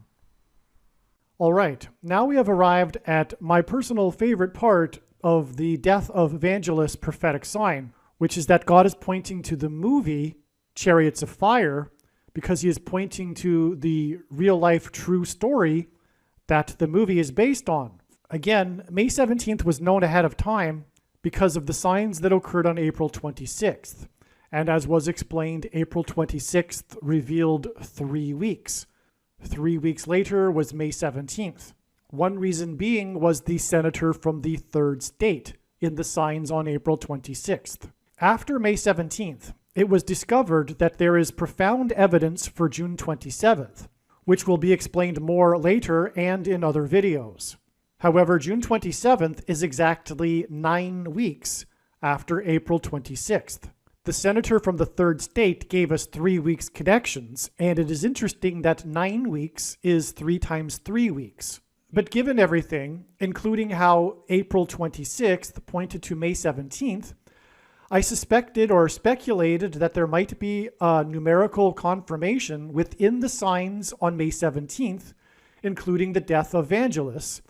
All right, now we have arrived at my personal favorite part of the death of Vangelis' prophetic sign, which is that God is pointing to the movie Chariots of Fire, because he is pointing to the real-life true story that the movie is based on. Again, May 17th was known ahead of time because of the signs that occurred on April 26th. And as was explained, April 26th revealed 3 weeks. 3 weeks later was May 17th. One reason being was the senator from the 3rd state in the signs on April 26th. After May 17th, it was discovered that there is profound evidence for June 27th, which will be explained more later and in other videos. However, June 27th is exactly 9 weeks after April 26th. The senator from the 3rd state gave us 3 weeks connections, and it is interesting that 9 weeks is 3 times 3 weeks. But given everything, including how April 26th pointed to May 17th, I suspected or speculated that there might be a numerical confirmation within the signs on May 17th, including the death of Vangelis,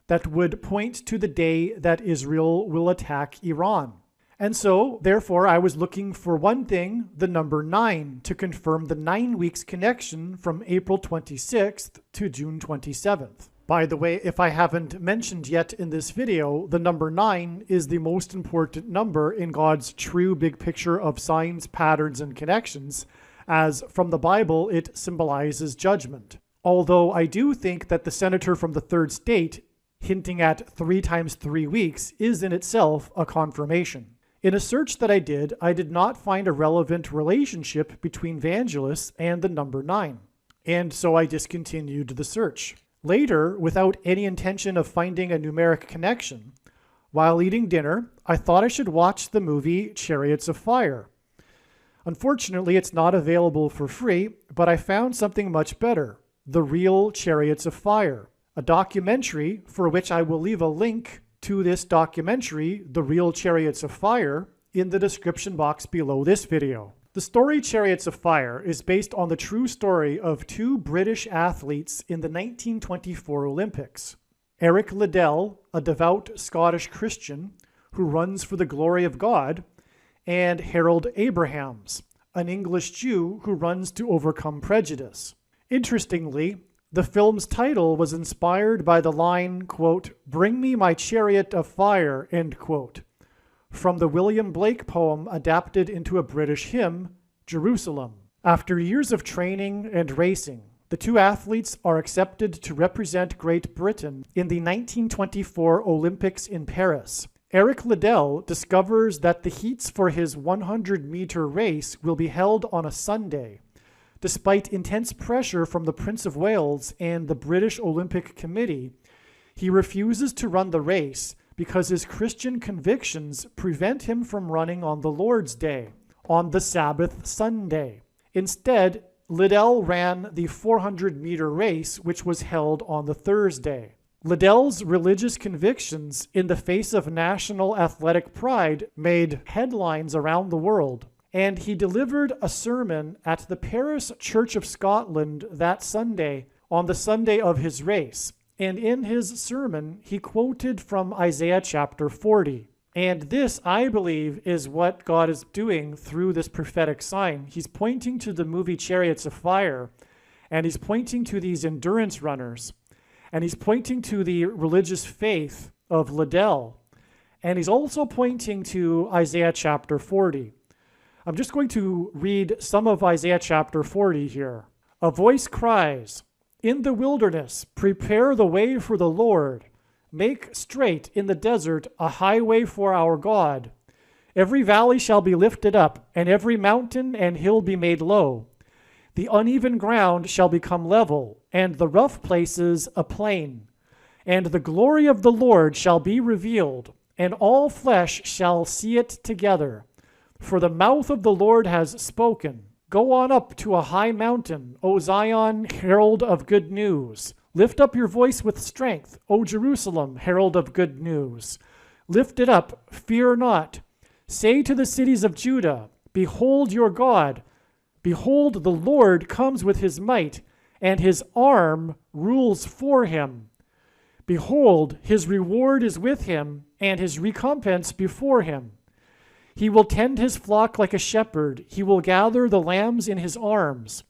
that would point to the day that Israel will attack Iran. And so, therefore, I was looking for one thing, the number 9, to confirm the 9 weeks connection from April 26th to June 27th. By the way, if I haven't mentioned yet in this video, the number 9 is the most important number in God's true big picture of signs, patterns, and connections, as from the Bible it symbolizes judgment. Although I do think that the senator from the 3rd state hinting at 3 times 3 weeks is in itself a confirmation. In a search that I did not find a relevant relationship between Vangelis and the number 9, and so I discontinued the search. Later, without any intention of finding a numeric connection, While eating dinner, I thought I should watch the movie Chariots of Fire. Unfortunately, it's not available for free, but I found something much better, The Real Chariots of Fire, a documentary for which I will leave a link to this documentary, The Real Chariots of Fire, in the description box below this video. The story Chariots of Fire is based on the true story of two British athletes in the 1924 Olympics. Eric Liddell, a devout Scottish Christian who runs for the glory of God, and Harold Abrahams, an English Jew who runs to overcome prejudice. Interestingly, the film's title was inspired by the line, quote, "Bring me my chariot of fire," end quote, from the William Blake poem adapted into a British hymn, Jerusalem. After years of training and racing, the two athletes are accepted to represent Great Britain in the 1924 Olympics in Paris. Eric Liddell discovers that the heats for his 100-meter race will be held on a Sunday. Despite intense pressure from the Prince of Wales and the British Olympic Committee, he refuses to run the race because his Christian convictions prevent him from running on the Lord's Day, on the Sabbath Sunday. Instead, Liddell ran the 400-meter race, which was held on the Thursday. Liddell's religious convictions in the face of national athletic pride made headlines around the world, and he delivered a sermon at the Paris Church of Scotland that Sunday, on the Sunday of his race. And in his sermon, he quoted from Isaiah chapter 40. And this, I believe, is what God is doing through this prophetic sign. He's pointing to the movie Chariots of Fire, and he's pointing to these endurance runners, and he's pointing to the religious faith of Liddell, and he's also pointing to Isaiah chapter 40. I'm just going to read some of Isaiah chapter 40 here. A voice cries, "In the wilderness, prepare the way for the Lord. Make straight in the desert a highway for our God. Every valley shall be lifted up, and every mountain and hill be made low. The uneven ground shall become level, and the rough places a plain. And the glory of the Lord shall be revealed, and all flesh shall see it together. For the mouth of the Lord has spoken. Go on up to a high mountain, O Zion, herald of good news. Lift up your voice with strength, O Jerusalem, herald of good news. Lift it up, fear not. Say to the cities of Judah, behold your God. Behold, the Lord comes with his might, and his arm rules for him. Behold, his reward is with him, and his recompense before him. He will tend his flock like a shepherd. He will gather the lambs in his arms.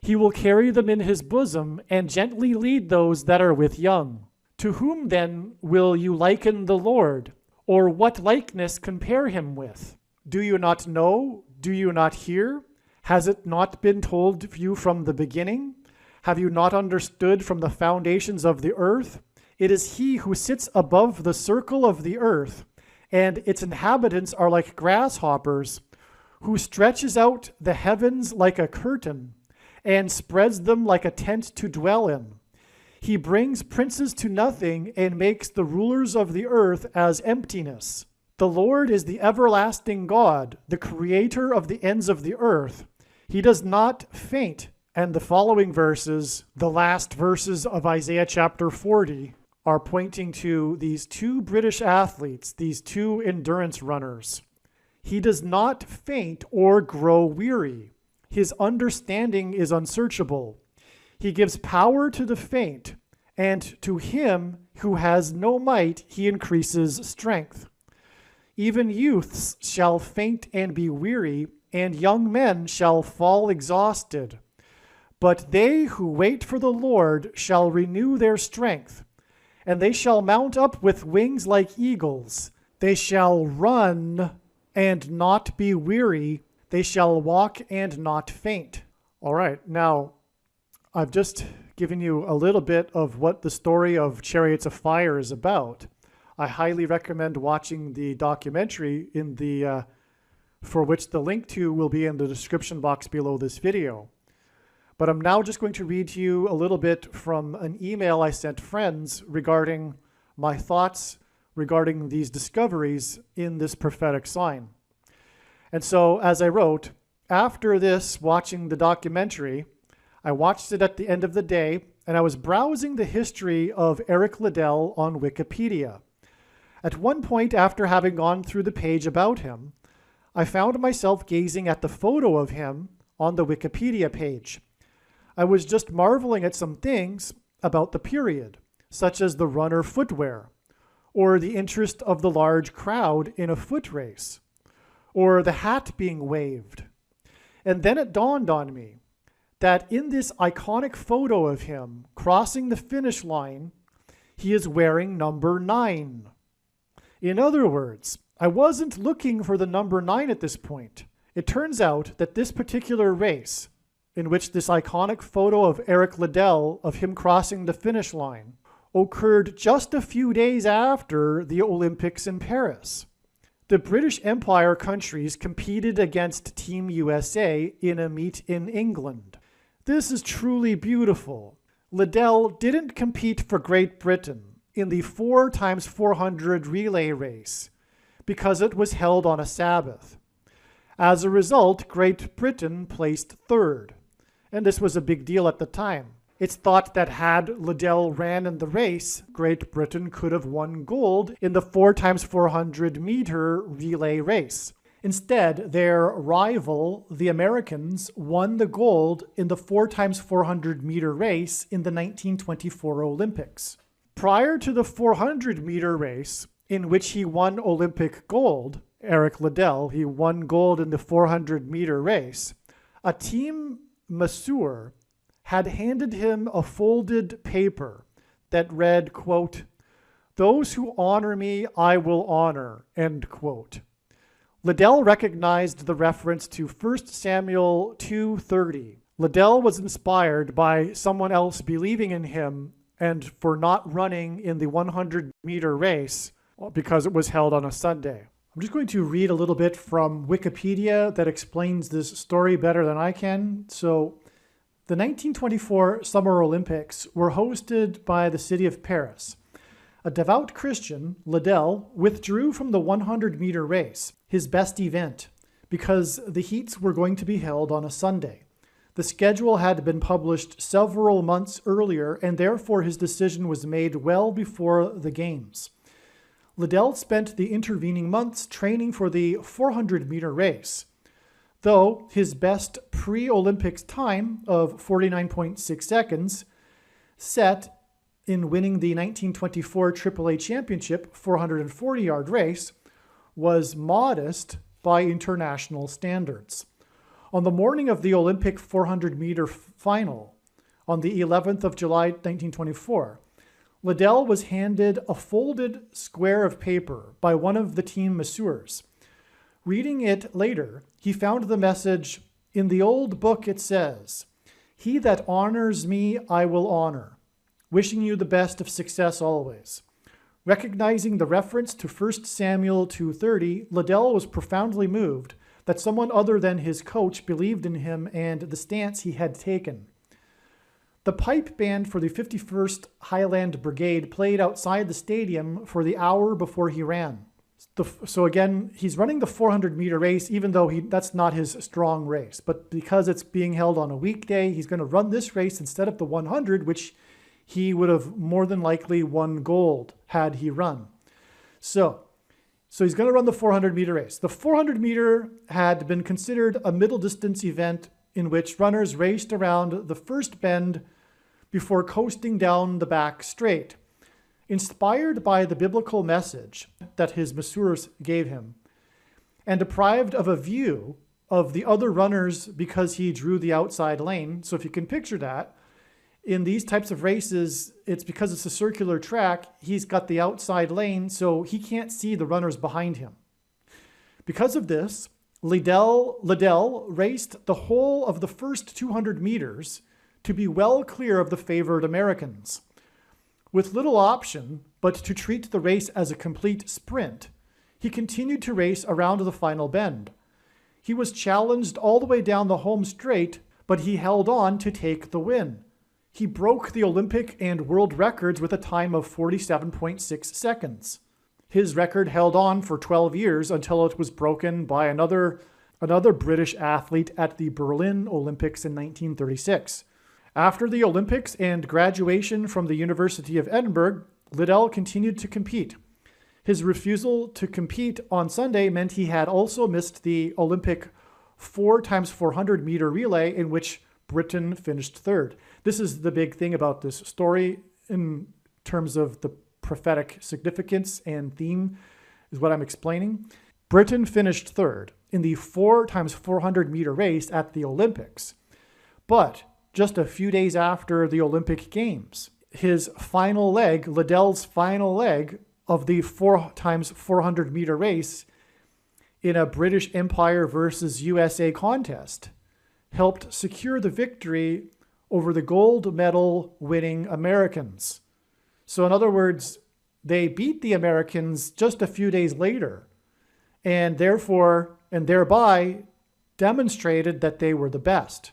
He will carry them in his bosom and gently lead those that are with young. To whom then will you liken the Lord? Or what likeness compare him with? Do you not know? Do you not hear? Has it not been told you from the beginning? Have you not understood from the foundations of the earth? It is he who sits above the circle of the earth, and its inhabitants are like grasshoppers, who stretches out the heavens like a curtain, and spreads them like a tent to dwell in. He brings princes to nothing, and makes the rulers of the earth as emptiness. The Lord is the everlasting God, the creator of the ends of the earth. He does not faint. And the following verses, the last verses of Isaiah chapter 40, are pointing to these two British athletes, these two endurance runners. He does not faint or grow weary. His understanding is unsearchable. He gives power to the faint, and to him who has no might, he increases strength. Even youths shall faint and be weary, and young men shall fall exhausted. But they who wait for the Lord shall renew their strength, and they shall mount up with wings like eagles. They shall run and not be weary. They shall walk and not faint. All right, now I've just given you a little bit of what the story of Chariots of Fire is about. I highly recommend watching the documentary for which the link to will be in the description box below this video. But I'm now just going to read to you a little bit from an email I sent friends regarding my thoughts regarding these discoveries in this prophetic sign. And so, as I wrote, after this, watching the documentary, I watched it at the end of the day, and I was browsing the history of Eric Liddell on Wikipedia. At one point, after having gone through the page about him, I found myself gazing at the photo of him on the Wikipedia page. I was just marveling at some things about the period, such as the runner footwear, or the interest of the large crowd in a foot race, or the hat being waved. And then it dawned on me that in this iconic photo of him crossing the finish line, he is wearing number 9. In other words, I wasn't looking for the number 9 at this point. It turns out that this particular race, in which this iconic photo of Eric Liddell of him crossing the finish line, occurred just a few days after the Olympics in Paris. The British Empire countries competed against Team USA in a meet in England. This is truly beautiful. Liddell didn't compete for Great Britain in the 4x400 relay race because it was held on a Sabbath. As a result, Great Britain placed 3rd, and this was a big deal at the time. It's thought that had Liddell ran in the race, Great Britain could have won gold in the 4x400 meter relay race. Instead, their rival, the Americans, won the gold in the 4x400 meter race in the 1924 Olympics. Prior to the 400 meter race, in which he won Olympic gold, Eric Liddell, he won gold in the 400 meter race, a team masseur had handed him a folded paper that read, quote, "Those who honor me, I will honor," end quote. Liddell recognized the reference to 1 Samuel 2:30. Liddell was inspired by someone else believing in him and for not running in the 100-meter race because it was held on a Sunday. I'm just going to read a little bit from Wikipedia that explains this story better than I can. So, the 1924 Summer Olympics were hosted by the city of Paris. A devout Christian, Liddell, withdrew from the 100-meter race, his best event, because the heats were going to be held on a Sunday. The schedule had been published several months earlier, and therefore his decision was made well before the Games. Liddell spent the intervening months training for the 400-meter race, though his best pre-Olympics time of 49.6 seconds, set in winning the 1924 AAA Championship 440-yard race, was modest by international standards. On the morning of the Olympic 400-meter final, on the 11th of July 1924, Liddell was handed a folded square of paper by one of the team masseurs. Reading it later, he found the message, "In the old book it says, 'He that honors me, I will honor.' Wishing you the best of success always." Recognizing the reference to 1 Samuel 2:30, Liddell was profoundly moved that someone other than his coach believed in him and the stance he had taken. The pipe band for the 51st Highland Brigade played outside the stadium for the hour before he ran. So again, he's running the 400-meter race, even though that's not his strong race. But because it's being held on a weekday, he's going to run this race instead of the 100, which he would have more than likely won gold had he run. So he's going to run the 400-meter race. The 400-meter had been considered a middle-distance event in which runners raced around the first bend before coasting down the back straight. Inspired by the biblical message that his masseurs gave him, and deprived of a view of the other runners because he drew the outside lane. So if you can picture that, in these types of races, it's because it's a circular track, he's got the outside lane, so he can't see the runners behind him. Because of this, Liddell raced the whole of the first 200 meters to be well clear of the favored Americans. With little option but to treat the race as a complete sprint, he continued to race around the final bend. He was challenged all the way down the home straight, but he held on to take the win. He broke the Olympic and world records with a time of 47.6 seconds. His record held on for 12 years until it was broken by another British athlete at the Berlin Olympics in 1936. After the Olympics and graduation from the University of Edinburgh, Liddell continued to compete. His refusal to compete on Sunday meant he had also missed the Olympic 4x400 meter relay, in which Britain finished third. This is the big thing about this story in terms of the prophetic significance and theme, is what I'm explaining. Britain finished third in the 4x400 meter race at the Olympics. But just a few days after the Olympic Games, his final leg, Liddell's final leg of the 4x400 meter race in a British Empire versus USA contest, helped secure the victory over the gold medal winning Americans. So in other words, they beat the Americans just a few days later, and thereby demonstrated that they were the best.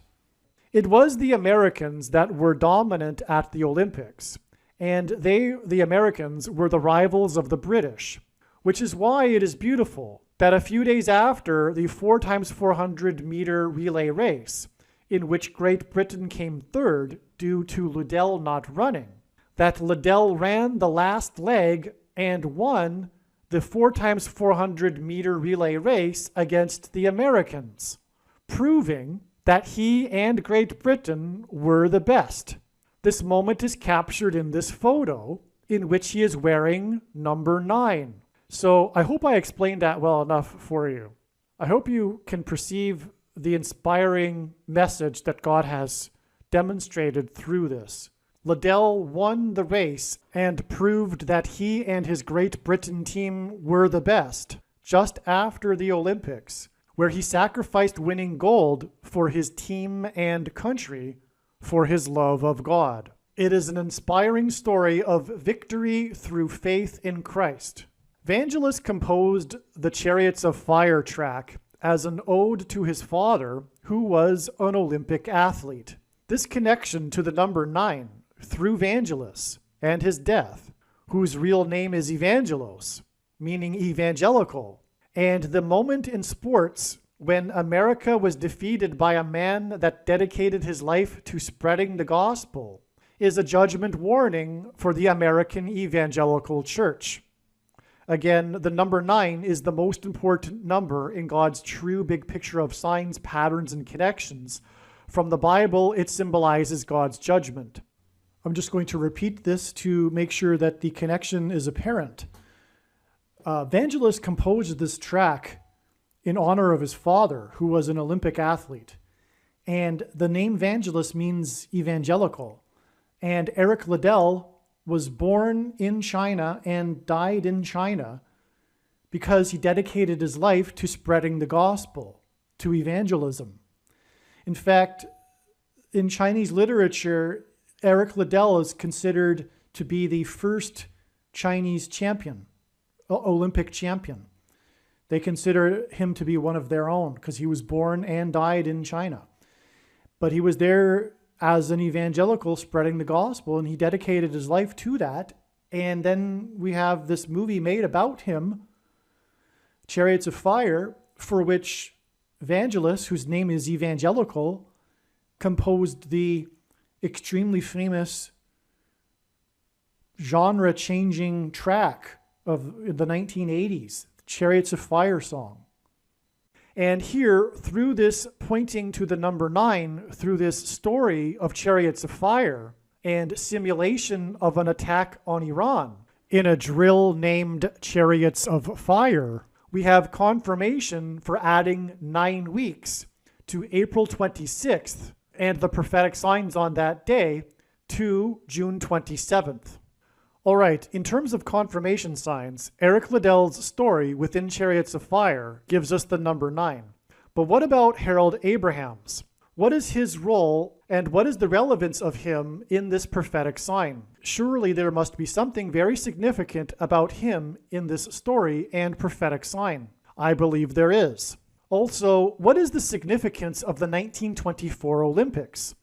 It was the Americans that were dominant at the Olympics, and the Americans, were the rivals of the British, which is why it is beautiful that a few days after the 4x400 meter relay race, in which Great Britain came third due to Liddell not running, that Liddell ran the last leg and won the 4x400 meter relay race against the Americans, proving that he and Great Britain were the best. This moment is captured in this photo, in which he is wearing number 9. So I hope I explained that well enough for you. I hope you can perceive the inspiring message that God has demonstrated through this. Liddell won the race and proved that he and his Great Britain team were the best just after the Olympics, where he sacrificed winning gold for his team and country for his love of God. It is an inspiring story of victory through faith in Christ. Vangelis composed the Chariots of Fire track as an ode to his father, who was an Olympic athlete. This connection to the number 9 through Vangelis and his death, whose real name is Evangelos, meaning evangelical, and the moment in sports when America was defeated by a man that dedicated his life to spreading the gospel, is a judgment warning for the American evangelical church. Again, the number 9 is the most important number in God's true big picture of signs, patterns, and connections. From the Bible, it symbolizes God's judgment. I'm just going to repeat this to make sure that the connection is apparent. Vangelis composed this track in honor of his father, who was an Olympic athlete. And the name Vangelis means evangelical. And Eric Liddell was born in China and died in China because he dedicated his life to spreading the gospel, to evangelism. In fact, in Chinese literature, Eric Liddell is considered to be the first Chinese champion, Olympic champion. They consider him to be one of their own because he was born and died in China. But he was there as an evangelical spreading the gospel, and he dedicated his life to that. And then we have this movie made about him, Chariots of Fire, for which Vangelis, whose name is Evangelical, composed the extremely famous genre-changing track of the 1980s, Chariots of Fire song. And here, through this pointing to the number 9, through this story of Chariots of Fire and simulation of an attack on Iran in a drill named Chariots of Fire, we have confirmation for adding 9 weeks to April 26th and the prophetic signs on that day to June 27th. All right, in terms of confirmation signs, Eric Liddell's story within Chariots of Fire gives us the number 9. But what about Harold Abraham's? What is his role and what is the relevance of him in this prophetic sign? Surely there must be something very significant about him in this story and prophetic sign. I believe there is. Also, what is the significance of the 1924 Olympics,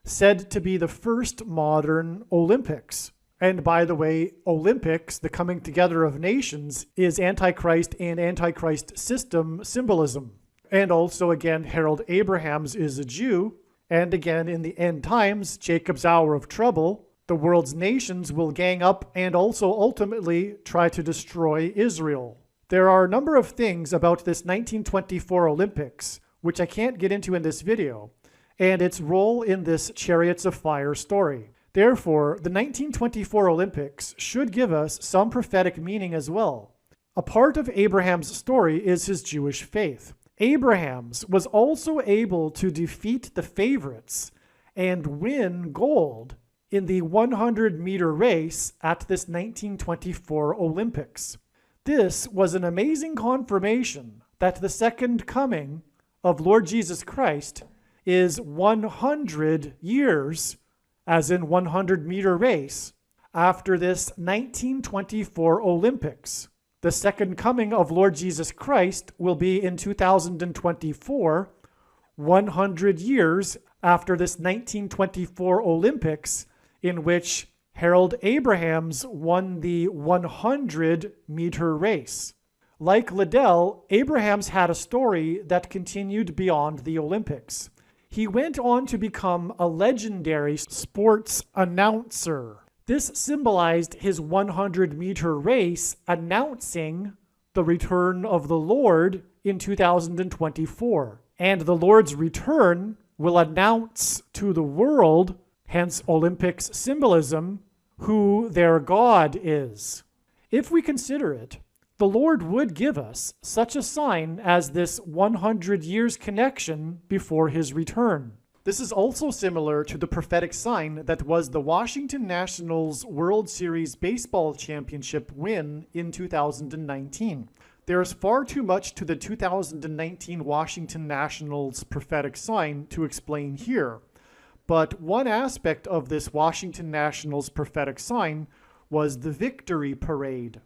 said to be the first modern Olympics? And by the way, Olympics, the coming together of nations, is Antichrist and Antichrist system symbolism. And also, again, Harold Abrahams is a Jew. And again, in the end times, Jacob's hour of trouble, the world's nations will gang up and also ultimately try to destroy Israel. There are a number of things about this 1924 Olympics, which I can't get into in this video, and its role in this Chariots of Fire story. Therefore, the 1924 Olympics should give us some prophetic meaning as well. A part of Abraham's story is his Jewish faith. Abraham's was also able to defeat the favorites and win gold in the 100-meter race at this 1924 Olympics. This was an amazing confirmation that the second coming of Lord Jesus Christ is 100 years, as in 100-meter race, after this 1924 Olympics. The second coming of Lord Jesus Christ will be in 2024, 100 years after this 1924 Olympics, in which Harold Abrahams won the 100-meter race. Like Liddell, Abrahams had a story that continued beyond the Olympics. He went on to become a legendary sports announcer. This symbolized his 100-meter race announcing the return of the Lord in 2024. And the Lord's return will announce to the world, hence Olympics symbolism, who their God is. If we consider it, the Lord would give us such a sign as this 100 years connection before his return. This is also similar to the prophetic sign that was the Washington Nationals World Series Baseball Championship win in 2019. There is far too much to the 2019 Washington Nationals prophetic sign to explain here. But one aspect of this Washington Nationals prophetic sign was the victory parade.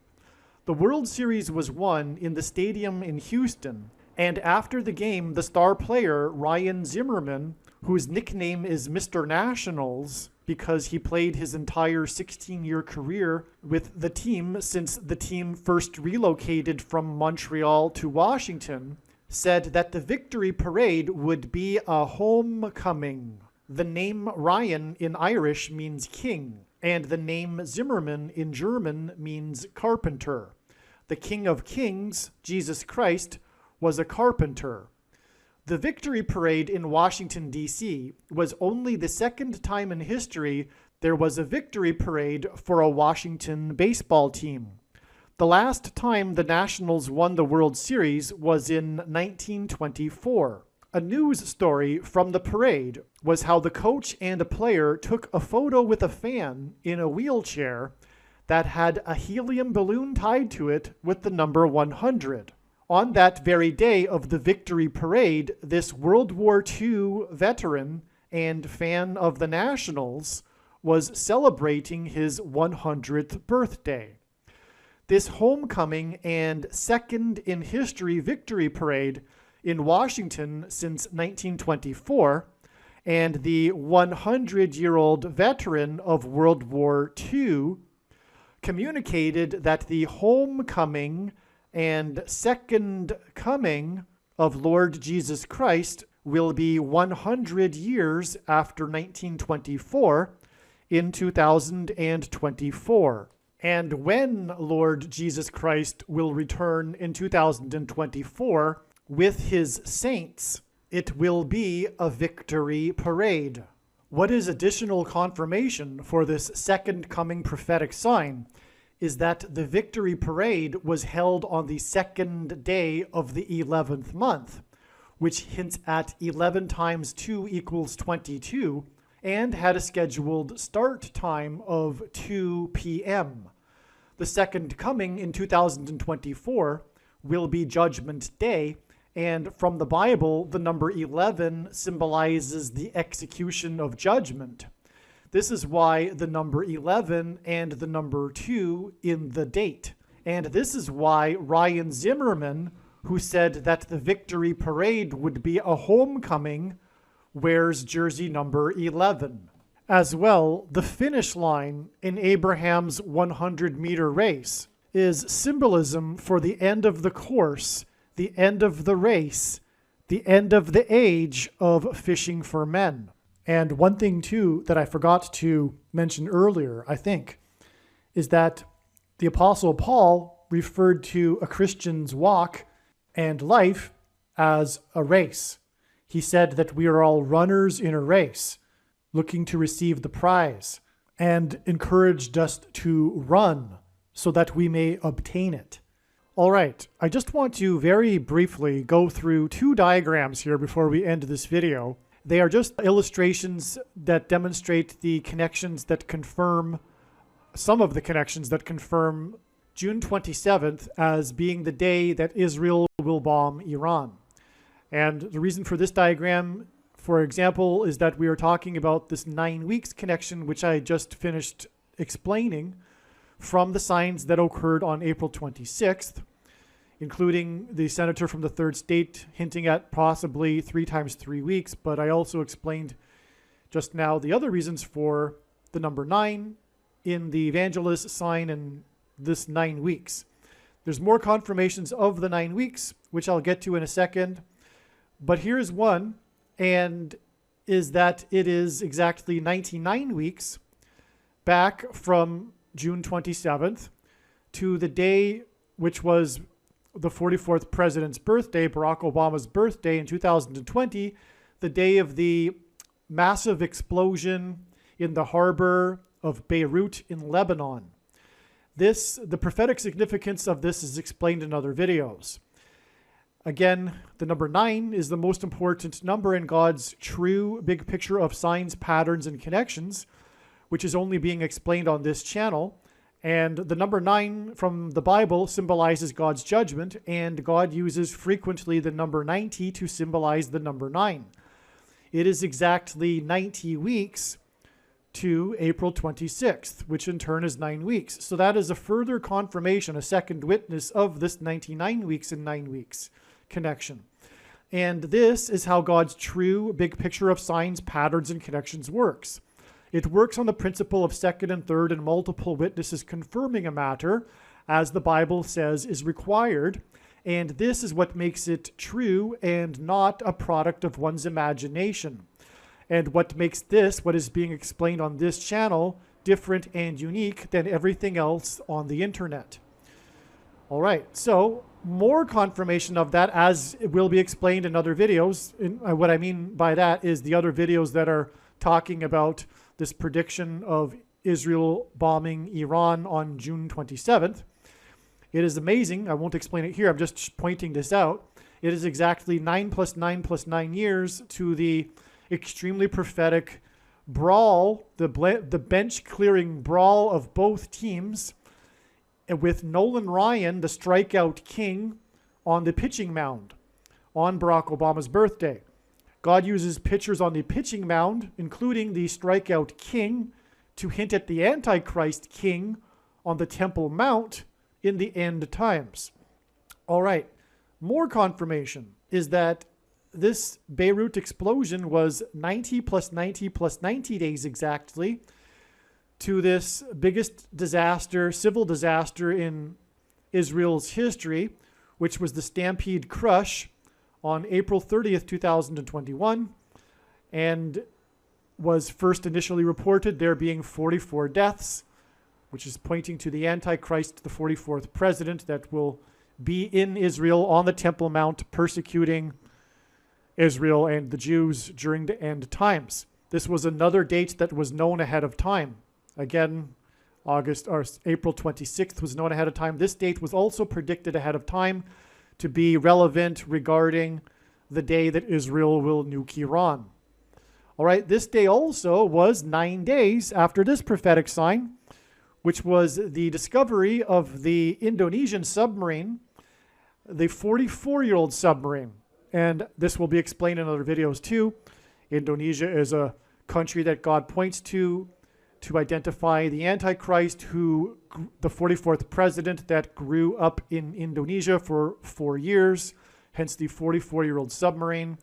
The World Series was won in the stadium in Houston, and after the game, the star player Ryan Zimmerman, whose nickname is Mr. Nationals because he played his entire 16-year career with the team since the team first relocated from Montreal to Washington, said that the victory parade would be a homecoming. The name Ryan in Irish means king, and the name Zimmerman in German means carpenter. The King of Kings, Jesus Christ, was a carpenter. The victory parade in Washington, D.C. was only the second time in history there was a victory parade for a Washington baseball team. The last time the Nationals won the World Series was in 1924. A news story from the parade was how the coach and a player took a photo with a fan in a wheelchair that had a helium balloon tied to it with the number 100. On that very day of the victory parade, this World War II veteran and fan of the Nationals was celebrating his 100th birthday. This homecoming and second in history victory parade in Washington since 1924, and the 100-year-old veteran of World War II communicated that the homecoming and second coming of Lord Jesus Christ will be 100 years after 1924 in 2024. And when Lord Jesus Christ will return in 2024 with his saints, it will be a victory parade. What is additional confirmation for this second coming prophetic sign is that the victory parade was held on the second day of the 11th month, which hints at 11 times 2 equals 22, and had a scheduled start time of 2 p.m. The second coming in 2024 will be Judgment Day, and from the Bible, the number 11 symbolizes the execution of judgment. This is why the number 11 and the number 2 in the date. And this is why Ryan Zimmerman, who said that the victory parade would be a homecoming, wears jersey number 11. As well, the finish line in Abraham's 100-meter race is symbolism for the end of the course, the end of the race, the end of the age of fishing for men. And one thing, too, that I forgot to mention earlier, I think, is that the Apostle Paul referred to a Christian's walk and life as a race. He said that we are all runners in a race, looking to receive the prize, and encouraged us to run so that we may obtain it. All right, I just want to very briefly go through two diagrams here before we end this video. They are just illustrations that demonstrate the connections that confirm, some of the connections that confirm June 27th as being the day that Israel will bomb Iran. And the reason for this diagram, for example, is that we are talking about this 9 weeks connection, which I just finished explaining, from the signs that occurred on April 26th, including the senator from the third state hinting at possibly 3 times 3 weeks. But I also explained just now the other reasons for the number 9 in the evangelist sign and this 9 weeks. There's more confirmations of the 9 weeks, which I'll get to in a second. But here's one, and is that it is exactly 99 weeks back from June 27th to the day which was the 44th president's birthday, Barack Obama's birthday in 2020, the day of the massive explosion in the harbor of Beirut in Lebanon. The prophetic significance of this is explained in other videos. Again, the number 9 is the most important number in God's true big picture of signs, patterns, and connections, which is only being explained on this channel. And the number 9 from the Bible symbolizes God's judgment, and God uses frequently the number 90 to symbolize the number 9. It is exactly 90 weeks to April 26th, which in turn is 9 weeks. So that is a further confirmation, a second witness of this 99 weeks and 9 weeks connection. And this is how God's true big picture of signs, patterns, and connections works. It works on the principle of second and third and multiple witnesses confirming a matter, as the Bible says is required. And this is what makes it true and not a product of one's imagination. And what makes this, what is being explained on this channel, different and unique than everything else on the internet. All right, so more confirmation of that, as it will be explained in other videos. What I mean by that is the other videos that are talking about this prediction of Israel bombing Iran on June 27th. It is amazing. I won't explain it here. I'm just pointing this out. It is exactly 9 plus 9 plus 9 years to the extremely prophetic brawl, the bench clearing brawl of both teams, with Nolan Ryan, the strikeout king, on the pitching mound on Barack Obama's birthday. God uses pitchers on the pitching mound, including the strikeout king, to hint at the Antichrist king on the Temple Mount in the end times. All right, more confirmation is that this Beirut explosion was 90 plus 90 plus 90 days exactly to this biggest disaster, civil disaster in Israel's history, which was the Stampede Crush on April 30th, 2021, and was first initially reported there being 44 deaths, which is pointing to the Antichrist, the 44th president that will be in Israel on the Temple Mount persecuting Israel and the Jews during the end times. This was another date that was known ahead of time. Again, April 26th was known ahead of time. This date was also predicted ahead of time to be relevant regarding the day that Israel will nuke Iran. All right, this day also was 9 days after this prophetic sign, which was the discovery of the Indonesian submarine, the 44-year-old submarine. And this will be explained in other videos too. Indonesia is a country that God points to identify the Antichrist, the 44th president that grew up in Indonesia for 4 years, hence the 44-year-old submarine,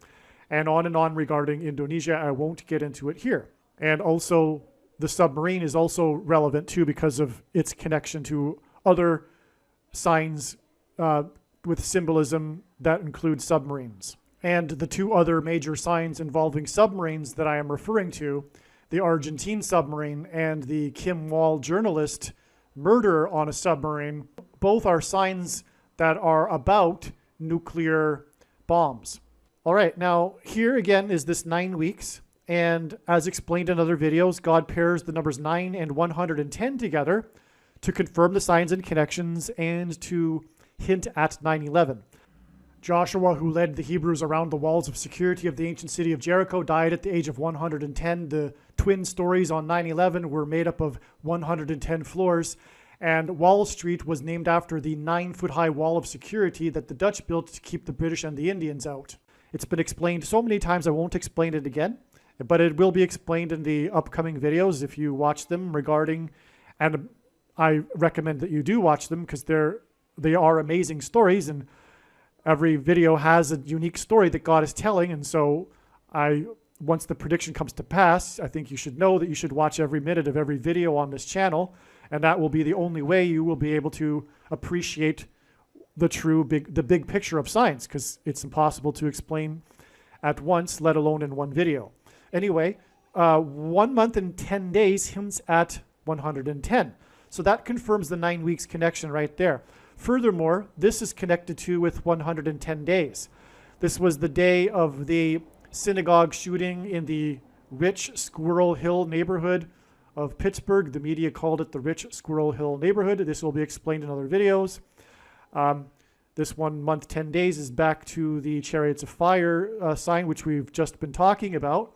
and on regarding Indonesia. I won't get into it here. And also the submarine is also relevant too because of its connection to other signs with symbolism that include submarines. And the two other major signs involving submarines that I am referring to, the Argentine submarine and the Kim Wall journalist murder on a submarine, both are signs that are about nuclear bombs. All right, now here again is this 9 weeks. And as explained in other videos, God pairs the numbers 9 and 110 together to confirm the signs and connections and to hint at 9/11. Joshua, who led the Hebrews around the walls of security of the ancient city of Jericho, died at the age of 110. The twin stories on 9/11 were made up of 110 floors, and Wall Street was named after the 9-foot-high wall of security that the Dutch built to keep the British and the Indians out. It's been explained so many times I won't explain it again, but it will be explained in the upcoming videos if you watch them regarding, and I recommend that you do watch them because they are amazing stories, and every video has a unique story that God is telling. And so once the prediction comes to pass, I think you should know that you should watch every minute of every video on this channel. And that will be the only way you will be able to appreciate the big picture of science, because it's impossible to explain at once, let alone in one video. Anyway, 1 month and 10 days hints at 110. So that confirms the 9 weeks connection right there. Furthermore, this is connected to with 110 days. This was the day of the synagogue shooting in the Rich Squirrel Hill neighborhood of Pittsburgh. The media called it the Rich Squirrel Hill neighborhood. This will be explained in other videos. This 1 month, 10 days is back to the Chariots of Fire sign, which we've just been talking about.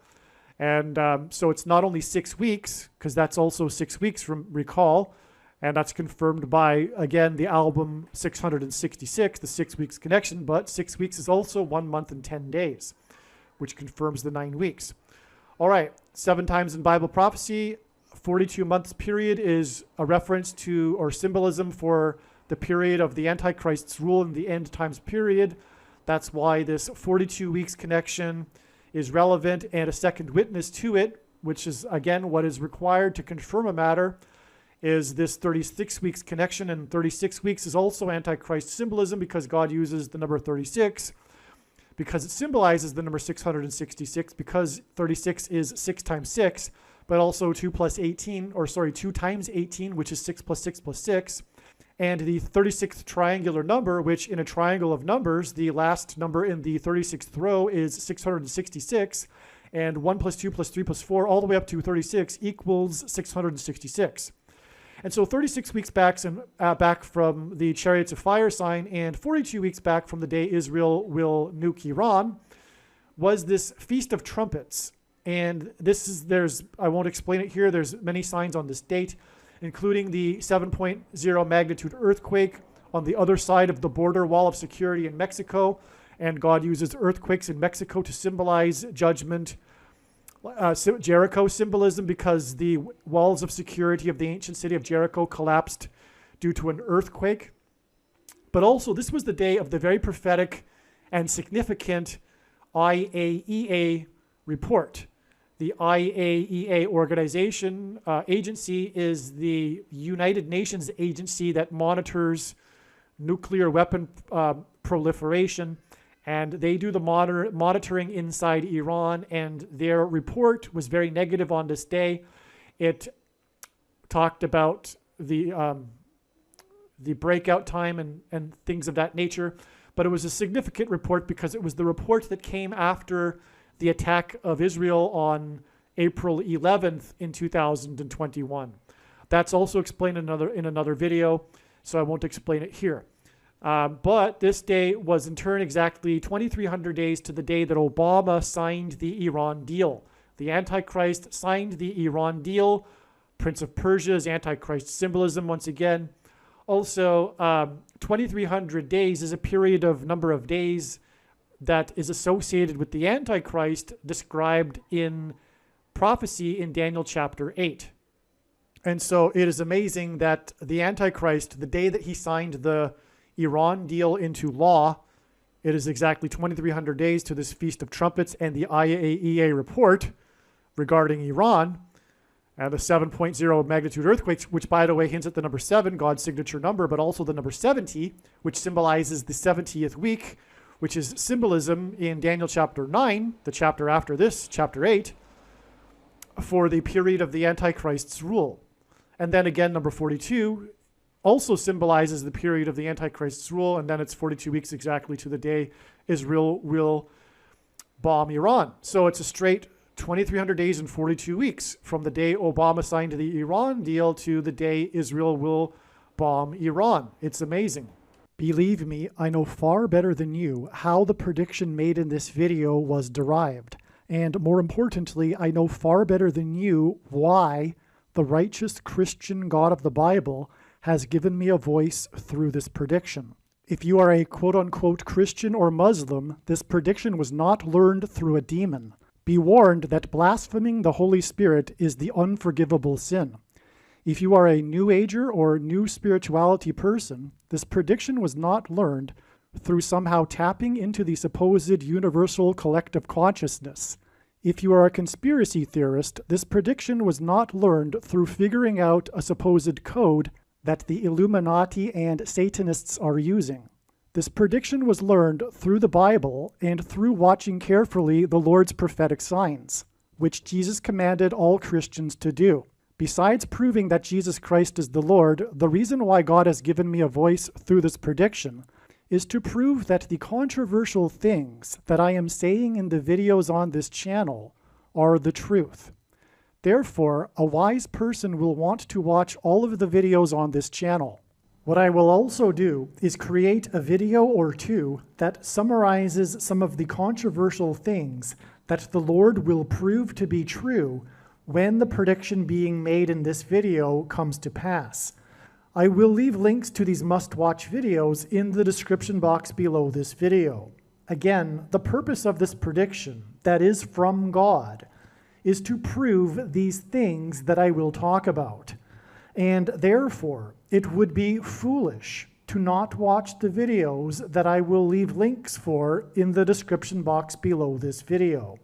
And so it's not only 6 weeks, because that's also 6 weeks from recall. And that's confirmed by, again, the album 666, the 6 weeks connection. But 6 weeks is also 1 month and 10 days, which confirms the 9 weeks. All right, 7 times in Bible prophecy, 42 months period is a reference to or symbolism for the period of the Antichrist's rule in the end times period. That's why this 42 weeks connection is relevant, and a second witness to it, which is, again, what is required to confirm a matter, is this 36 weeks connection. And 36 weeks is also Antichrist symbolism because God uses the number 36 because it symbolizes the number 666, because 36 is 6 times 6, but also 2 times 18, which is 6 plus 6 plus 6. And the 36th triangular number, which in a triangle of numbers, the last number in the 36th row is 666, and 1 plus 2 plus 3 plus 4, all the way up to 36 equals 666. And so 36 weeks back from the Chariots of Fire sign and 42 weeks back from the day Israel will nuke Iran was this Feast of Trumpets. And I won't explain it here. There's many signs on this date, including the 7.0 magnitude earthquake on the other side of the border wall of security in Mexico. And God uses earthquakes in Mexico to symbolize judgment. Jericho symbolism, because the walls of security of the ancient city of Jericho collapsed due to an earthquake. But also, this was the day of the very prophetic and significant IAEA report. The IAEA organization agency is the United Nations agency that monitors nuclear weapon proliferation. And they do the monitoring inside Iran, and their report was very negative on this day. It talked about the breakout time and things of that nature, but it was a significant report because it was the report that came after the attack of Israel on April 11th in 2021. That's also explained in another video, so I won't explain it here. But this day was in turn exactly 2,300 days to the day that Obama signed the Iran deal. The Antichrist signed the Iran deal. Prince of Persia's Antichrist symbolism once again. Also, 2,300 days is a number of days that is associated with the Antichrist described in prophecy in Daniel chapter 8. And so it is amazing that the Antichrist, the day that he signed the Iran deal into law, it is exactly 2,300 days to this Feast of Trumpets, and the IAEA report regarding Iran, and a 7.0 magnitude earthquake, which, by the way, hints at the number 7, God's signature number, but also the number 70, which symbolizes the 70th week, which is symbolism in Daniel chapter 9, the chapter after this, chapter 8, for the period of the Antichrist's rule. And then again, number 42 also symbolizes the period of the Antichrist's rule, and then it's 42 weeks exactly to the day Israel will bomb Iran. So it's a straight 2,300 days and 42 weeks from the day Obama signed the Iran deal to the day Israel will bomb Iran. It's amazing. Believe me, I know far better than you how the prediction made in this video was derived. And more importantly, I know far better than you why the righteous Christian God of the Bible has given me a voice through this prediction. If you are a quote-unquote Christian or Muslim, this prediction was not learned through a demon. Be warned that blaspheming the Holy Spirit is the unforgivable sin. If you are a New Ager or New Spirituality person, this prediction was not learned through somehow tapping into the supposed universal collective consciousness. If you are a conspiracy theorist, this prediction was not learned through figuring out a supposed code that the Illuminati and Satanists are using. This prediction was learned through the Bible and through watching carefully the Lord's prophetic signs, which Jesus commanded all Christians to do. Besides proving that Jesus Christ is the Lord, the reason why God has given me a voice through this prediction is to prove that the controversial things that I am saying in the videos on this channel are the truth. Therefore, a wise person will want to watch all of the videos on this channel. What I will also do is create a video or two that summarizes some of the controversial things that the Lord will prove to be true when the prediction being made in this video comes to pass. I will leave links to these must-watch videos in the description box below this video. Again, the purpose of this prediction, that is from God, is to prove these things that I will talk about. And therefore, it would be foolish to not watch the videos that I will leave links for in the description box below this video.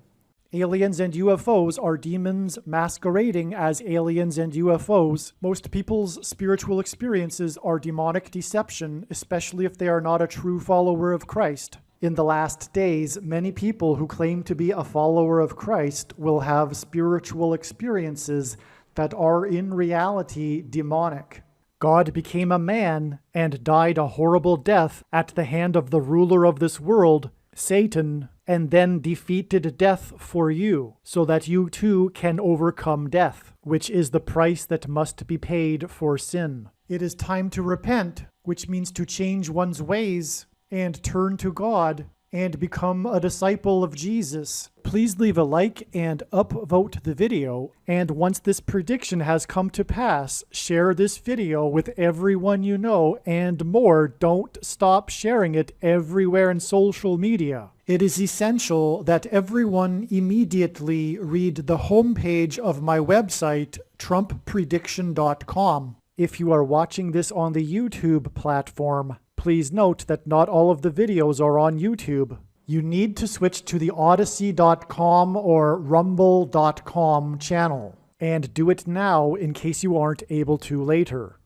Aliens and UFOs are demons masquerading as aliens and UFOs. Most people's spiritual experiences are demonic deception, especially if they are not a true follower of Christ. In the last days, many people who claim to be a follower of Christ will have spiritual experiences that are in reality demonic. God became a man and died a horrible death at the hand of the ruler of this world, Satan, and then defeated death for you, so that you too can overcome death, which is the price that must be paid for sin. It is time to repent, which means to change one's ways and turn to God and become a disciple of Jesus. Please leave a like and upvote the video, and once this prediction has come to pass, share this video with everyone you know, and more, don't stop sharing it everywhere in social media. It is essential that everyone immediately read the homepage of my website, TrumpPrediction.com. If you are watching this on the YouTube platform, please note that not all of the videos are on YouTube. You need to switch to the Odyssey.com or Rumble.com channel, and do it now in case you aren't able to later.